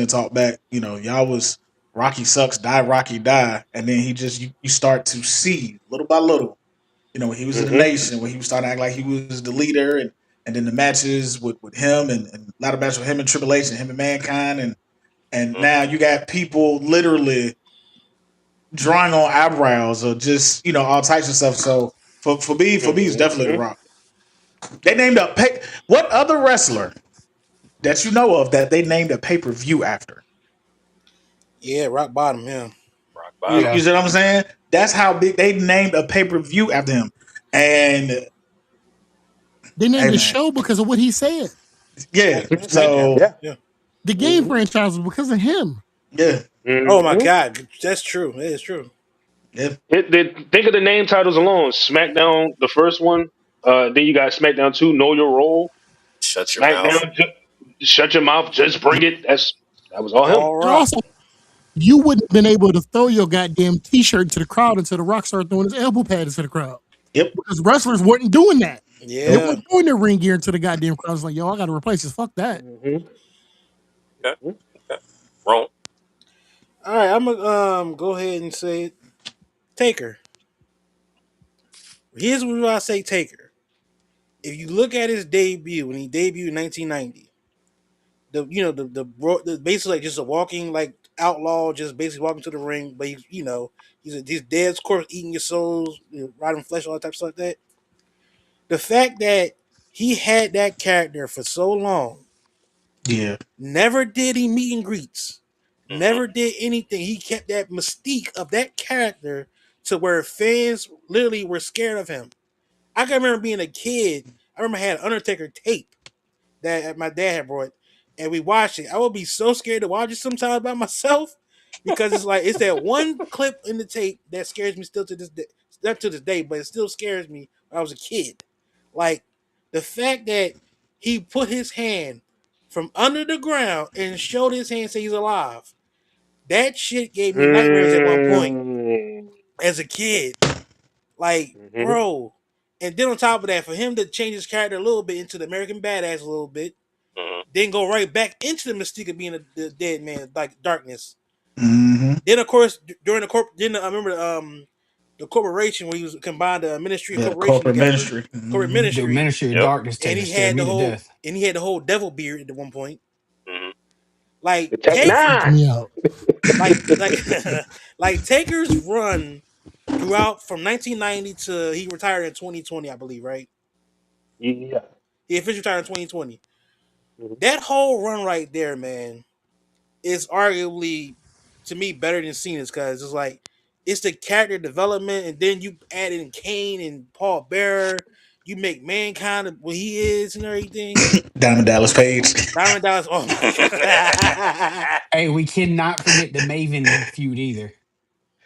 talk back. Y'all was Rocky sucks, die Rocky die, and then he just you start to see little by little. You know, when he was in the Mm-hmm. nation, when he was starting to act like he was the leader, and then the matches with him and a lot of matches with him and Triple H and him and Mankind, and now you got people literally drawing on eyebrows or just all types of stuff. So for me, it's definitely The Mm-hmm. Rock. They named what other wrestler that you know of that they named a pay per view after? Yeah, rock bottom. Yeah. Rock You, bottom. you Yeah. see what I'm saying? That's how big they named a pay per view after him. And They named hey the man, show because of what he said. yeah. SmackDown. So Yeah. Yeah. The game Mm-hmm. franchise was because of him. yeah, Oh my Mm-hmm. God, that's true. That is true. yeah. Think of the name titles alone. SmackDown, the first one. Then you got SmackDown 2, Know Your Role. Shut your mouth. SmackDown, Shut Your Mouth, Just Bring It. That was all him. All And rock. also, you wouldn't have been able to throw your goddamn t-shirt into the crowd until The Rock started throwing his elbow pad into the crowd. Yep. Because wrestlers weren't doing that. They Yeah. weren't throwing their ring gear into the goddamn crowd. It's like, yo, I got to replace this. Fuck that. Mm-hmm. Okay. Okay. Wrong. All right, I'm gonna go ahead and say it. Taker. Here's what I say. Taker. If you look at his debut when he debuted in 1990, the basically like just a walking like outlaw, just basically walking to the ring, but he's dead corpse eating your souls, rotting flesh, all that type of stuff like that. The fact that he had that character for so long, Yeah. never did he meet and greets, Mm-hmm. never did anything. He kept that mystique of that character to where fans literally were scared of him. I can remember being a kid. I remember I had an Undertaker tape that my dad had brought, and we watched it. I would be so scared to watch it sometimes by myself because it's that one clip in the tape that scares me still to this day. Not to this day, but it still scares me when I was a kid. Like the fact that he put his hand from under the ground and showed his hand, say he's alive. That shit gave me nightmares at one point Mm-hmm. as a kid. Like, bro. And then on top of that, for him to change his character a little bit into the American Badass a little bit, Mm-hmm. then go right back into the mystique of being the dead man, like darkness. Mm-hmm. Then of course during then I remember the corporation where he was combined the ministry and Yeah. corporation Corporate together, ministry. corporate Mm-hmm. The ministry, Ministry of Yep. Darkness and Taker scared me to death. he had the whole devil beard at one point. Mm-hmm. Like The Tech Taker, Freaked Nine. me out. like like Taker's run throughout from 1990 to he retired in 2020, I believe, right? Yeah. He officially retired in 2020. Mhm. That whole run right there, man, is arguably to me better than Cena's because it's like it's the character development, and then you add in Kane and Paul Bearer, you make Mankind what he is and everything. Diamond Dallas Page. Diamond Dallas, oh my god. Hey, we cannot forget the Maven feud either.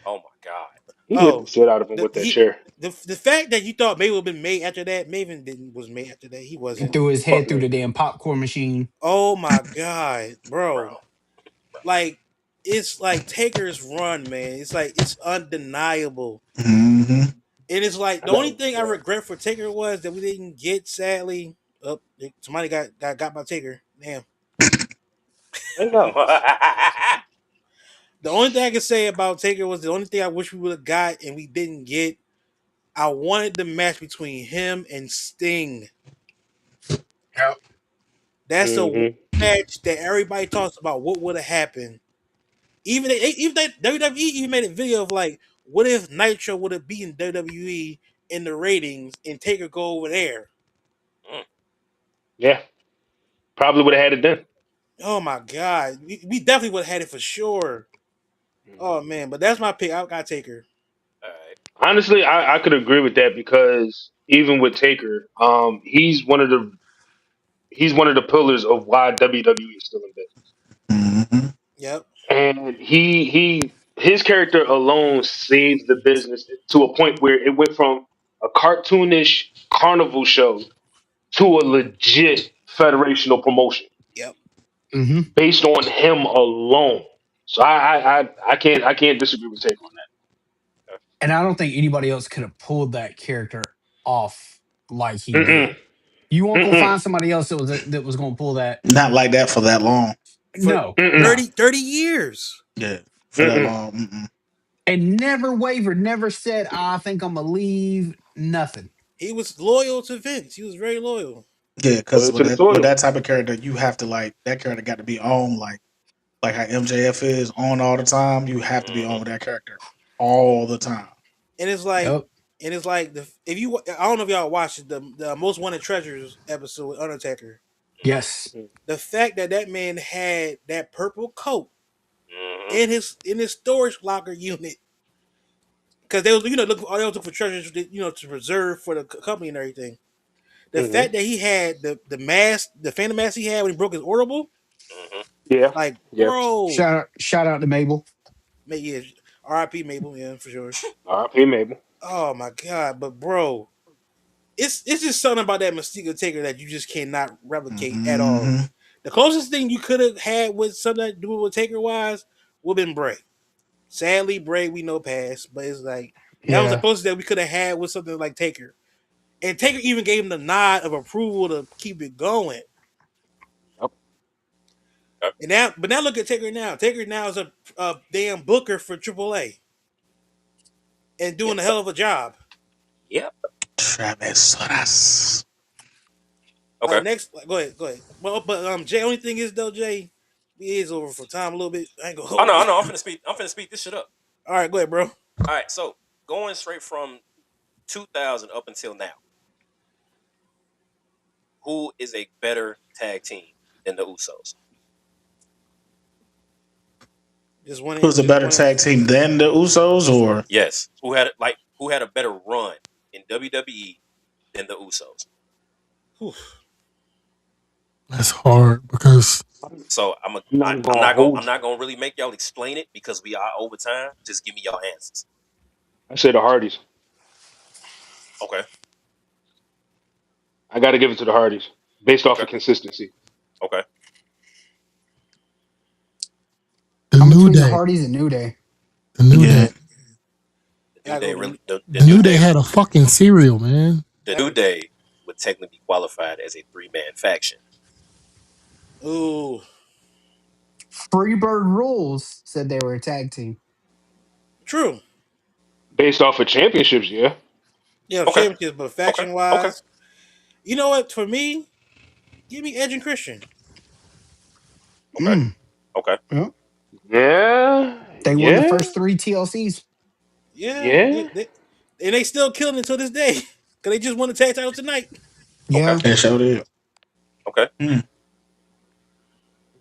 Oh my God. He hit the Oh, shit out of him the with that he chair. the fact that you thought Maven would have been made after that, Maven didn't was made after that. He And wasn't. threw his Fuck head through me. the damn popcorn machine. Oh my god, bro. Bro. Like it's like Taker's run, man. It's like it's undeniable. Mm-hmm. And it's like I the only know. thing I regret for Taker was that we didn't get sadly. Oh, somebody got by Taker. Damn. I know. The only thing I can say about Taker was the only thing I wish we would have got and we didn't get. I wanted the match between him and Sting. Yep. That's the one Mm-hmm. match that everybody talks about. What would have happened? Even that WWE even made a video of like, what if Nitro would have beaten WWE in the ratings and Taker go over there? Mm. Yeah. Probably would have had it then. Oh my god, we definitely would have had it for sure. Oh man, but that's my pick. I got Taker. All right. Honestly, I could agree with that because even with Taker, he's one of the pillars of why WWE is still in business. Mm-hmm. Yep. And his character alone saved the business to a point where it went from a cartoonish carnival show to a legit federational promotion Yep. Hmm. based on him alone. So I can't disagree with Taker on And I don't think anybody else could have pulled that character off like he that. did. Mm-mm. You won't go Mm-mm. find somebody else that was going to pull that. Not like that for that long. For No, Mm-mm. no. 30 years. Yeah. for that long. And never wavered, never said, I think I'm going to leave. Nothing. He was loyal to Vince. He was very loyal. Yeah, because Loyal to the with soil. that type of character, you have to like that character got to be on like how MJF is on all the time. You have to be on with that character all the time. And it's like, Yep. if you, I don't know if y'all watched the Most Wanted Treasures episode with Undertaker. Yes. The fact that man had that purple coat Mm-hmm. in his storage locker unit, because they was looking for treasures, to preserve for the company and everything. The fact that he had the mask, the Phantom mask he had when he broke his orbital, Mm-hmm. Yeah. like, Yeah. bro, Shout out to Mabel. yeah, R.I.P. Mabel, yeah, for sure. R.I.P. Mabel. Oh my god, but bro, it's just something about that Mystique Taker that you just cannot replicate at all. Mm-hmm. The closest thing you could have had with something to do with Taker wise would have been Bray. Sadly, Bray we know passed, but it's like that was the Yeah. closest that we could have had with something like Taker. And Taker even gave him the nod of approval to keep it going. Yep. But now look at Taker now. Taker now is a damn booker for AAA and doing a Yep. hell of a job. Yep. Travesuras. Okay. Go ahead. Well, but Jay, only thing is though, Jay, he is over for time a little bit. I ain't gonna Oh hold no, you. I know. I'm finna speed this shit up. All right, go ahead, bro. All right. So going straight from 2000 up until now, who is a better tag team than the Usos? Who's a better tag team than the Usos, or Yes. Who had a better run in WWE than the Usos? Whew. That's hard because So I'm Not gonna not hold gonna really make y'all explain it because we are over time. Just give me y'all answers. I say the Hardys. Okay. I got to give it to the Hardys based off Okay. of consistency. Okay. the I'm New between the Day, Hardys and New Day. the New yeah, Day, The New Day really the New Day had a fucking cereal, man. the New Day would technically be qualified as a 3-man faction. Ooh, Freebird Rules said they were a tag team. true. Based off of championships, yeah. Yeah, Okay. championships, but Okay. faction Okay. wise, you know what? For me, give me Edge and Christian. Okay. Okay. Yep. Yeah. They won the Yeah. first 3 TLCs. Yeah, Yeah. and they still killing it to this day because they just won the tag title tonight. Okay. Yeah. they showed it. Okay. Mm.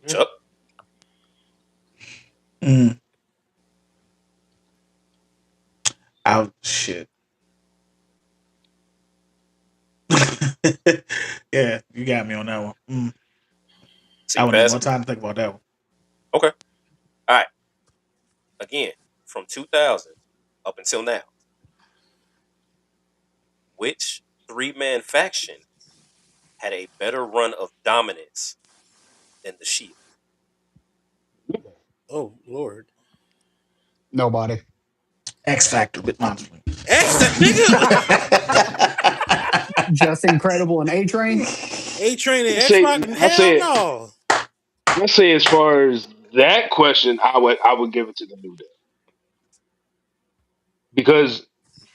Chuck. Mm. Out shit. Yeah, you got me on that one. See, I would need pass more him. time to think about that one. Okay. All right. Again, from 2000 up until now, which 3-man faction had a better run of dominance than the Shield? Oh Lord, Nobody. X Factor with Monster. X that nigga. Just Incredible and A Train. A Train and I X say. Rock and I hell say. no. I say as far as that question, I would give it to the New Day because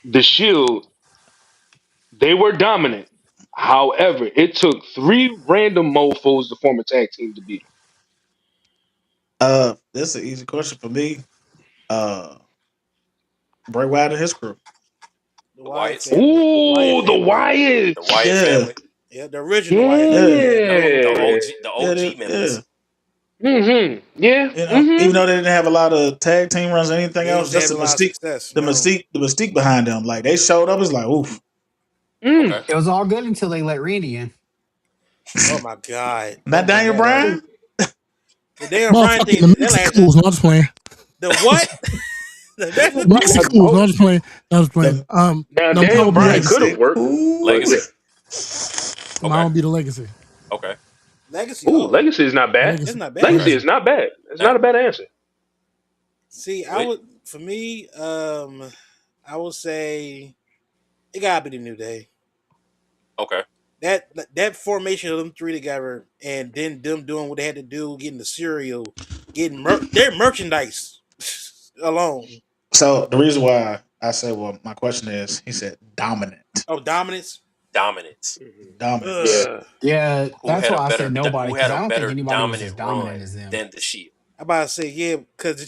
the Shield they were dominant. However, it took 3 random mofo's to form a tag team to beat This is an easy question for me. Bray Wyatt and his crew. The The Wyatt Wyatts? them. family. The Wyatt Ooh, the family. The Wyatts. Wyatt Yeah, family? Yeah, the original Wyatt family. yeah, Yeah, that one was Yeah. great. The yeah, OG yeah. members. Mm-hmm. Yeah. You know, even Mm-hmm. though they didn't have a lot of tag team runs or anything They else, ain't just have a lot of success. No. the mystique behind them. Like they showed up, it's like, oof. Mm. Okay. It was all good until they let Randy in. Oh my god, Not don't bring Daniel that up. Bryan. The damn Brian Motherfucking thing. the That Mexicals. lasted. No, I'm just playing. The what? The Now, Mexicals. No, I'm just playing. No, I'm just playing. The now No, mine Daniel will be Bryan Mike could legacy. have said, worked. ooh. Legacy? Okay. Mine will be the legacy. Okay. Legacy. Ooh, Oh, Legacy is not bad. it's Legacy. not bad. Legacy Legacy. is not bad. It's Now, not a bad answer. See, I wait. would for me. I would say it gotta be the New Day. Okay. That formation of them three together, and then them doing what they had to do, getting the cereal, getting their merchandise. alone. So the reason why I said, well, my question is, he said dominant, Oh, dominance. Dominance. dominance. Yeah. Ugh. Yeah, Who that's had a why I said better nobody who had because a I don't think better anybody was as dominant dominant run as them. than the Shield? I about to say yeah, because the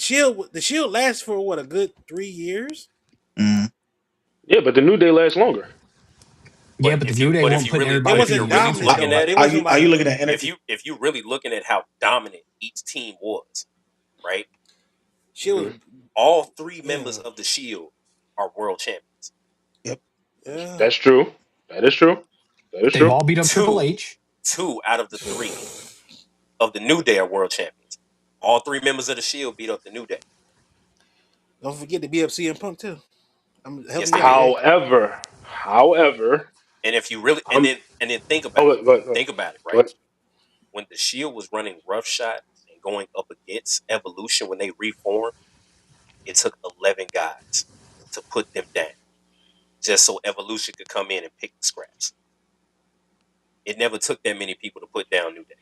shield lasts for what, a good 3 years. Mm. Yeah, but the New Day lasts longer. Yeah, but the New Day But if won't you put really They everybody if through you're the wasn't really announcer dominant though. looking Like at they it, Are wasn't you are you like looking at if energy? you really looking at how dominant each team was, right? shield. Hmm. Was, All three members yeah, of the Shield are world champions. Yep. yeah. That's true. That is true. That But is they've true. all beat up Triple Two, H. two out of the three of the New Day are world champions. All three members of the Shield beat up the New Day. Don't forget to be up CM Punk too. I'm Yes, helping they you out did. there. However, And if you really I'm. and then think Oh, about it. Think about it, right? wait. When the Shield was running roughshod and going up against Evolution when they reformed, it took 11 guys to put them down, just so Evolution could come in and pick the scraps. It never took that many people to put down New Day.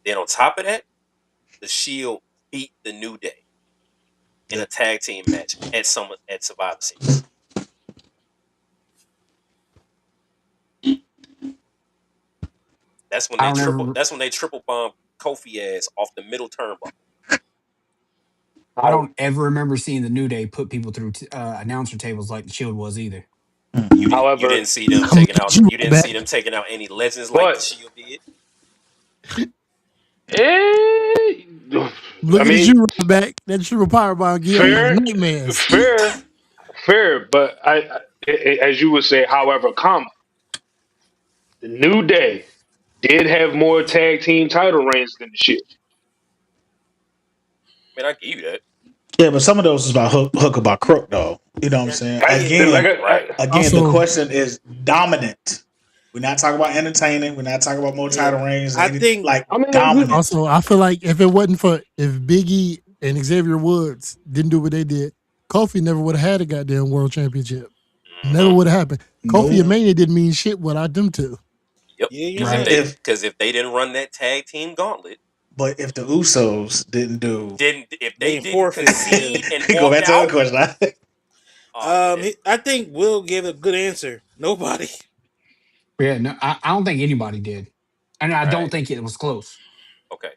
Then on top of that, the Shield beat the New Day in a Yep. tag team match at Survivor Series. That's when I they don't triple. ever. That's when they triple bomb Kofi ass off the middle turnbuckle. I How, don't ever remember seeing the New Day put people through announcer tables like the Shield was either. Mm. You however, didn't see them I'm taking looking out. at you You right didn't see back. them taking out any legends like the but Shield did. eh, I Looking at mean, you right back. That triple power bomb give me fair, nightmares. fair, fair. But as you would say, however, comma, the New Day did have more tag team title reigns than the Shield. I mean, I give you that. Yeah, but some of those is about hook about crook though. You know what I'm Yeah, saying? That's yeah. like Right. Again, the Also, question is dominant. We're not talking about entertaining. We're not talking about more Yeah. title reigns. I Any think like I mean, dominant. I feel like if it wasn't for if Biggie and Xavier Woods didn't do what they did, Kofi never would have had a goddamn world championship. Never Mm-hmm. would have happened. Kofi Nope. and yeah, Mania didn't mean shit without them two. Yep. yeah, you're Because if Right. right. they If because if they didn't run that tag team gauntlet, but if the Usos didn't do, didn't if they They didn't forfeit. Yeah. concede and go walk back to the out, question. oh yeah, I think Will gave a good answer. Nobody. Yeah. No, I don't think anybody did, and I all don't right, think it was close. okay.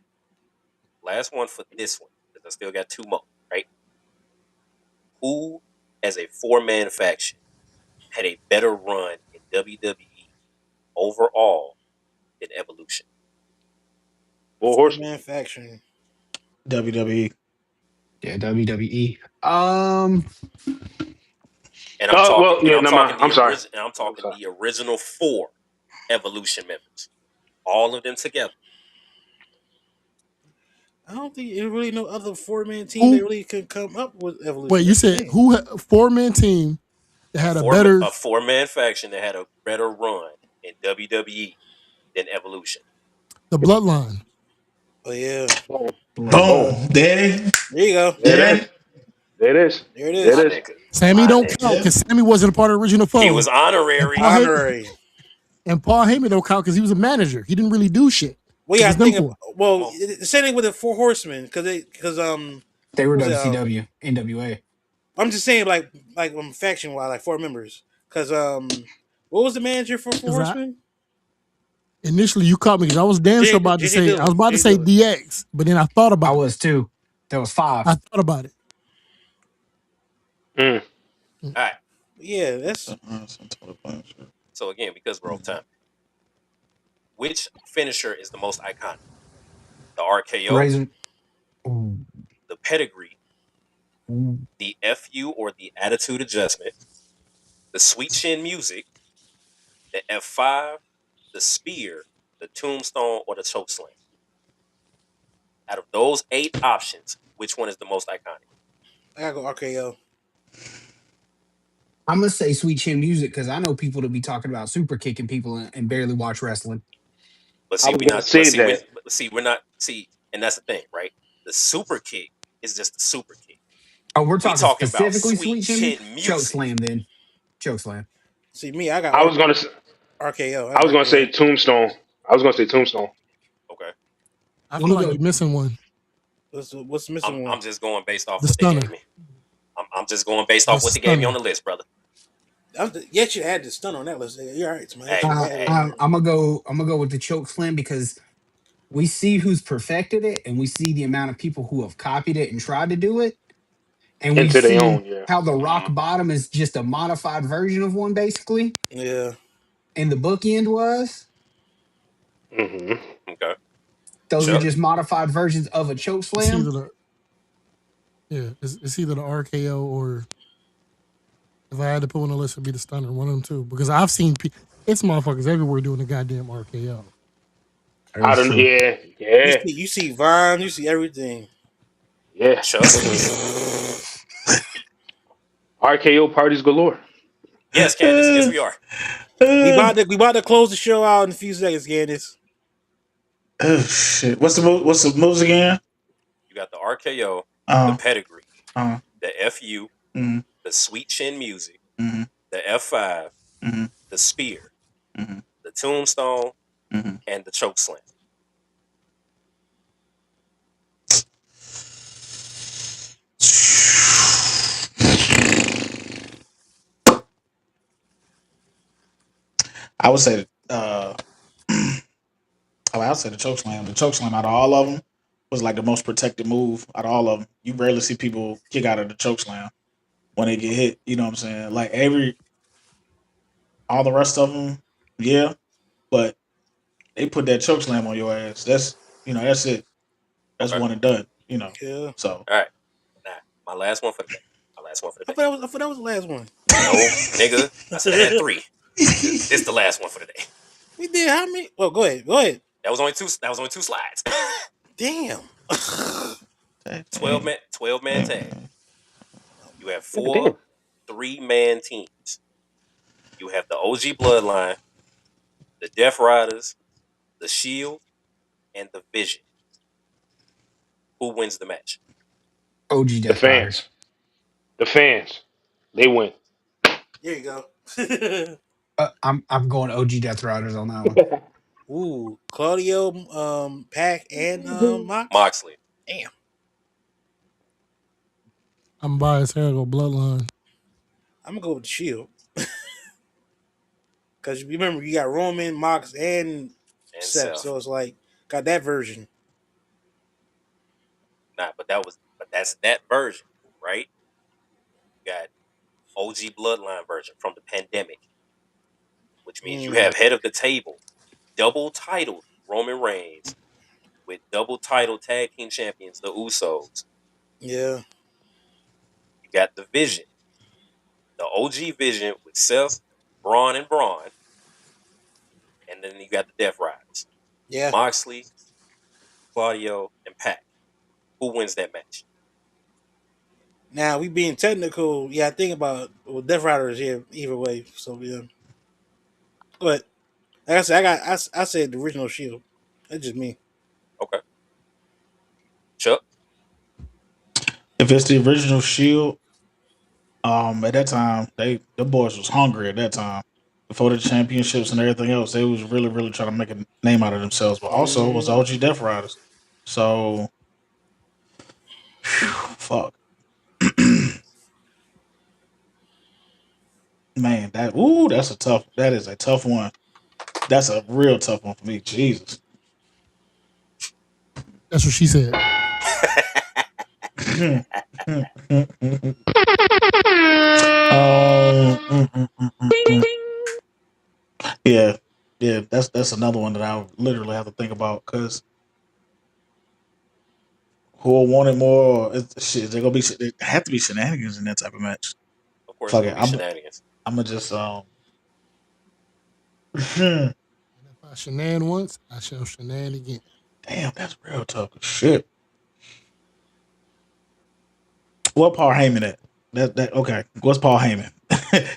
Last one for this one because I still got two more. Right? Who, as a four-man faction, had a better run in WWE overall than Evolution? Four Four Horsemen. man faction. WWE. Yeah. WWE. And I'm talking Well, and yeah. I'm No, talking mind. the I'm sorry. original. I'm I'm talking sorry. the original four Evolution members, all of them together. I don't think there really no other 4 man team that Who? really can come up with Wait, Evolution. you That's the said thing. who? 4 man team that had a better A four man faction that had a better run in WWE than Evolution. the bloodline. Oh yeah. Boom. Bloodline. Boom. Boom. There. There you go. There it There. is. There it is. There it There is. it My is. nigga, Sammy my don't nigga. count Yeah. because Sammy wasn't a part of the original He four. was And honorary. Paul Heyman Honorary. and Paul Heyman don't count because he was a manager. He didn't really do shit. Well, It yeah, I was them think. four. Well, Well, the same thing with the Four Horsemen because They were what was it? WCW, NWA. I'm just saying like faction wise, like 4 members. Because what was the manager for Four Because I Horsemen? initially you caught me because I was damn sure about to JJ say I was Dillon. about to JJ say Dillon. DX, but then I thought I about it. was too. There was I five. thought about it. Mm. all right. Yeah, that's So again, because we're over time, which finisher is the most iconic? The RKO, Razor. Ooh, the pedigree, ooh. the FU or the attitude adjustment, the sweet chin music, the F5, the spear, the tombstone, or the choke slam. Out of those 8 options, which one is the most iconic? I gotta go RKO. I'm gonna say Sweet Chin Music because I know people to be talking about super kicking people and barely watch wrestling. But I see, was we gonna not. But say see, we that. but see, we're not. See, and that's the thing, right? The super kick is just the super kick. Oh, we're We talking talking about specifically sweet Sweet Chin chin Choke music. Slam. Then Choke Slam. See me, I got I was gonna. RKO. I I was got gonna say RKO. Tombstone. I was gonna say Tombstone. Okay. I Let feel me like go. you're missing one. What's the missing one? I'm just going based off The what they stunner. gave me. I'm just going based The off what they gave me on stunner. the list, brother. You should add the stun on that list. You're all right, man. You Hey, should have added it on hey, there. I'm gonna go. I'm gonna go with the choke slam because we see who's perfected it, and we see the amount of people who have copied it and tried to do it, and we Into their see own, yeah. how the rock bottom is just a modified version of one, basically, Yeah. and the bookend was. Mm-hmm. okay, Those are Chuck. just modified versions of a choke It's slam. either the it's either the RKO or if I had to put one on the list, it'd be the stunner. One of them two because I've seen it's motherfuckers everywhere doing the goddamn RKO. That I is don't. true. Yeah, You yeah, see, Vine, you see everything. yeah. Chuck. RKO parties galore. Yes, Candace. Yes, we are. We about to close the show out in a few seconds, Candice. Oh shit! What's the moves again? You got the RKO, the Uh pedigree, uh. the FU, Mm, the sweet chin music, mm, the F5, mm, the spear, mm, the tombstone, mm. and the choke slam. I would say I would say the choke slam. The choke slam out of all of them was like the most protected move out of all of them. You rarely see people kick out of the choke slam when they get hit. You know what I'm saying? Like all the rest of them, yeah, but they put that choke slam on your ass. That's it. That's Okay. one and done. Yeah. So All right. Now, my last one for the day. My last one for the day. I thought that was the last one. No, nigga. I said I had three. This the last one for the day. We did how many? Oh, go ahead. Go ahead. That was only two. That was only two slides. Damn. 12 man tag. You have Yeah, four damn. 3-man teams. You have the OG Bloodline, the Death Riders, the Shield, and the Vision. Who wins the match? OG The Death Riders. fans. The fans. They win. There you go. I'm going OG Death Riders on that one. Ooh, Claudio, Pack, and Mox. Moxley. Damn. I'm biased here. I go bloodline. I'm gonna go with the Shield because remember you got Roman, Mox, and And Seth, Seth. so it's like got that version. Nah, but that's that version, right? You got OG Bloodline version from the pandemic, which means you Mm, have head of the table, double titled Roman Reigns with double title tag team champions, the Usos. yeah. You got the Vision, the OG Vision with Seth, Braun, and Braun, and then you got the Death Riders, Yeah. Moxley, Claudio, and Pac. Who wins that match? Now we being technical. Yeah, I think about Death Riders here either way. So yeah, but like I said, I said the original Shield. That's just me. Okay, Chuck. if it's the original Shield, at that time the boys was hungry at that time. Before the championships and everything else, they was really, really trying to make a name out of themselves. But also was Mm, OG Death Riders. So fuck. Man, that is a tough one. That's a real tough one for me. Jesus. That's what she said. Yeah, yeah. That's another one that I would literally have to think about because who wanted more? Shit, there gonna be there have to be shenanigans in that type of match. Of course, Fuck there it, will be shenanigans. I'm gonna just And if I shenan once, I shall shenan again. Damn, that's real tough. Shit. What Paul Heyman at? That okay. What's Paul Heyman?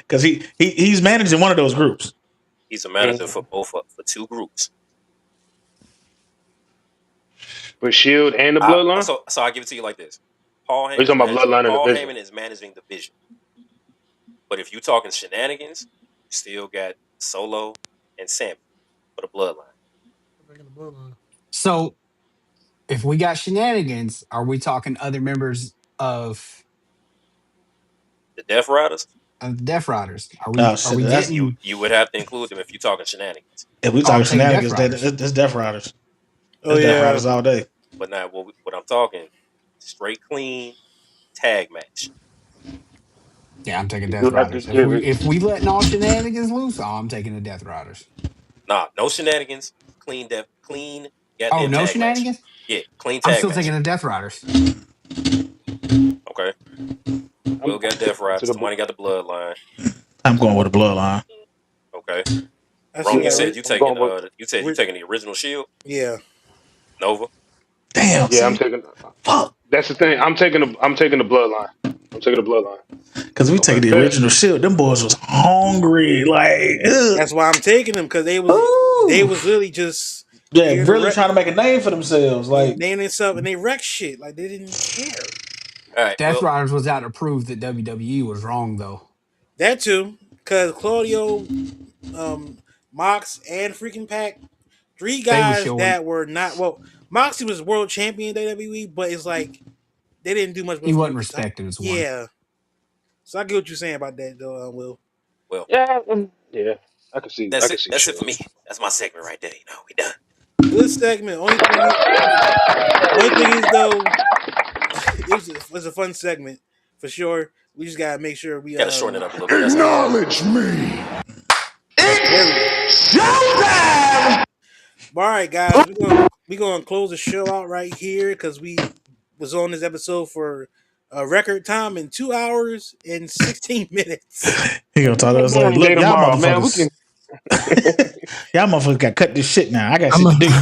Because he's managing one of those groups. He's a manager for both for two groups. For Shield and the Bloodline? So I give it to you like this: Paul Are you Heyman is talking about managing. Bloodline and Paul Division? Heyman is managing the Vision. But if you're talking shenanigans, you still got Solo and Sammy for the Bloodline. Back in the bloodline. So If we got shenanigans, are we talking other members of The Death Riders, the Death Riders? Are Oh we shit, that's you getting? you would have to include them if you're talking shenanigans. if we Oh, talking I'm taking Death shenanigans, Riders. that's Death Riders. Oh That's Death yeah. Riders all day. But now, what I'm talking, straight clean tag match. Yeah, I'm taking You Death do have to Riders. If give we it. if we letting all shenanigans loose, oh, I'm taking the Death Riders. Nah, no shenanigans. Clean Oh, goddamn no tag match. shenanigans. Yeah, clean I'm tag still match. taking the Death Riders. Okay. I'm Will got Death going to Riders. the. Somebody got the Bloodline. I'm going with the bloodline. Okay. I Wrong. still You got said you I'm going taking with. you said you taking the original Shield. yeah. Nova. Damn, Yeah, I'm see, taking. fuck. That's the thing. I'm taking the. I'm taking the bloodline. I'm taking the bloodline. Because we take Okay. the original Shield, them boys was hungry, like, That's why I'm taking them because they ooh. was really just Yeah, here to really trying to make a name for themselves. Like, name themselves and they wreck shit like they didn't care. All right. Death Well, Riders was out to prove that WWE was wrong, though. That too, because Claudio, Mox, and freaking Pac, three They was guys showing that were not well. Moxie was world champion in WWE, but it's like they didn't do much he before. wasn't respected as one. Yeah, so I get what you're saying about that, though, Will. well. Yeah. Yeah. I can see. I That's can it. see That's it shit. for me. That's my segment right there. We done. Good segment. Only thing is though, it was a fun segment for sure. We just gotta make sure we Got to shorten it up a little bit. That's all. Acknowledge me. there we go. Showtime! All right, guys, we're gonna close the show out right here because we was on this episode for a record time in 2 hours and 16 minutes. he gonna talk to us like, Any day look, y'all tomorrow, man. We motherfuckers, can. y'all motherfuckers got to cut this shit now. I got I'm shit to do.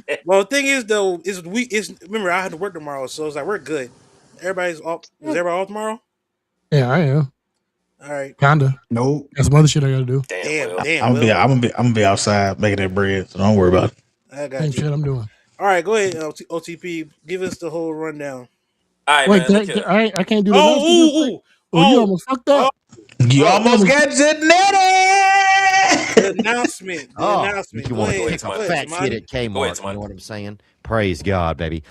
a, Well, the thing is though, remember I had to work tomorrow, so it's like we're good. Everybody's off. Is everybody off tomorrow? yeah, I am All right. kinda. Nope. Got some other shit I gotta do. Damn. Well. Damn. I'm Will. gonna be outside making that bread, so don't worry about it. I got Same you. shit I'm doing. All right, go ahead, OTP. Give us the whole rundown. All right, Wait, man. Look here. I can't do the Oh, announcement real quick. ooh, ooh, Oh, you oh, almost fucked oh, up. You oh, almost got the Janetti. announcement. The Oh, announcement. if you Go want to ahead. pick a Tamani. fat kid at Go ahead, Kmart, you Tamani. know what I'm saying? Praise God, baby.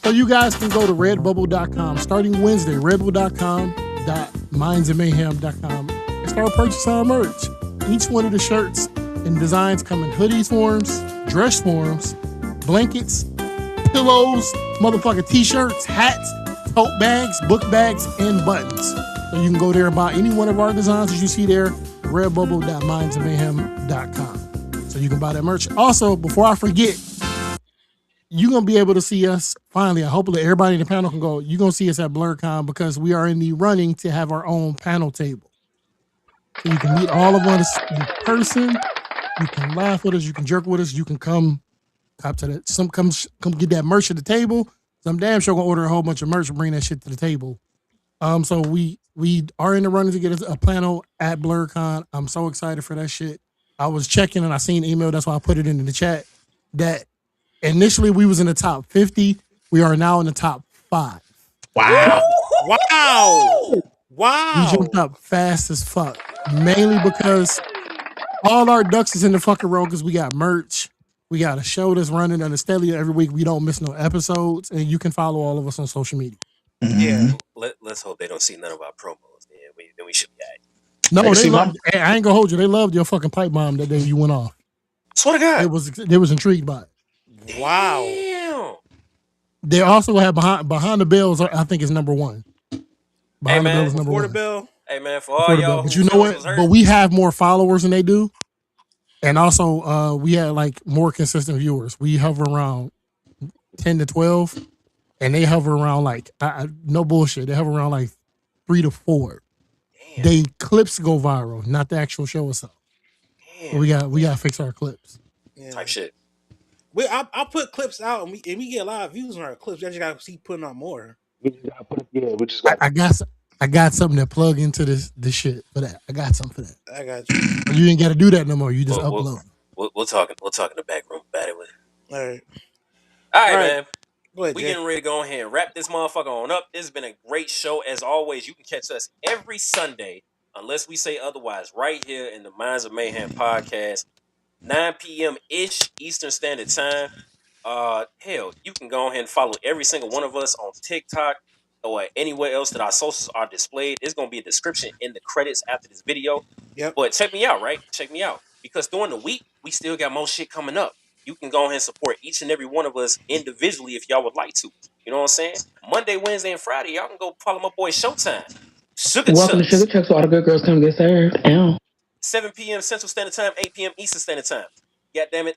So you guys can go to redbubble.com starting Wednesday, redbubble.com.mindsandmayhem.com and start purchasing our merch. Each one of the shirts and designs come in hoodies forms, dress forms, blankets, pillows, motherfucking t-shirts, hats, tote bags, book bags, and buttons. So you can go there and buy any one of our designs that you see there, redbubble.mindsandmayhem.com. So you can buy that merch. Also, before I forget, you're going to be able to see us finally. Hopefully everybody in the panel can go. You're going to see us at BlurCon because we are in the running to have our own panel table. So you can meet all of us in person. You can laugh with us. You can jerk with us. You can come to that. Come get that merch at the table. So I'm damn sure going to order a whole bunch of merch and bring that shit to the table. So we are in the running to get a panel at BlurCon. I'm so excited for that shit. I was checking and I seen an email. That's why I put it in the chat that initially we was in the top 50. We are now in the top 5. Wow. Wow. We jumped up fast as fuck. Mainly because all our ducks is in the fucking row because we got merch. We got a show that's running on the steady every week. We don't miss no episodes. And you can follow all of us on social media. Yeah. Let's hope they don't see none of our promos. Then we should be all right. No, Hey, they see, loved, I ain't gonna hold you. They loved your fucking pipe bomb that day you went off. Swear to God. They was intrigued by it. Wow. Damn. They also have behind the bells. I think is number 1. Behind the man, bells is number Before 1. the bell. Hey man, for all y'all But who you know feelings what? was hurt. But we have more followers than they do, and also we had like more consistent viewers. We hover around 10 to 12, and they hover around like no bullshit. They hover around like 3 to 4. Damn. They clips go viral, not the actual show itself. Damn. We got to fix our clips. Yeah. Type shit. I'll put clips out and we get a lot of views on our clips. I just gotta keep putting out more. We just gotta put it. Yeah, we just got. I got something to plug into this shit for that. I got something for that. I got you. You ain't got to do that no more. You just We'll- upload. We'll talk in the back room about it. All right. All right, All right. man. Go ahead, We Jay. getting ready to go ahead and wrap this motherfucker on up. This has been a great show. As always, you can catch us every Sunday, unless we say otherwise, right here in the Minds of Mayhem podcast, 9 p.m. ish Eastern Standard Time. Hell, you can go ahead and follow every single one of us on TikTok or anywhere else that our socials are displayed. There's gonna be a description in the credits after this video. Yep. But check me out, right? Check me out. Because during the week, we still got more shit coming up. You can go ahead and support each and every one of us individually if y'all would like to. You know what I'm saying? Monday, Wednesday, and Friday, y'all can go follow my boy Showtime. Sugar Welcome to Chucks. Sugar Chucks, so all the good girls come get served. Ow. 7 p.m. Central Standard Time, 8 p.m. Eastern Standard Time. God damn it.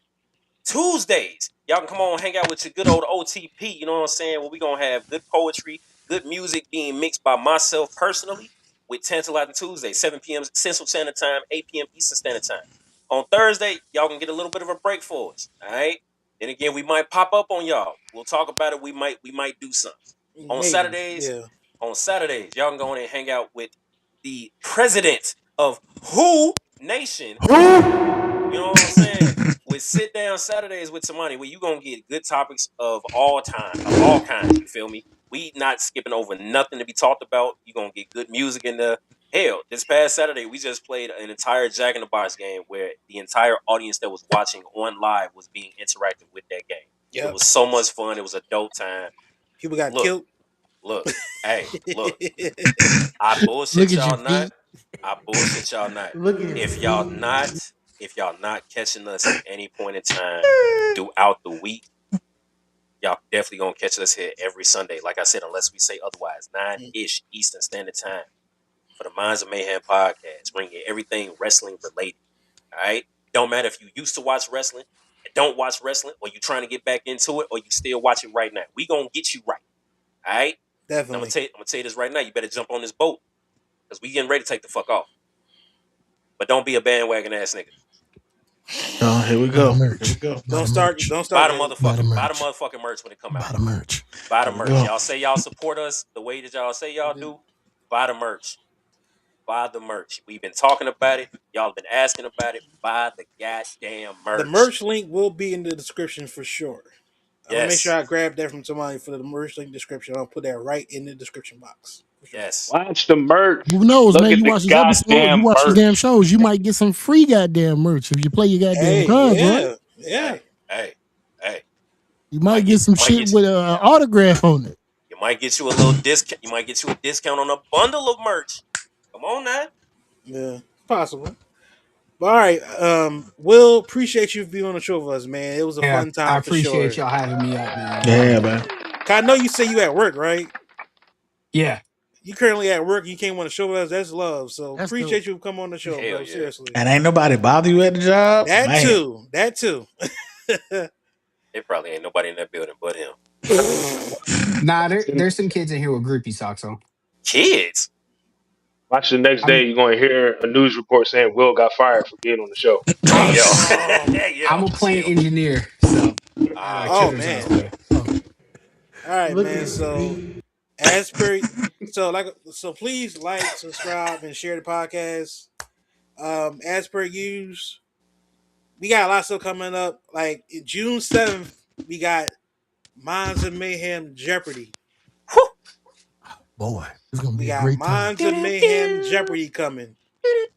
Tuesdays, y'all can come on hang out with your good old OTP. You know what I'm saying? Where we gonna have good poetry, good music being mixed by myself personally with Tantalizing Tuesday, 7 p.m. Central Standard Time, 8 p.m. Eastern Standard Time. On Thursday, y'all can get a little bit of a break for us. All right. Then again, we might pop up on y'all. We'll talk about it. We might do something. On Maybe. Saturdays, Yeah. y'all can go in and hang out with the president of Who Nation. You know what I'm saying? With sit down Saturdays with Tamani, where you gonna get good topics of all kinds. You feel me? We not skipping over nothing to be talked about. You gonna get good music in the hell. This past Saturday, we just played an entire Jack in the Box game where the entire audience that was watching on live was being interactive with that game. Yep. It was so much fun. It was a dope time. People got Look, killed. Look, hey, look. I bullshit Look at y'all your not. feet. I bullshit y'all not. Look at If y'all not catching us at any point in time throughout the week, y'all definitely gonna catch us here every Sunday. Like I said, unless we say otherwise, 9-ish Eastern Standard Time for the Minds of Mayhem podcast, bringing everything wrestling related. All right, don't matter if you used to watch wrestling, don't watch wrestling, or you trying to get back into it, or you still watch it right now. We gonna get you right. All right. Definitely. I'm gonna tell you this right now. You better jump on this boat because we getting ready to take the fuck off. But don't be a bandwagon ass nigga. Oh, here we go. Merch. Here we go. Don't start. Buy the hating. motherfucking merch when it come out. Buy the merch. Buy the Here we merch. go. Y'all say y'all support us the way that y'all say y'all do. Buy the merch. Buy the merch. We've been talking about it. Y'all been asking about it. Buy the goddamn merch. The merch link will be in the description for sure. I'm gonna make Yes. sure I grab that from somebody for the merch link description. I'll put that right in the description box. For sure. Yes. Watch the merch. Who knows, Look man? at You the watch this episode, goddamn you watch these merch. damn shows, you might get some free goddamn merch if you play your goddamn cards, right? Yeah. Hey. You might get some shit with an autograph on it. You might get you a little discount. You might get you a discount on a bundle of merch. Come on now. Yeah, possible. But all right, Will, appreciate you being on the show with us, man. It was a fun time I for sure. appreciate y'all having me up, man. Yeah, man. I know you say you at work, right? Yeah. You currently at work. You came on the show with us. That's love. So That's appreciate you come on the show, Hell bro. yeah. Seriously. And ain't nobody bother you at the job? That Man. too. That too. There probably ain't nobody in that building but him. Nah, there's some kids in here with groupie socks on. Kids. Watch the next I'm day. You're going to hear a news report saying Will got fired for being on the show. I'm a plant engineer, so Oh man. All right, man. So so please like, subscribe, and share the podcast. As per use, we got a lot still coming up. Like June 7th, we got Minds of Mayhem Jeopardy. Boy, it's gonna We be a got great time. Minds of Mayhem Jeopardy coming.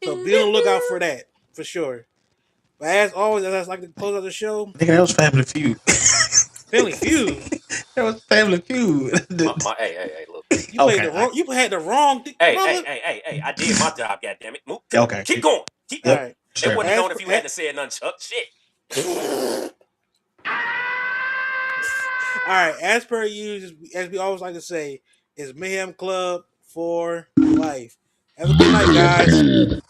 So be on the lookout for that for sure. But as always, as I like to close out the show, Nigga, that was Family Feud. Family Feud. That was Family Feud. Hey, look. You played the wrong. You had the wrong. Hey, I did my job, goddammit. Move. Okay. Keep going. All right. They wouldn't have known if you hadn't said nothing, Chuck. Shit. All right. As per usual, as we always like to say, is Mayhem Club for life. Have a good night, guys.